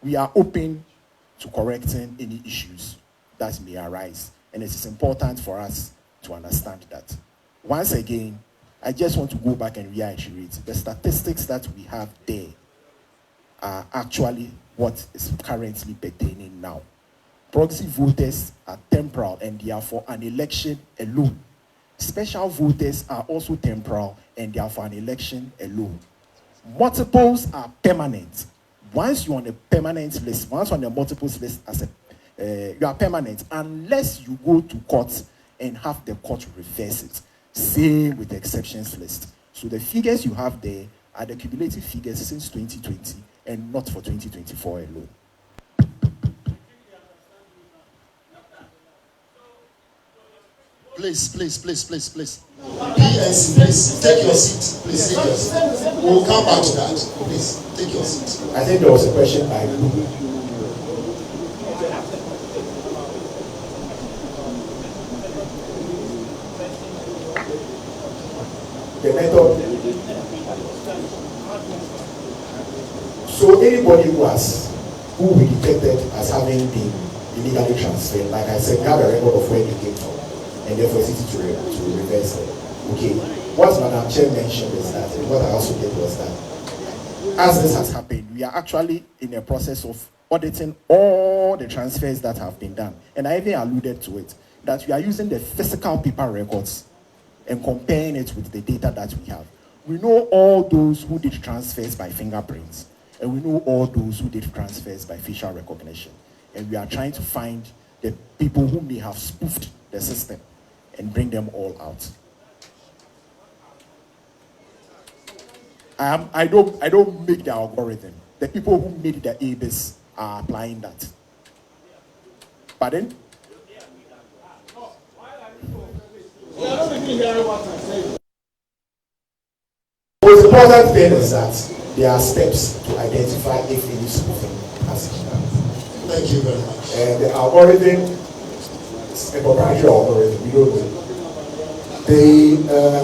S1: We are open to correcting any issues that may arise. And it is important for us to understand that. Once again, I just want to go back and reiterate the statistics that we have there are actually what is currently pertaining now. Proxy voters are temporal and therefore an election alone. Special voters are also temporal and therefore an election alone. Multiples are permanent. Once you're on a permanent list, once on the multiples list, you are permanent unless you go to court and have the court reverse it. Same with the exceptions list. So the figures you have there are the cumulative figures since 2020 and not for 2024 alone.
S2: Please. PNC, please take your seat. Please take your seat. We'll come back to that. Please take your seat.
S1: I think there was a question by you. The method. So anybody who we detected as having been illegally transferred, like I said, we have a record of where they came from, and therefore it's easy to reverse it. Okay. What Madam Chair mentioned is that, and what I also did was that, as this has happened, we are actually in a process of auditing all the transfers that have been done. And I even alluded to it, that we are using the physical paper records and comparing it with the data that we have. We know all those who did transfers by fingerprints, and we know all those who did transfers by facial recognition. And we are trying to find the people who may have spoofed the system and bring them all out. I don't make the algorithm. The people who made the ABIS are applying that. Pardon? The most important thing is that there are steps to identify if any spoofing has been done.
S2: Thank you very much.
S1: The algorithm is a proprietary algorithm. We don't know. The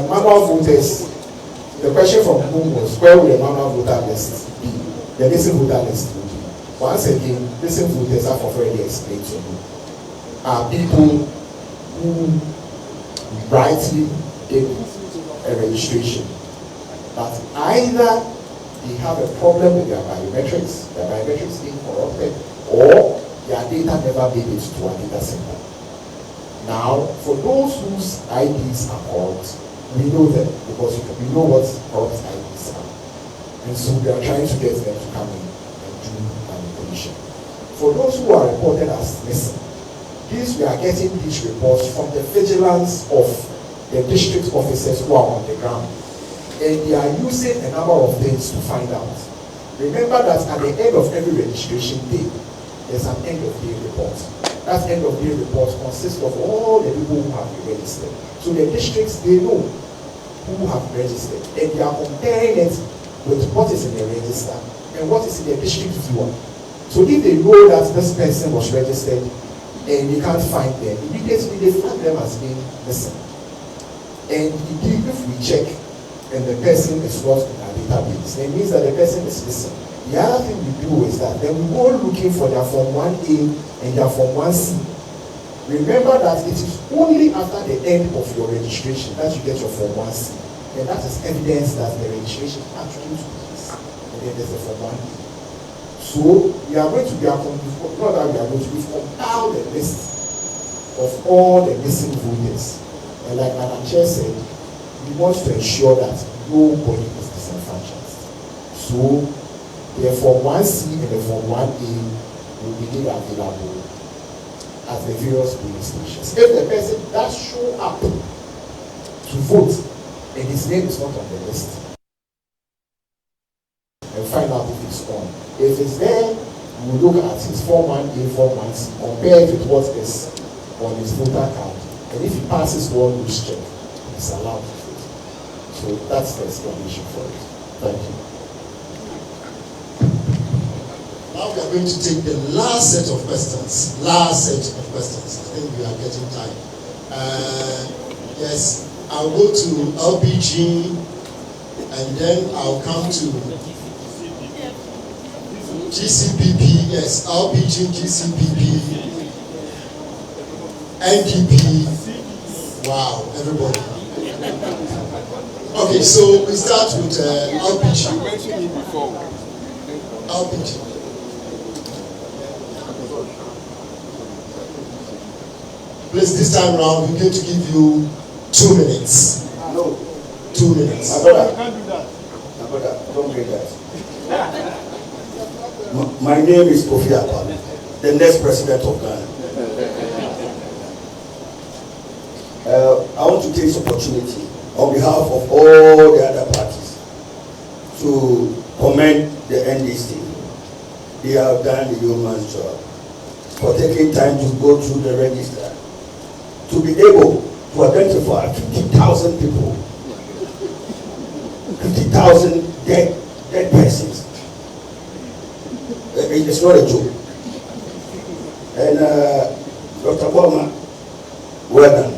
S1: manual voters, the question from whom was, where will the manual voter list be? The missing voter list will be. Once again, missing voters are already explained to you. Are people who rightly did a registration, but either they have a problem with their biometrics being corrupted, or their data never made it to a data center. Now, for those whose IDs are corrupt, we know them because we know what corrupt IDs are. And so we are trying to get them to come in and do manipulation. For those who are reported as missing, we are getting these reports from the vigilance of the district officers who are on the ground. And they are using a number of things to find out. Remember that at the end of every registration day, there's an end of day report. That end of day report consists of all the people who have been registered. So the districts, they know who have registered. And they are comparing it with what is in the register and what is in the district viewer. So if they know that this person was registered and you can't find them, immediately they flag them as being missing. And indeed, if we check and the person is lost in our database, it means that the person is missing. The other thing we do is that then we go looking for their Form 1A and their Form 1C. Remember that it is only after the end of your registration that you get your Form 1C. And that is evidence that the registration actually took place. And then there's the Form 1A. So we are going to be compile the list of all the missing voters. And like Madam Chair said, we want to ensure that nobody is disenfranchised. So the Form 1C and the Form 1A will be made available at the various polling stations. If the person does show up to vote and his name is not on the list, and find out if it's on. If it's there, we will look at his Form 1A, Form 1C, compared with what is on his voter card. And if he passes one loose check, he's allowed to vote. So that's the explanation for it. Thank you.
S2: Now we are going to take the last set of questions. I think we are getting time. Yes, I'll go to LPG and then I'll come to GCPP. Yes, LPG, GCPP. NPP. Wow, everybody. Okay, so we start with LPG. LPG. Please, this time around, we're going to give you 2 minutes.
S14: No.
S2: 2 minutes.
S14: My brother, don't bring that. My name is Kofi Akpa, the next president of Ghana. I want to take this opportunity on behalf of all the other parties to commend the NDC. They have done the yeoman's job for taking time to go through the register to be able to identify 50,000 people, 50,000 dead persons. It's not a joke. And Dr. Boma, well done.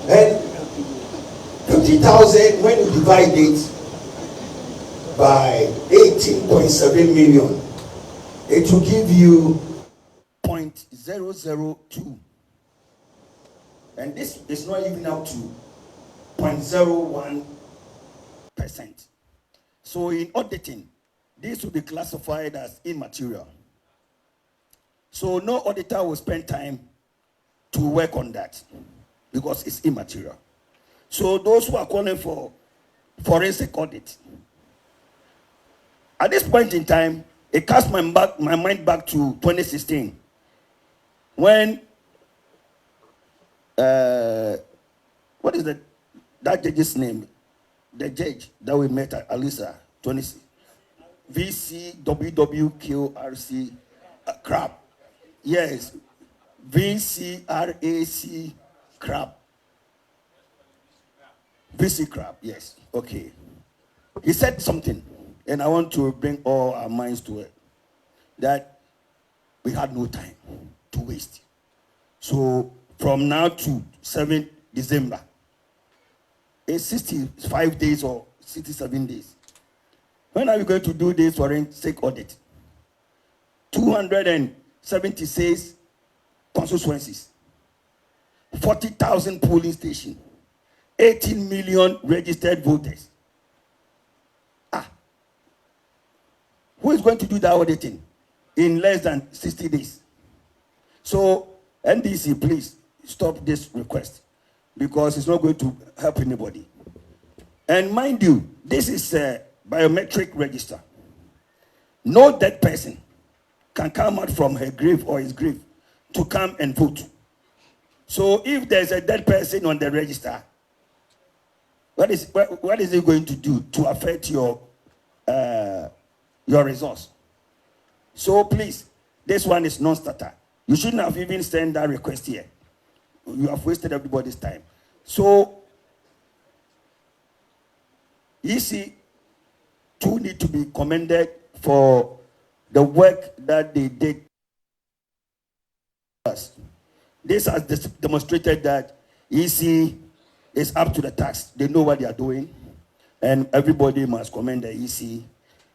S14: And 50,000, when you divide it by 18.7 million, it will give you 0.002. And this is not even up to 0.01%. So in auditing, this will be classified as immaterial. So no auditor will spend time to work on that because it's immaterial. So those who are calling for forensic audit, at this point in time, it casts my mind back to 2016 when what is that judge's name? The judge that we met at Alisa 20 VCWWQRC crap. Yes, VCRAC crap. VC crap. Yes. Okay. He said something, and I want to bring all our minds to it, that we had no time to waste. So from now to 7th December, it's 65 days or 67 days. When are we going to do this forensic audit? 276 constituencies, 40,000 polling stations, 18 million registered voters. Who is going to do that auditing in less than 60 days? So, NDC, please stop this request because it's not going to help anybody. And mind you, this is a biometric register. No dead person can come out from her grave or his grave to come and vote. So if there's a dead person on the register, what is it going to do to affect your results? So please, this one is non-starter. You shouldn't have even sent that request here. You have wasted everybody's time. So, EC 2 need to be commended for the work that they did. This has demonstrated that EC is up to the task. They know what they are doing, and everybody must commend the EC.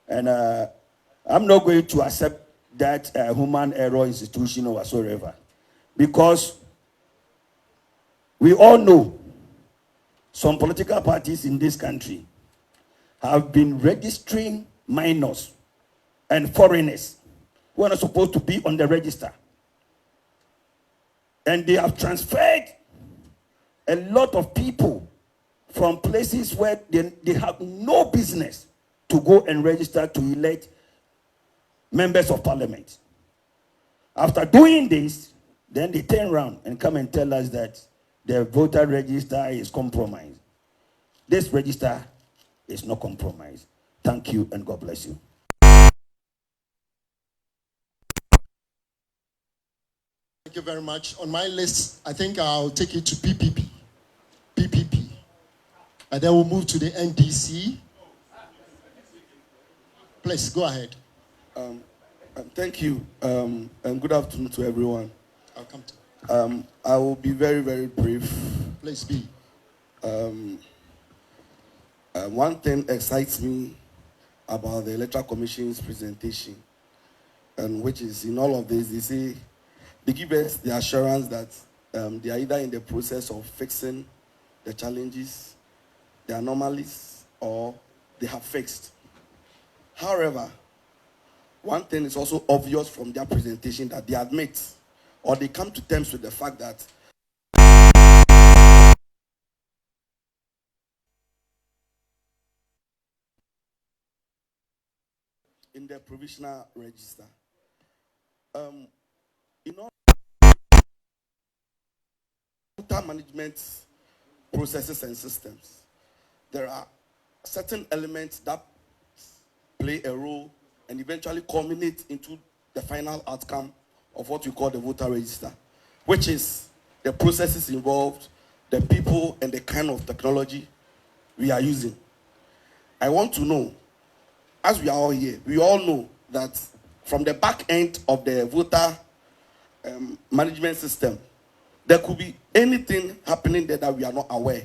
S14: And I'm not going to accept that human error institution or whatsoever, because we all know some political parties in this country have been registering minors and foreigners who are not supposed to be on the register. And they have transferred a lot of people from places where they have no business to go and register to elect members of parliament. After doing this, then they turn around and come and tell us that the voter register is compromised. This register is not compromised. Thank you and God bless you.
S2: Thank you very much. On my list, I think I'll take it to PPP. PPP. And then we'll move to the NDC. Please, go ahead.
S12: Thank you, and good afternoon to everyone.
S2: I'll come to.
S12: I will be very, very brief.
S2: Please be.
S12: One thing excites me about the Electoral Commission's presentation, and which is in all of this, they say
S15: they give us the assurance that they are either in the process of fixing the challenges, the anomalies, or they have fixed. However, one thing is also obvious from their presentation, that they admit or they come to terms with the fact that in the provisional register, in all voter management processes and systems, there are certain elements that play a role and eventually culminate into the final outcome of what we call the voter register, which is the processes involved, the people, and the kind of technology we are using. I want to know, as we are all here, we all know that from the back end of the voter management system, there could be anything happening there that we are not aware.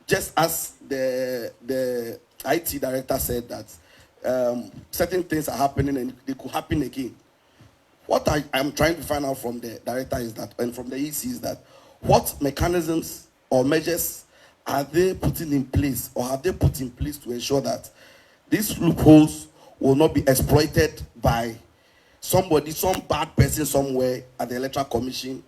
S15: Just as the IT director said that certain things are happening and they could happen again. What I'm trying to find out from the director is that, and from the EC is that, what mechanisms or measures are they putting in place, or have they put in place to ensure that these loopholes will not be exploited by somebody, some bad person somewhere at the Electoral Commission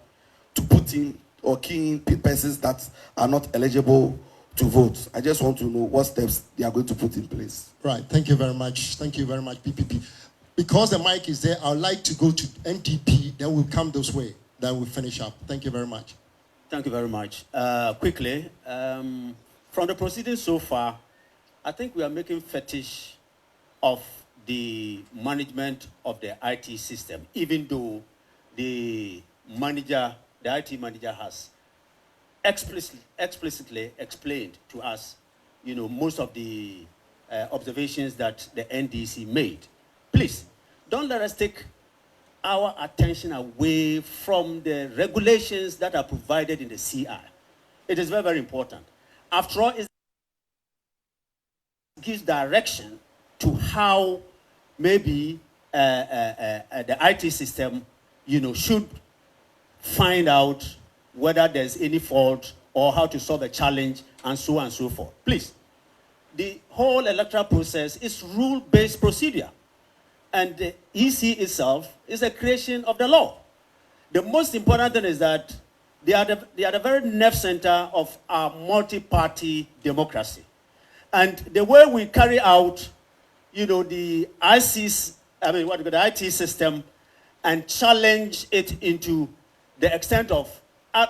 S15: to put in or key in persons that are not eligible to vote? I just want to know what steps they are going to put in place.
S2: Right. Thank you very much. Thank you very much, PPP. Because the mic is there, I would like to go to NDP, then we'll come this way. Then we'll finish up. Thank you very much.
S4: Thank you very much. Quickly, from the proceedings so far, I think we are making fetish of the management of the IT system, even though the IT manager has explicitly explained to us, most of the observations that the NDC made. Please, don't let us take our attention away from the regulations that are provided in the CI. It is very, very important. After all, it gives direction to how maybe the IT system, should find out whether there's any fault or how to solve a challenge, and so on and so forth. Please, the whole electoral process is rule-based procedure. And the EC itself is a creation of the law. The most important thing is that they are the very nerve center of our multi-party democracy. And the way we carry out, the IT system and challenge it into the extent of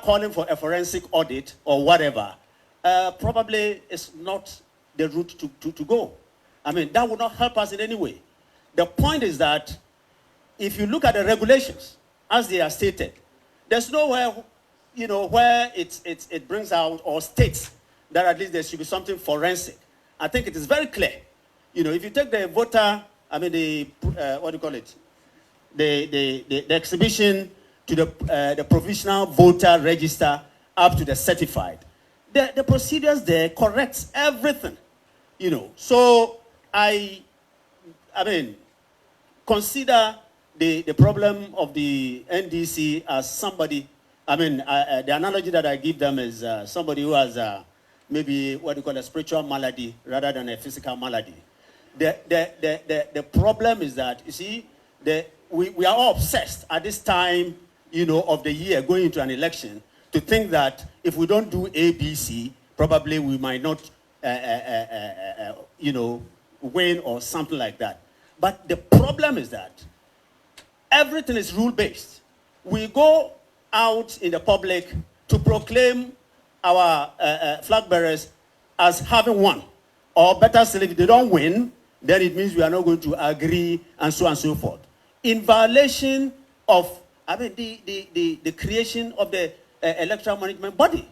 S4: calling for a forensic audit or whatever, probably is not the route to go. That would not help us in any way. The point is that if you look at the regulations as they are stated, there's nowhere, where it brings out or states that at least there should be something forensic. I think it is very clear. If you take the voter, the exhibition to the provisional voter register up to the certified, the procedures there correct everything. So consider the problem of the NDC as somebody, the analogy that I give them is somebody who has maybe a spiritual malady rather than a physical malady. The problem is that, you see, we are all obsessed at this time, of the year going into an election to think that if we don't do A, B, C, probably we might not, win or something like that. But the problem is that everything is rule-based. We go out in the public to proclaim our flag bearers as having won. Or better still, if they don't win, then it means we are not going to agree, and so on and so forth. In violation of the creation of the electoral management body.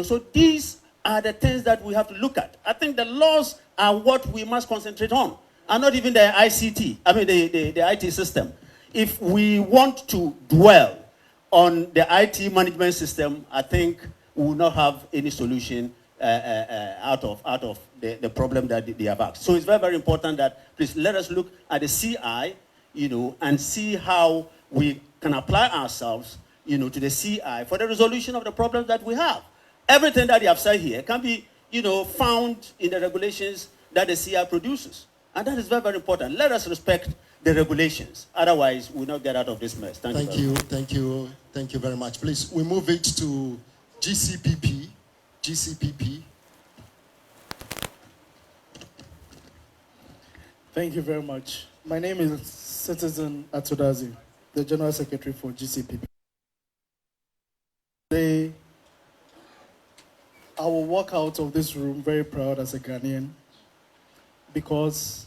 S4: So these are the things that we have to look at. I think the laws are what we must concentrate on, and not even the ICT, the IT system. If we want to dwell on the IT management system, I think we will not have any solution out of the problem that they have asked. So it's very, very important that please let us look at the CI, and see how we can can apply ourselves, to the CI for the resolution of the problems that we have. Everything that you have said here can be, found in the regulations that the CI produces. And that is very, very important. Let us respect the regulations. Otherwise, we'll not get out of this mess. Thank
S2: you very much. Please, we move it to GCPP. GCPP.
S7: Thank you very much. My name is Citizen Atudazi, the General Secretary for GCPP. Today, I will walk out of this room very proud as a Ghanaian because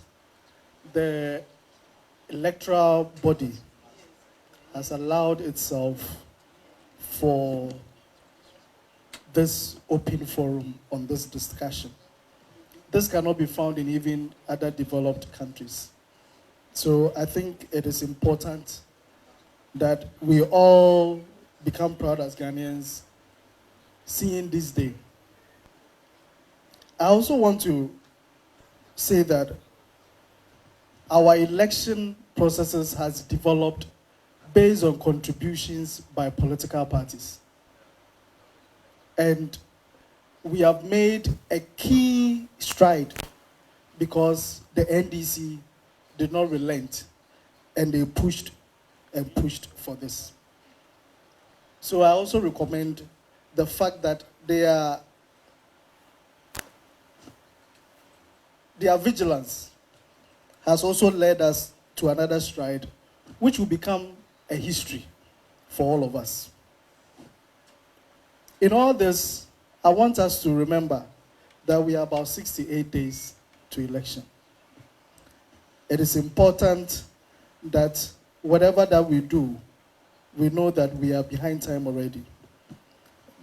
S7: the electoral body has allowed itself for this open forum on this discussion. This cannot be found in even other developed countries. So I think it is important that we all become proud as Ghanaians seeing this day. I also want to say that our election processes has developed based on contributions by political parties. And we have made a key stride because the NDC did not relent and they pushed and pushed for this. So I also recommend the fact that their vigilance has also led us to another stride, which will become a history for all of us. In all this, I want us to remember that we are about 68 days to election. It is important that whatever that we do, we know that we are behind time already.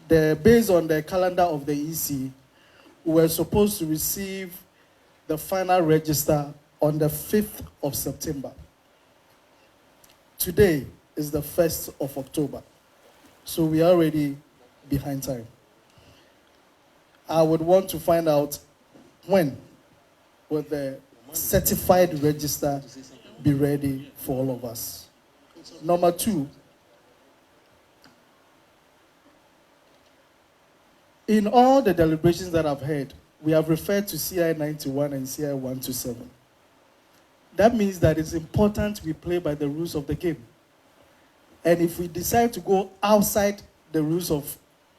S7: Based on the calendar of the EC, we were supposed to receive the final register on the 5th of September. Today is the 1st of October, so we are already behind time. I would want to find out when will the certified register be ready for all of us. Number two, in all the deliberations that I've heard, we have referred to CI 91 and CI 127. That means that it's important we play by the rules of the game. And if we decide to go outside the rules of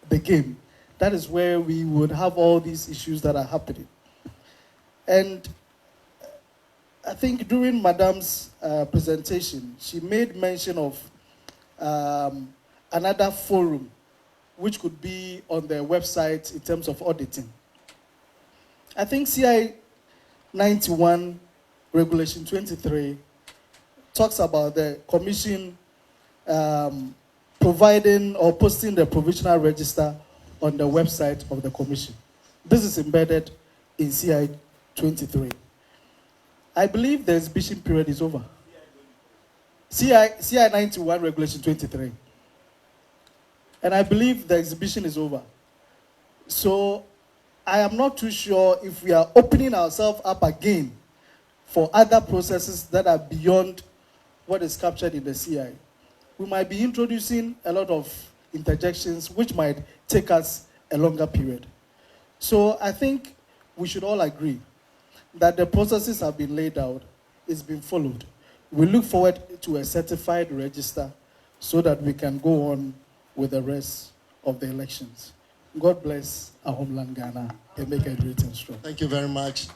S7: the game, that is where we would have all these issues that are happening. And I think during Madam's presentation, she made mention of another forum which could be on their website in terms of auditing. I think CI 91 Regulation 23 talks about the commission providing or posting the provisional register on the website of the commission. This is embedded in CI 23. I believe the exhibition period is over. CI 91 Regulation 23. And I believe the exhibition is over. So I am not too sure if we are opening ourselves up again for other processes that are beyond what is captured in the CI. We might be introducing a lot of interjections which might take us a longer period. So I think we should all agree that the processes have been laid out, it's been followed. We look forward to a certified register so that we can go on with the rest of the elections. God bless our homeland Ghana and make it great and strong.
S2: Thank you very much.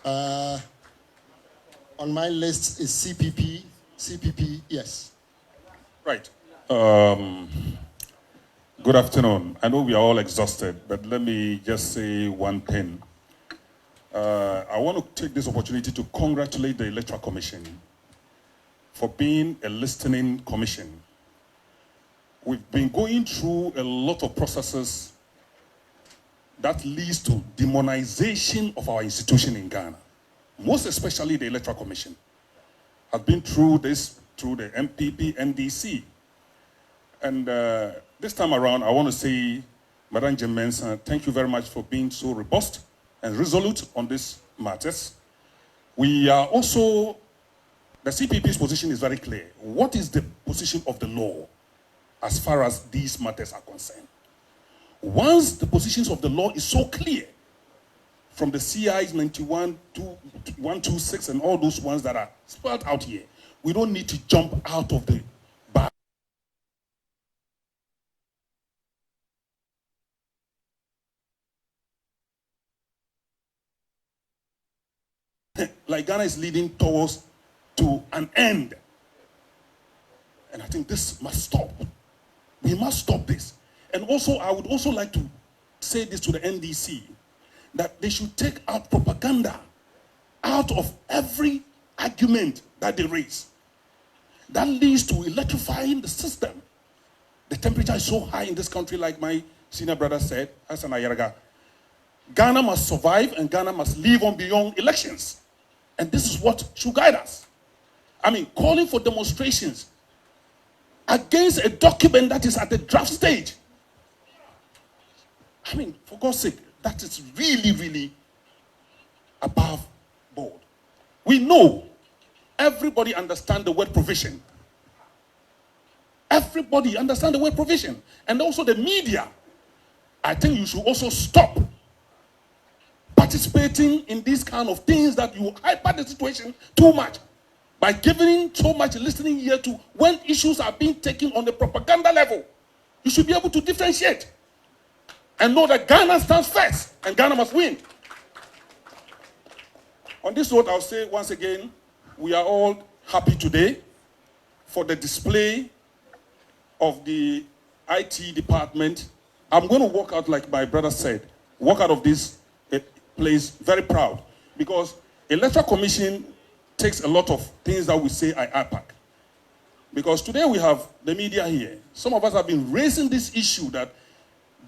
S2: On my list is CPP. CPP, yes.
S16: Right. Good afternoon. I know we are all exhausted, but let me just say one thing. I want to take this opportunity to congratulate the Electoral Commission for being a listening commission. We've been going through a lot of processes that leads to demonization of our institution in Ghana, most especially the Electoral Commission. I've been through this through the NPP, NDC. And this time around, I want to say, Madam Jemensa, thank you very much for being so robust and resolute on these matters. We are also, the CPP's position is very clear. What is the position of the law? as far as these matters are concerned. Once the positions of the law is so clear, from the CIs 91 to 126 and all those ones that are spelled out here, we don't need to jump out of the bar. Like Ghana is leading towards to an end. And I think this must stop. We must stop this. And also, I would also like to say this to the NDC, that they should take out propaganda out of every argument that they raise. That leads to electrifying the system. The temperature is so high in this country, like my senior brother said, Hassan Ayaraga. Ghana must survive and Ghana must live on beyond elections. And this is what should guide us. I mean, calling for demonstrations against a document that is at the draft stage. I mean, for God's sake, that is really, really above board. We know, everybody understands the word provision. Everybody understands the word provision. And also the media. I think you should also stop participating in these kind of things that you hyper the situation too much by giving so much listening ear to when issues are being taken on the propaganda level. You should be able to differentiate and know that Ghana stands first and Ghana must win. On this note, I'll say once again, we are all happy today for the display of the IT department. I'm going to walk out, like my brother said, walk out of this place very proud, because Electoral Commission takes a lot of things that we say are APAC. Because today we have the media here. Some of us have been raising this issue, that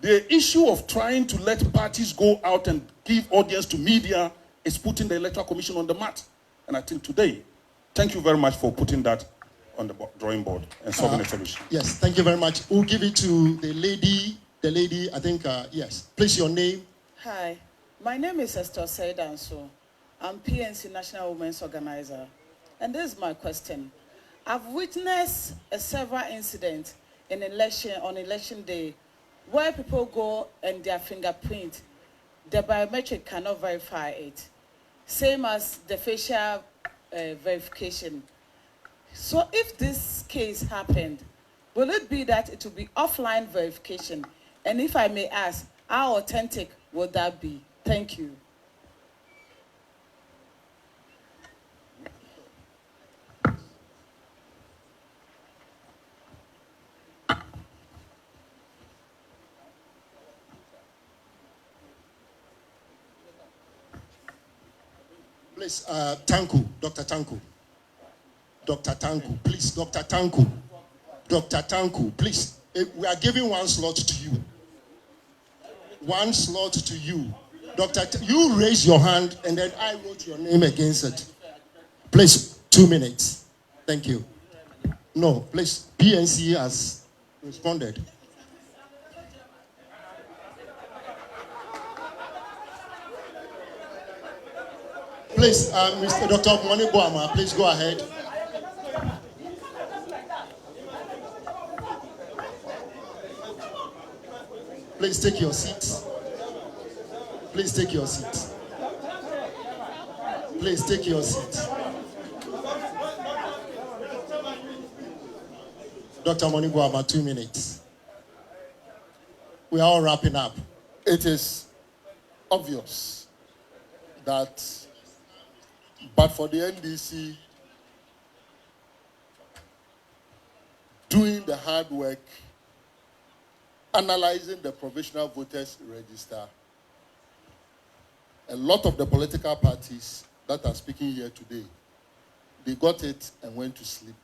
S16: the issue of trying to let parties go out and give audience to media is putting the Electoral Commission on the mat. And I think today, thank you very much for putting that on the drawing board and solving a solution.
S2: Yes, thank you very much. We'll give it to the lady, I think, yes. Please, your name.
S17: Hi, my name is Esther Saidanso. I'm PNC National Women's Organizer. And this is my question. I've witnessed several incidents on election day where people go and their fingerprint, the biometric cannot verify it. Same as the facial verification. So if this case happened, will it be that it will be offline verification? And if I may ask, how authentic would that be? Thank you.
S2: Please, Tanku, Dr. Tanku. Dr. Tanku, please, Dr. Tanku. Dr. Tanku, please. We are giving one slot to you. One slot to you. You raise your hand and then I wrote your name against it. Please, 2 minutes. Thank you. No, please, PNC has responded. Please, Mr. Dr. Monibuama, please go ahead. Please take your seats. Please take your seats. Please take your seats. Dr. Monibuama, 2 minutes. We are all wrapping up.
S11: It is obvious that, but for the NDC doing the hard work, analyzing the provisional voters register, a lot of the political parties that are speaking here today, they got it and went to sleep.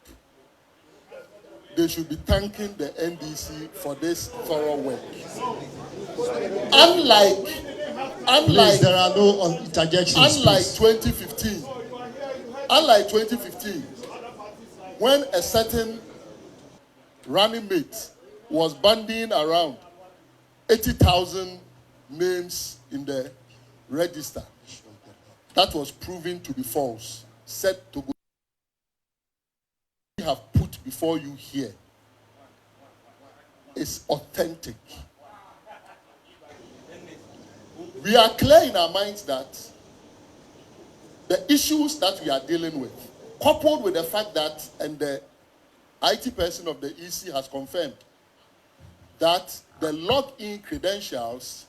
S11: They should be thanking the NDC for this thorough work. Unlike
S2: please, there are no interjections.
S11: Unlike 2015, when a certain running mate was bandying around 80,000 names in the register, that was proven to be false, set to go. We have put before you here is authentic. We are clear in our minds that the issues that we are dealing with, coupled with the fact that, and the IT person of the EC has confirmed, that the login credentials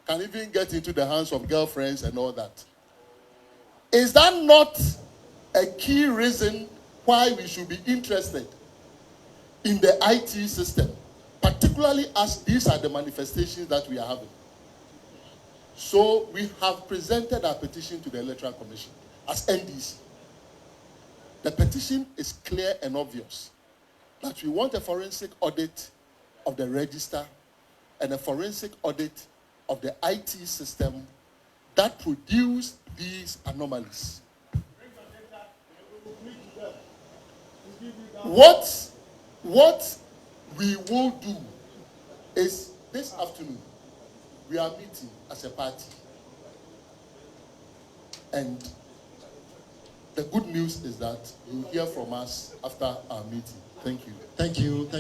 S11: can even get into the hands of girlfriends and all that. Is that not a key reason why we should be interested in the IT system, particularly as these are the manifestations that we are having? So we have presented our petition to the Electoral Commission as NDC. The petition is clear and obvious that we want a forensic audit of the register and a forensic audit of the IT system that produce these anomalies. What we will do is this afternoon, we are meeting as a party. And the good news is that you'll hear from us after our meeting. Thank you.
S2: Thank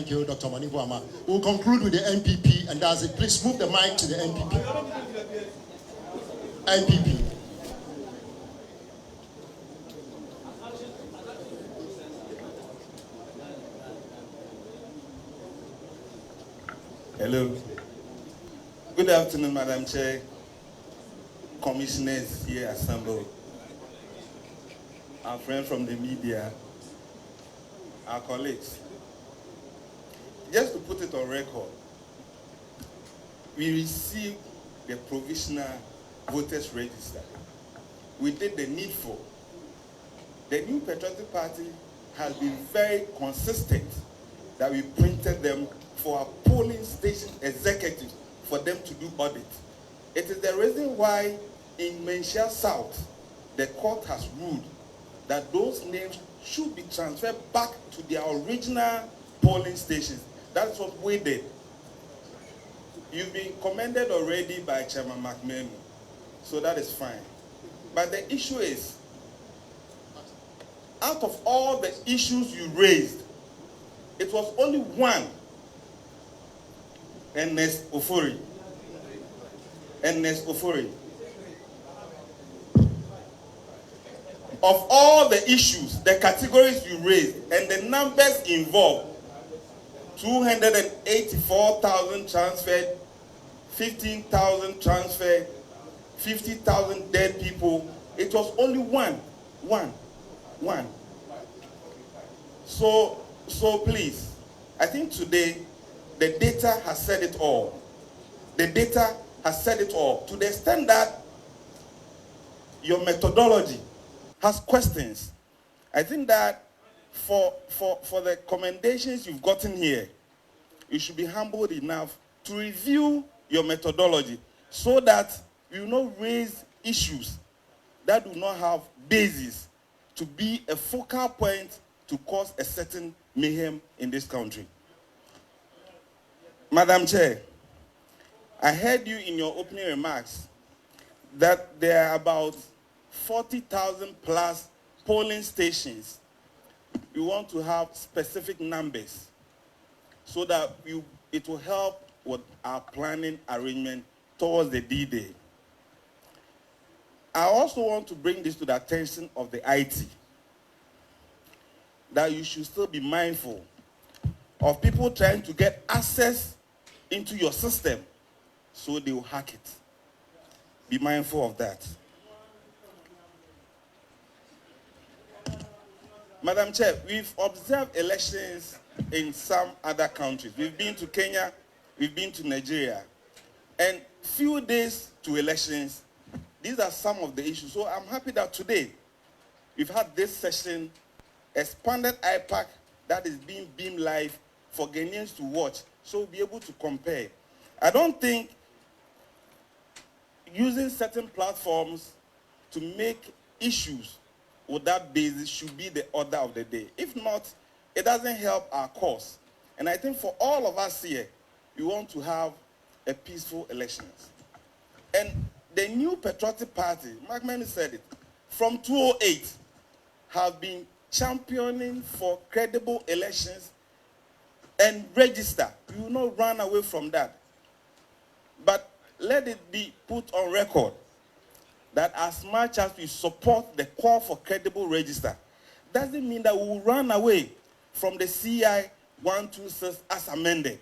S2: you, Dr. Manibuama. We'll conclude with the NPP, and that's it. Please move the mic to the NPP. NPP.
S18: Hello. Good afternoon, Madam Chair, commissioners here assembled, our friends from the media, our colleagues. Just to put it on record, we received the provisional voters register. We did the needful. The New Patriotic Party has been very consistent that we printed them for our polling station executives for them to do audit. It is the reason why in Menchia South, the court has ruled that those names should be transferred back to their original polling stations. That's what we did. You've been commended already by Chairman McMahon, so that is fine. But the issue is, out of all the issues you raised, it was only one, Ernest Ofori. Of all the issues, the categories you raised, and the numbers involved, 284,000 transferred, 15,000 transferred, 50,000 dead people. It was only one. So please, I think today the data has said it all. The data has said it all, to the extent that your methodology has questions. I think that for the commendations you've gotten here, you should be humbled enough to review your methodology so that you will not raise issues that do not have basis to be a focal point to cause a certain mayhem in this country. Madam Chair, I heard you in your opening remarks that there are about 40,000 plus polling stations. We want to have specific numbers so that it will help with our planning arrangement towards the D-Day. I also want to bring this to the attention of the IT, that you should still be mindful of people trying to get access into your system so they will hack it. Be mindful of that. Madam Chair, we've observed elections in some other countries. We've been to Kenya, we've been to Nigeria. And few days to elections, these are some of the issues. So I'm happy that today we've had this session, expanded IPAC that is being beamed live for Ghanaians to watch, so we'll be able to compare. I don't think using certain platforms to make issues with that basis should be the order of the day. If not, it doesn't help our cause. And I think for all of us here, we want to have a peaceful elections. And the New Patriotic Party, McMahon said it, from 2008, have been championing for credible elections and register. We will not run away from that. But let it be put on record that as much as we support the call for credible register, doesn't mean that we will run away from the CI 126 as amended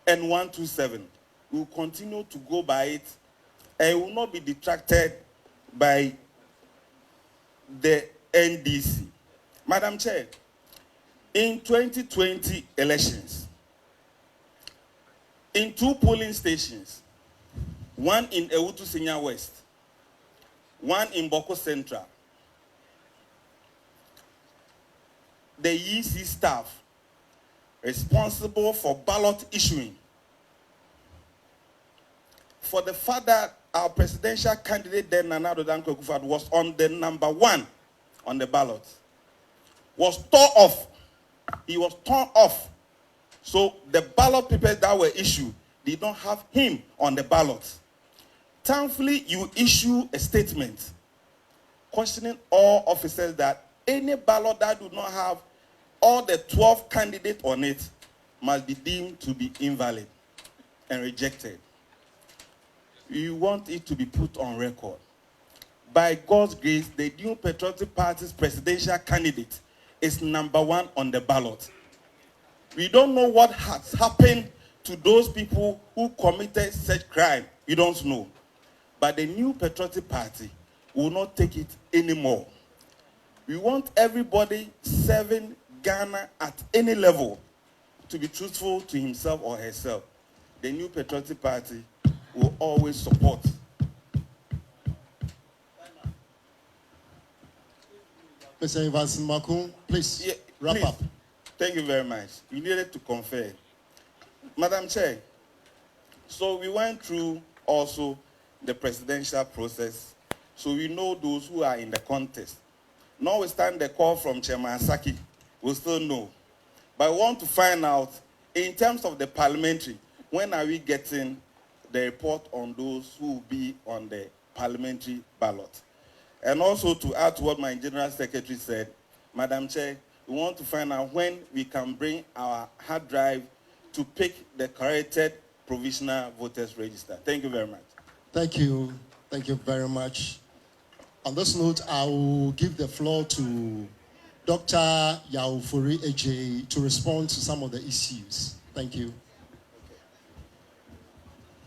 S18: and 127. We will continue to go by it and will not be detracted by the NDC. Madam Chair, in 2020 elections, in 2 polling stations, one in Ewutu Senior West, one in Boko Central, the EC staff responsible for ballot issuing for the fact that our presidential candidate then, Nana Addo Dankwa Akufo-Addo, was on the number 1 on the ballot, was torn off. He was torn off. So the ballot papers that were issued did not have him on the ballot. Thankfully, you issue a statement questioning all officers that any ballot that do not have all the 12 candidates on it must be deemed to be invalid and rejected. We want it to be put on record. By God's grace, the New Patriotic Party's presidential candidate is number 1 on the ballot. We don't know what has happened to those people who committed such crime. We don't know. But the New Patriotic Party will not take it anymore. We want everybody serving Ghana at any level to be truthful to himself or herself. The New Patriotic Party will always support.
S2: Mr. Evans Makun, please wrap up.
S18: Thank you very much. We needed to confer. Madam Chair, so we went through also the presidential process, so we know those who are in the contest. Notwithstanding the call from Chairman Asaki, we still know. But I want to find out, in terms of the parliamentary, when are we getting the report on those who will be on the parliamentary ballot? And also to add to what my General Secretary said, Madam Chair, we want to find out when we can bring our hard drive to pick the corrected provisional voters register. Thank you very much.
S2: Thank you. Thank you very much. On this note, I will give the floor to Dr. Yaufuri Agye to respond to some of the issues. Thank you.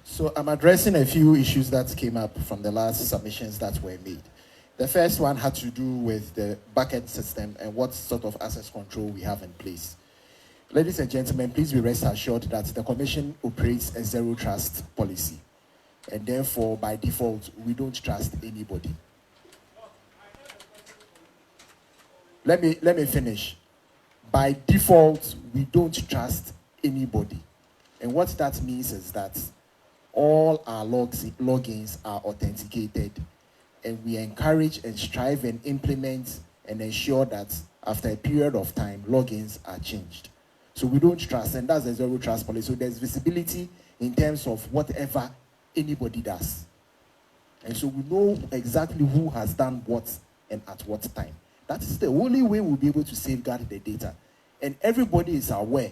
S1: So I'm addressing a few issues that came up from the last submissions that were made. The first one had to do with the bucket system and what sort of access control we have in place. Ladies and gentlemen, please be rest assured that the Commission operates a zero trust policy. And therefore, by default, we don't trust anybody. Let me finish. By default, we don't trust anybody. And what that means is that all our logins are authenticated, and we encourage and strive and implement and ensure that after a period of time, logins are changed. So we don't trust, and that's a zero trust policy. So there's visibility in terms of whatever anybody does. And so we know exactly who has done what and at what time. That is the only way we'll be able to safeguard the data. And everybody is aware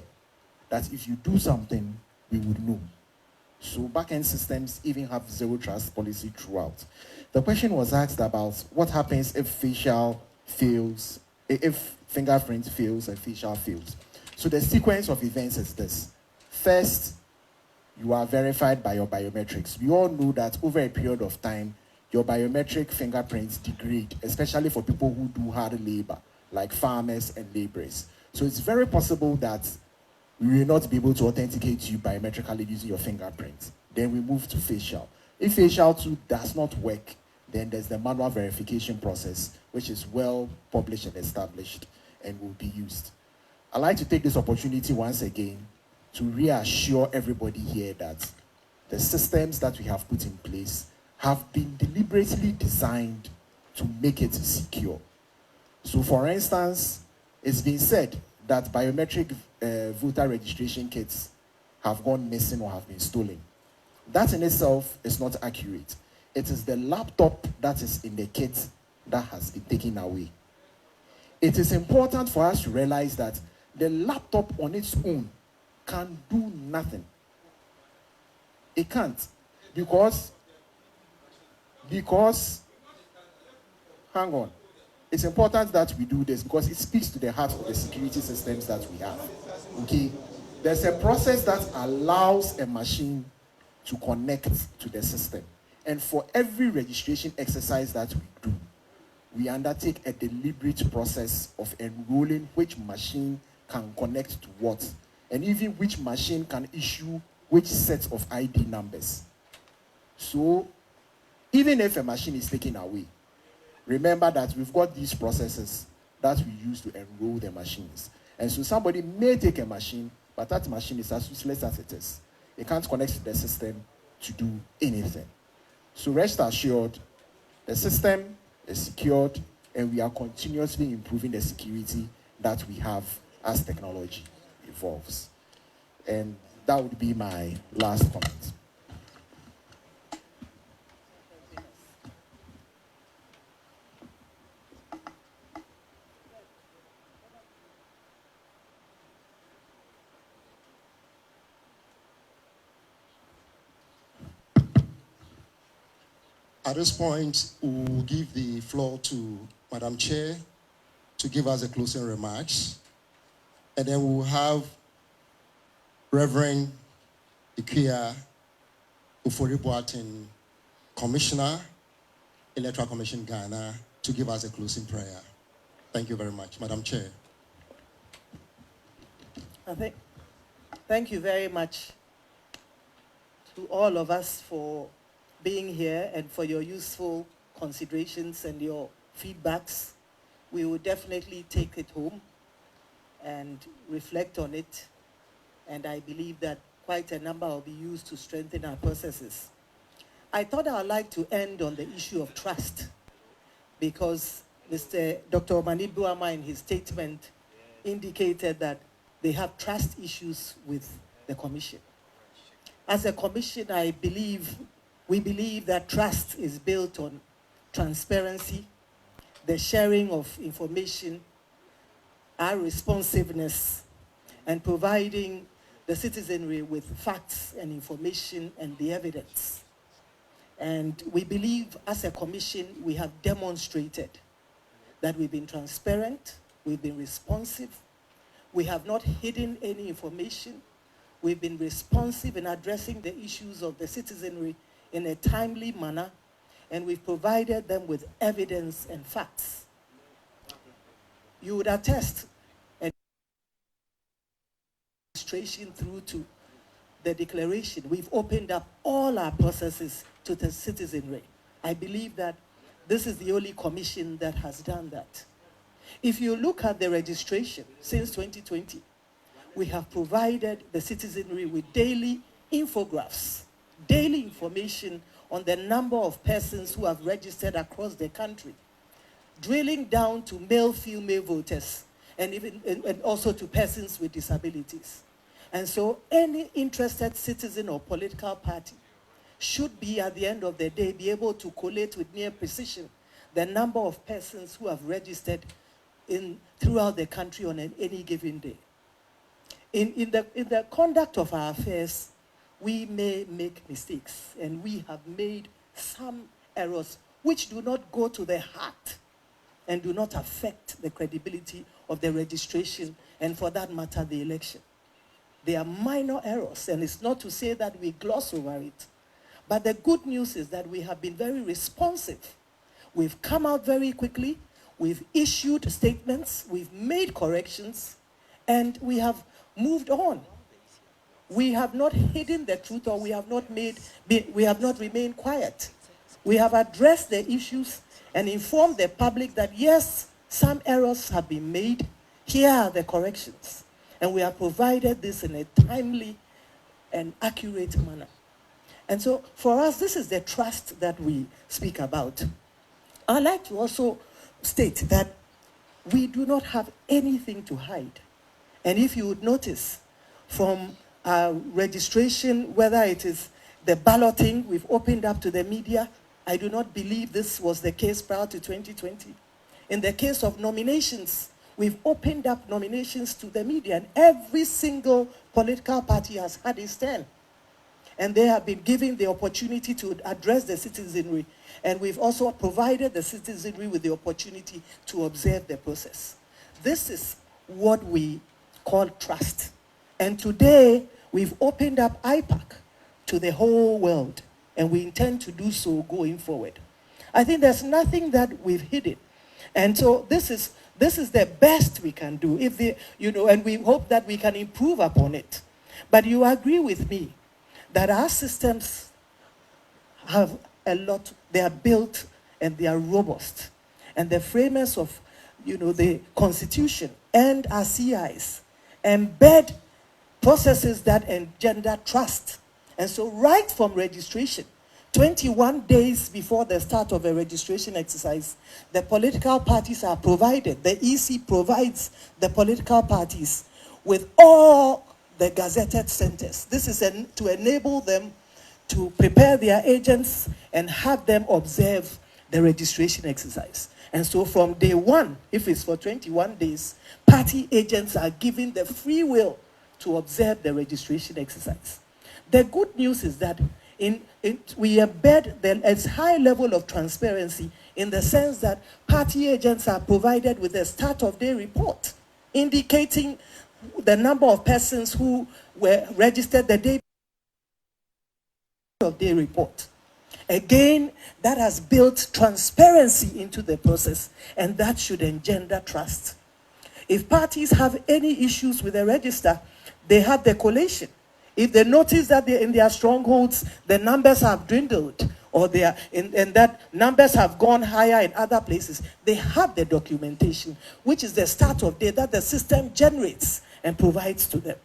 S1: that if you do something, we would know. So back-end systems even have zero trust policy throughout. The question was asked about what happens if facial fails, if fingerprint fails and facial fails. So the sequence of events is this. First, you are verified by your biometrics. We all know that over a period of time, your biometric fingerprints degrade, especially for people who do hard labor, like farmers and laborers. So it's very possible that we will not be able to authenticate you biometrically using your fingerprint. Then we move to facial. If facial 2 does not work, then there's the manual verification process, which is well published and established and will be used. I'd like to take this opportunity once again to reassure everybody here that the systems that we have put in place have been deliberately designed to make it secure. So for instance, it's been said that biometric voter registration kits have gone missing or have been stolen. That in itself is not accurate. It is the laptop that is in the kit that has been taken away. It is important for us to realize that The laptop on its own can do nothing. It can't. Because, hang on. It's important that we do this because it speaks to the heart of the security systems that we have. Okay? There's a process that allows a machine to connect to the system. And for every registration exercise that we do, we undertake a deliberate process of enrolling which machine can connect to what, and even which machine can issue which set of ID numbers. So, even if a machine is taken away, remember that we've got these processes that we use to enroll the machines. And so somebody may take a machine, but that machine is as useless as it is. It can't connect to the system to do anything. So rest assured, the system is secured, and we are continuously improving the security that we have as technology evolves. And that would be my last comment.
S2: At this point, we'll give the floor to Madam Chair to give us the closing remarks. And then we'll have Reverend Ikia Ufori-Boateng, Commissioner, Electoral Commission Ghana, to give us a closing prayer. Thank you very much. Madam Chair.
S10: Thank you very much to all of us for being here and for your useful considerations and your feedbacks. We will definitely take it home and reflect on it. And I believe that quite a number will be used to strengthen our processes. I thought I would like to end on the issue of trust, because Dr. Omani-Boamah in his statement indicated that they have trust issues with the commission. As a commission, we believe that trust is built on transparency, the sharing of information, our responsiveness, and providing the citizenry with facts and information and the evidence. And we believe as a commission, we have demonstrated that we've been transparent, we've been responsive, we have not hidden any information, we've been responsive in addressing the issues of the citizenry in a timely manner, and we've provided them with evidence and facts. You would attest administration through to the declaration. We've opened up all our processes to the citizenry. I believe that this is the only commission that has done that. If you look at the registration since 2020, we have provided the citizenry with daily infographics, daily information on the number of persons who have registered across the country, drilling down to male, female voters, and also to persons with disabilities. And so any interested citizen or political party should be, at the end of the day, be able to collate with near precision the number of persons who have registered throughout the country on any given day. In the conduct of our affairs, we may make mistakes, and we have made some errors which do not go to the heart and do not affect the credibility of the registration and, for that matter, the election. They are minor errors, and it's not to say that we gloss over it. But the good news is that we have been very responsive. We've come out very quickly, we've issued statements, we've made corrections, and we have moved on. We have not hidden the truth, or we have not remained quiet. We have addressed the issues and informed the public that yes, some errors have been made. Here are the corrections. And we have provided this in a timely and accurate manner. And so for us, this is the trust that we speak about. I'd like to also state that we do not have anything to hide. And if you would notice from our registration, whether it is the balloting we've opened up to the media, I do not believe this was the case prior to 2020. In the case of nominations, we've opened up nominations to the media, and every single political party has had its turn. And they have been given the opportunity to address the citizenry. And we've also provided the citizenry with the opportunity to observe the process. This is what we call trust. And today, we've opened up IPAC to the whole world, and we intend to do so going forward. I think there's nothing that we've hidden. And so this is the best we can do, and we hope that we can improve upon it. But you agree with me that our systems have a lot, they are built and they are robust. And the framers of, the Constitution and our CIs embed processes that engender trust. And so right from registration, 21 days before the start of a registration exercise, the political parties are provided, the EC provides the political parties with all the gazetted centers. This is to enable them to prepare their agents and have them observe the registration exercise. And so from day one, if it's for 21 days, party agents are given the free will to observe the registration exercise. The good news is that we embed a high level of transparency in the sense that party agents are provided with a start of day report indicating the number of persons who were registered the day of day report. Again, that has built transparency into the process, and that should engender trust. If parties have any issues with the register, they have the collation. If they notice that in their strongholds, the numbers have dwindled, or that numbers have gone higher in other places, they have the documentation, which is the start of day that the system generates and provides to them.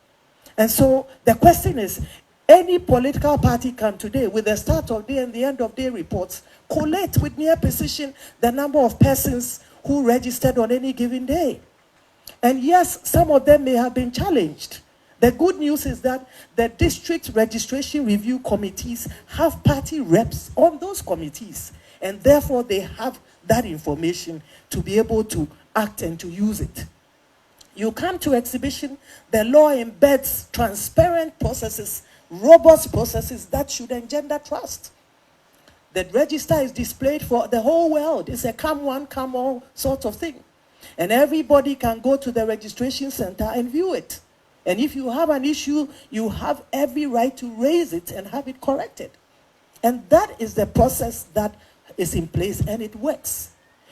S10: And so the question is, any political party can today, with the start of day and the end of day reports, collate with near precision the number of persons who registered on any given day. And yes, some of them may have been challenged. The good news is that the district registration review committees have party reps on those committees, and therefore they have that information to be able to act and to use it. You come to exhibition, the law embeds transparent processes, robust processes that should engender trust. The register is displayed for the whole world. It's a come one, come all sort of thing. And everybody can go to the registration center and view it. And if you have an issue, you have every right to raise it and have it corrected. And that is the process that is in place, and it works.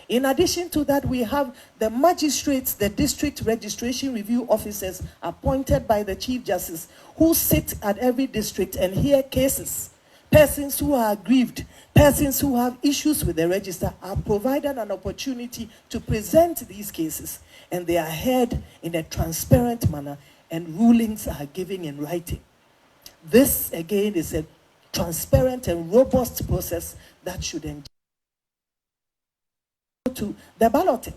S10: In addition to that, we have the magistrates, the district registration review officers appointed by the Chief Justice, who sit at every district and hear cases. Persons who are aggrieved, persons who have issues with the register are provided an opportunity to present these cases, and they are heard in a transparent manner, and rulings are given in writing. This, again, is a transparent and robust process that should engage to the balloting.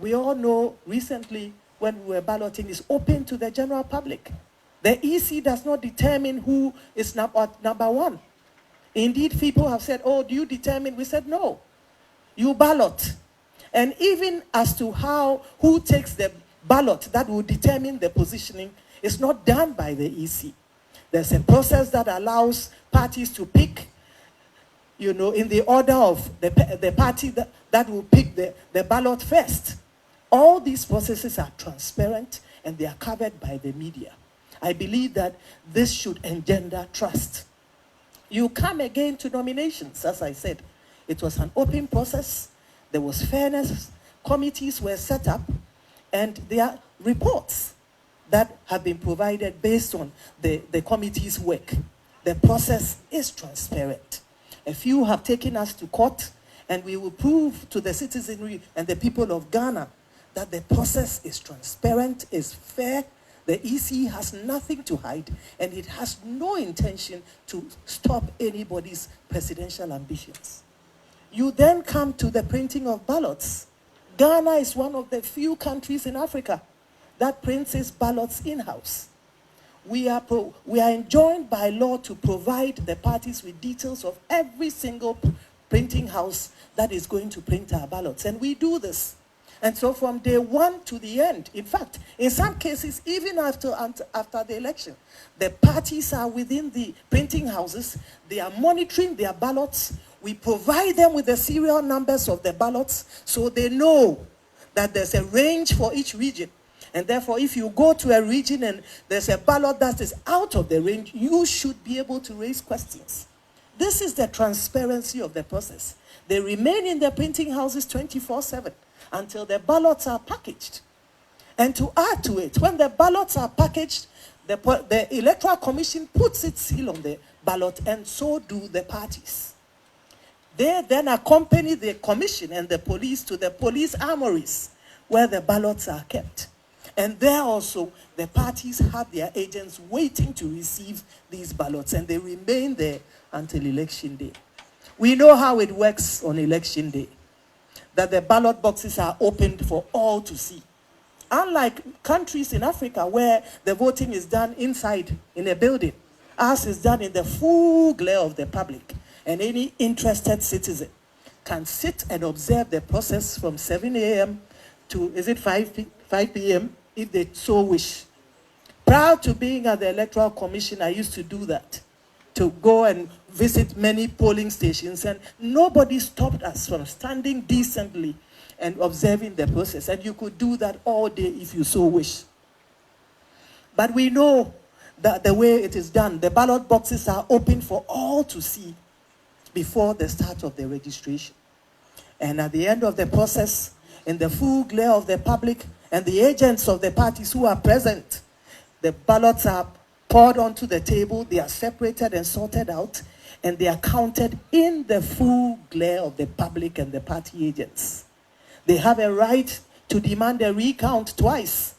S10: We all know recently when we were balloting is open to the general public. The EC does not determine who is number one. Indeed, people have said, oh, do you determine? We said, no. You ballot. And even as to who takes the ballot that will determine the positioning is not done by the EC. There's a process that allows parties to pick, in the order of the party that will pick the ballot first. All these processes are transparent and they are covered by the media. I believe that this should engender trust. You come again to nominations, as I said. It was an open process. There was fairness. Committees were set up. And there are reports that have been provided based on the committee's work. The process is transparent. A few have taken us to court, and we will prove to the citizenry and the people of Ghana that the process is transparent, is fair. The EC has nothing to hide, and it has no intention to stop anybody's presidential ambitions. You then come to the printing of ballots. Ghana is one of the few countries in Africa that prints its ballots in-house. We are enjoined by law to provide the parties with details of every single printing house that is going to print our ballots. And we do this. And so from day one to the end, in fact, in some cases, even after the election, the parties are within the printing houses. They are monitoring their ballots. We provide them with the serial numbers of the ballots so they know that there's a range for each region. And therefore, if you go to a region and there's a ballot that is out of the range, you should be able to raise questions. This is the transparency of the process. They remain in the printing houses 24/7 until the ballots are packaged. And to add to it, when the ballots are packaged, the Electoral Commission puts its seal on the ballot, and so do the parties. They then accompany the commission and the police to the police armories where the ballots are kept. And there also, the parties have their agents waiting to receive these ballots, and they remain there until election day. We know how it works on election day, that the ballot boxes are opened for all to see. Unlike countries in Africa where the voting is done inside in a building, ours is done in the full glare of the public, and any interested citizen can sit and observe the process from 7 a.m. to, is it 5 p.m., if they so wish. Prior to being at the Electoral Commission, I used to do that, to go and visit many polling stations, and nobody stopped us from standing decently and observing the process. And you could do that all day if you so wish. But we know that the way it is done, the ballot boxes are open for all to see before the start of the registration. And at the end of the process, in the full glare of the public and the agents of the parties who are present, the ballots are poured onto the table, they are separated and sorted out, and they are counted in the full glare of the public and the party agents. They have a right to demand a recount twice.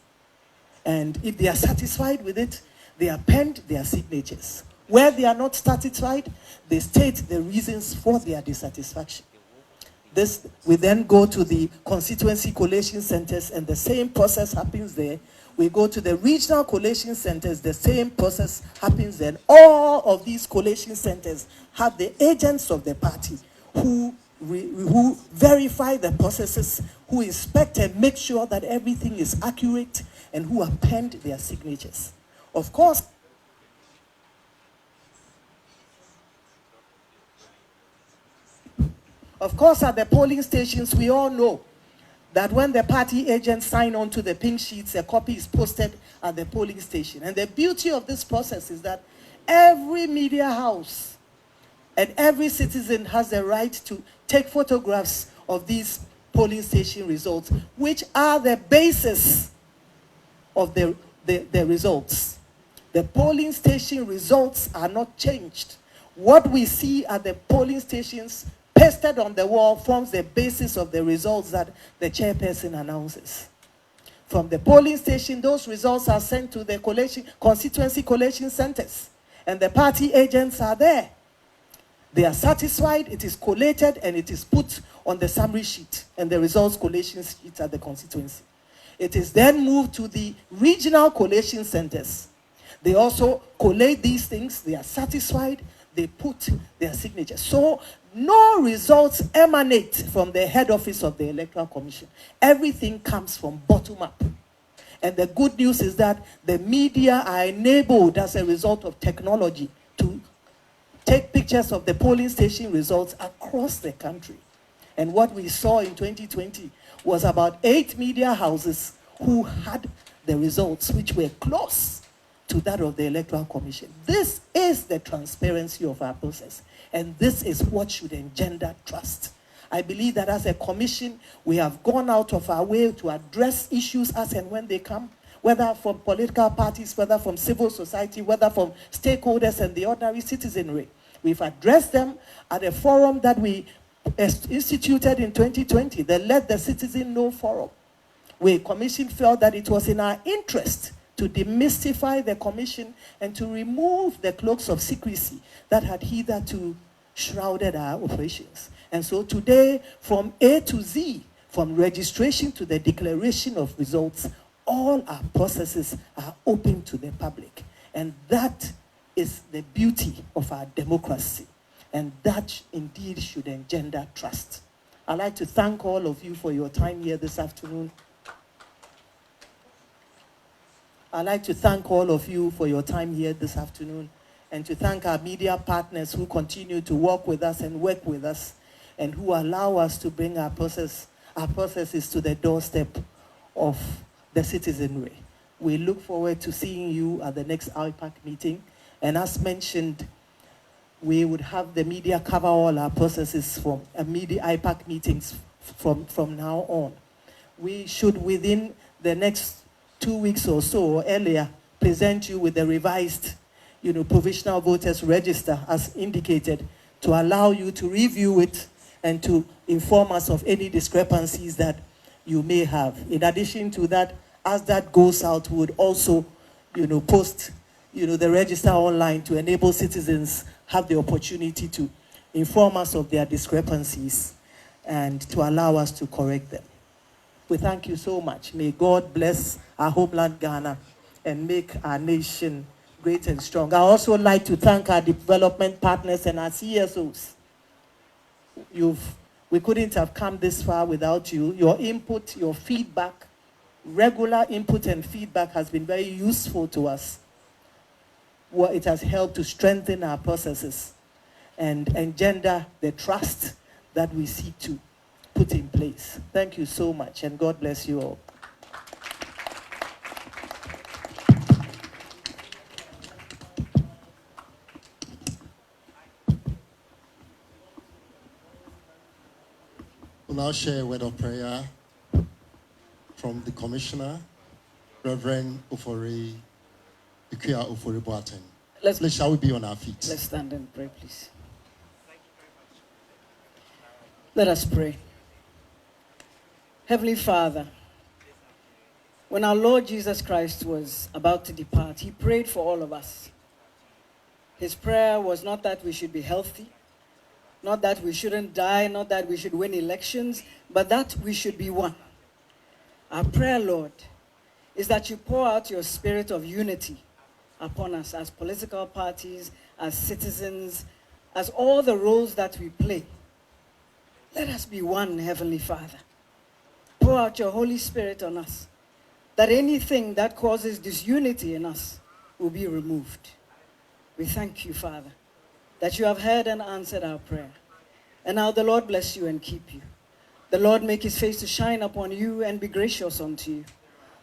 S10: And if they are satisfied with it, they append their signatures. Where they are not satisfied, they state the reasons for their dissatisfaction. We then go to the constituency collation centers, and the same process happens there. We go to the regional collation centers, the same process happens there. All of these collation centers have the agents of the party who verify the processes, who inspect and make sure that everything is accurate, and who append their signatures. Of course, at the polling stations, we all know that when the party agents sign on to the pink sheets, a copy is posted at the polling station. And the beauty of this process is that every media house and every citizen has the right to take photographs of these polling station results, which are the basis of the results. The polling station results are not changed. What we see at the polling stations pasted on the wall forms the basis of the results that the chairperson announces. From the polling station, those results are sent to the constituency collation centers, and the party agents are there. They are satisfied, it is collated, and it is put on the summary sheet and the results collation sheet at the constituency. It is then moved to the regional collation centers. They also collate these things, they are satisfied, they put their signature. So no results emanate from the head office of the Electoral Commission. Everything comes from bottom up. And the good news is that the media are enabled as a result of technology to take pictures of the polling station results across the country. And what we saw in 2020 was about 8 media houses who had the results which were close to that of the Electoral Commission. This is the transparency of our process, and this is what should engender trust. I believe that as a commission, we have gone out of our way to address issues as and when they come, whether from political parties, whether from civil society, whether from stakeholders and the ordinary citizenry. We've addressed them at a forum that we instituted in 2020, the Let the Citizen Know Forum. We commission felt that it was in our interest to demystify the commission and to remove the cloaks of secrecy that had hitherto shrouded our operations. And so today, from A to Z, from registration to the declaration of results, all our processes are open to the public. And that is the beauty of our democracy. And that indeed should engender trust. I'd like to thank all of you for your time here this afternoon. I'd like to thank all of you for your time here this afternoon, and to thank our media partners who continue to work with us and work with us, and who allow us to bring our processes to the doorstep of the citizenry. We look forward to seeing you at the next IPAC meeting. And as mentioned, we would have the media cover all our processes from media IPAC meetings from now on. We should, within the next 2 weeks or so, or earlier, present you with the revised, provisional voters register as indicated, to allow you to review it and to inform us of any discrepancies that you may have. In addition to that, as that goes out, we would also, post, the register online to enable citizens have the opportunity to inform us of their discrepancies and to allow us to correct them. We thank you so much. May God bless our homeland Ghana and make our nation great and strong. I also like to thank our development partners and our CSOs. We couldn't have come this far without you. Your input, your feedback, regular input and feedback has been very useful to us. Well, it has helped to strengthen our processes and engender the trust that we seek to put in place. Thank you so much, and God bless you all.
S2: We'll now share a word of prayer from the Commissioner, Reverend Ofori Ikuya Ofori Boateng. Please, shall we be on our feet?
S19: Let's stand and pray, please. Let us pray. Heavenly Father, when our Lord Jesus Christ was about to depart, he prayed for all of us. His prayer was not that we should be healthy, not that we shouldn't die, not that we should win elections, but that we should be one. Our prayer, Lord, is that you pour out your spirit of unity upon us as political parties, as citizens, as all the roles that we play. Let us be one, Heavenly Father. Pour out your Holy Spirit on us, that anything that causes disunity in us will be removed. We thank you, Father, that you have heard and answered our prayer. And now the Lord bless you and keep you. The Lord make his face to shine upon you and be gracious unto you.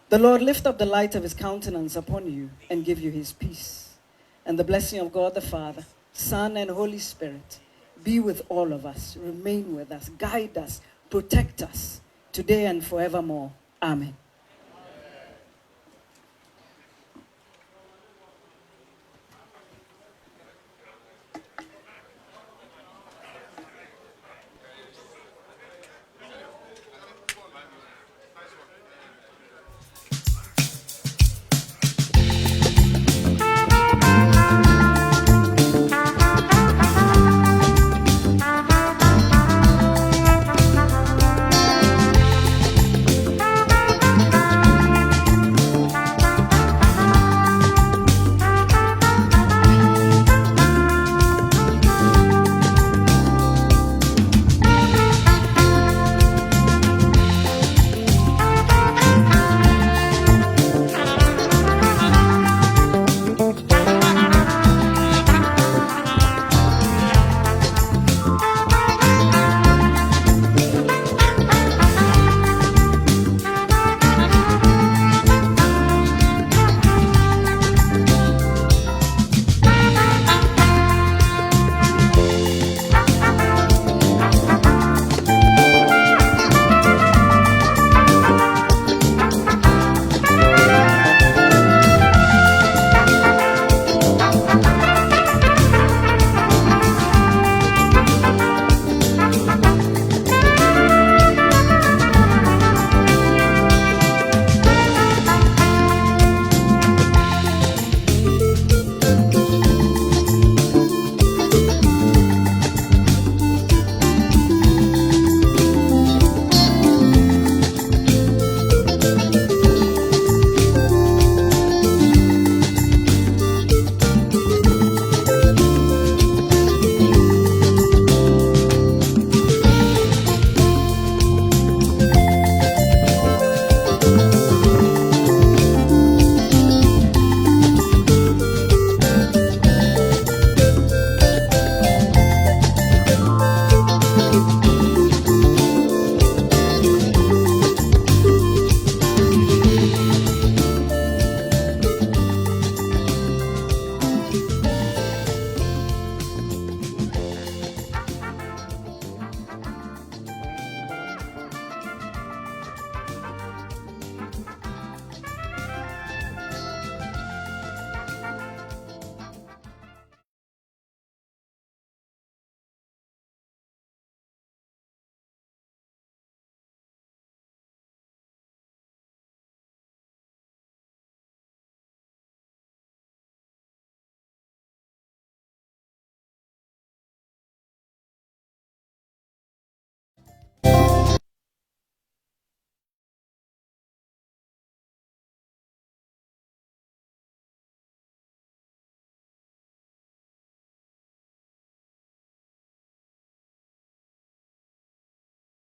S19: The Lord lift up the light of his countenance upon you and give you his peace. And the blessing of God the Father, Son, and Holy Spirit be with all of us, remain with us, guide us, protect us, today and forevermore. Amen.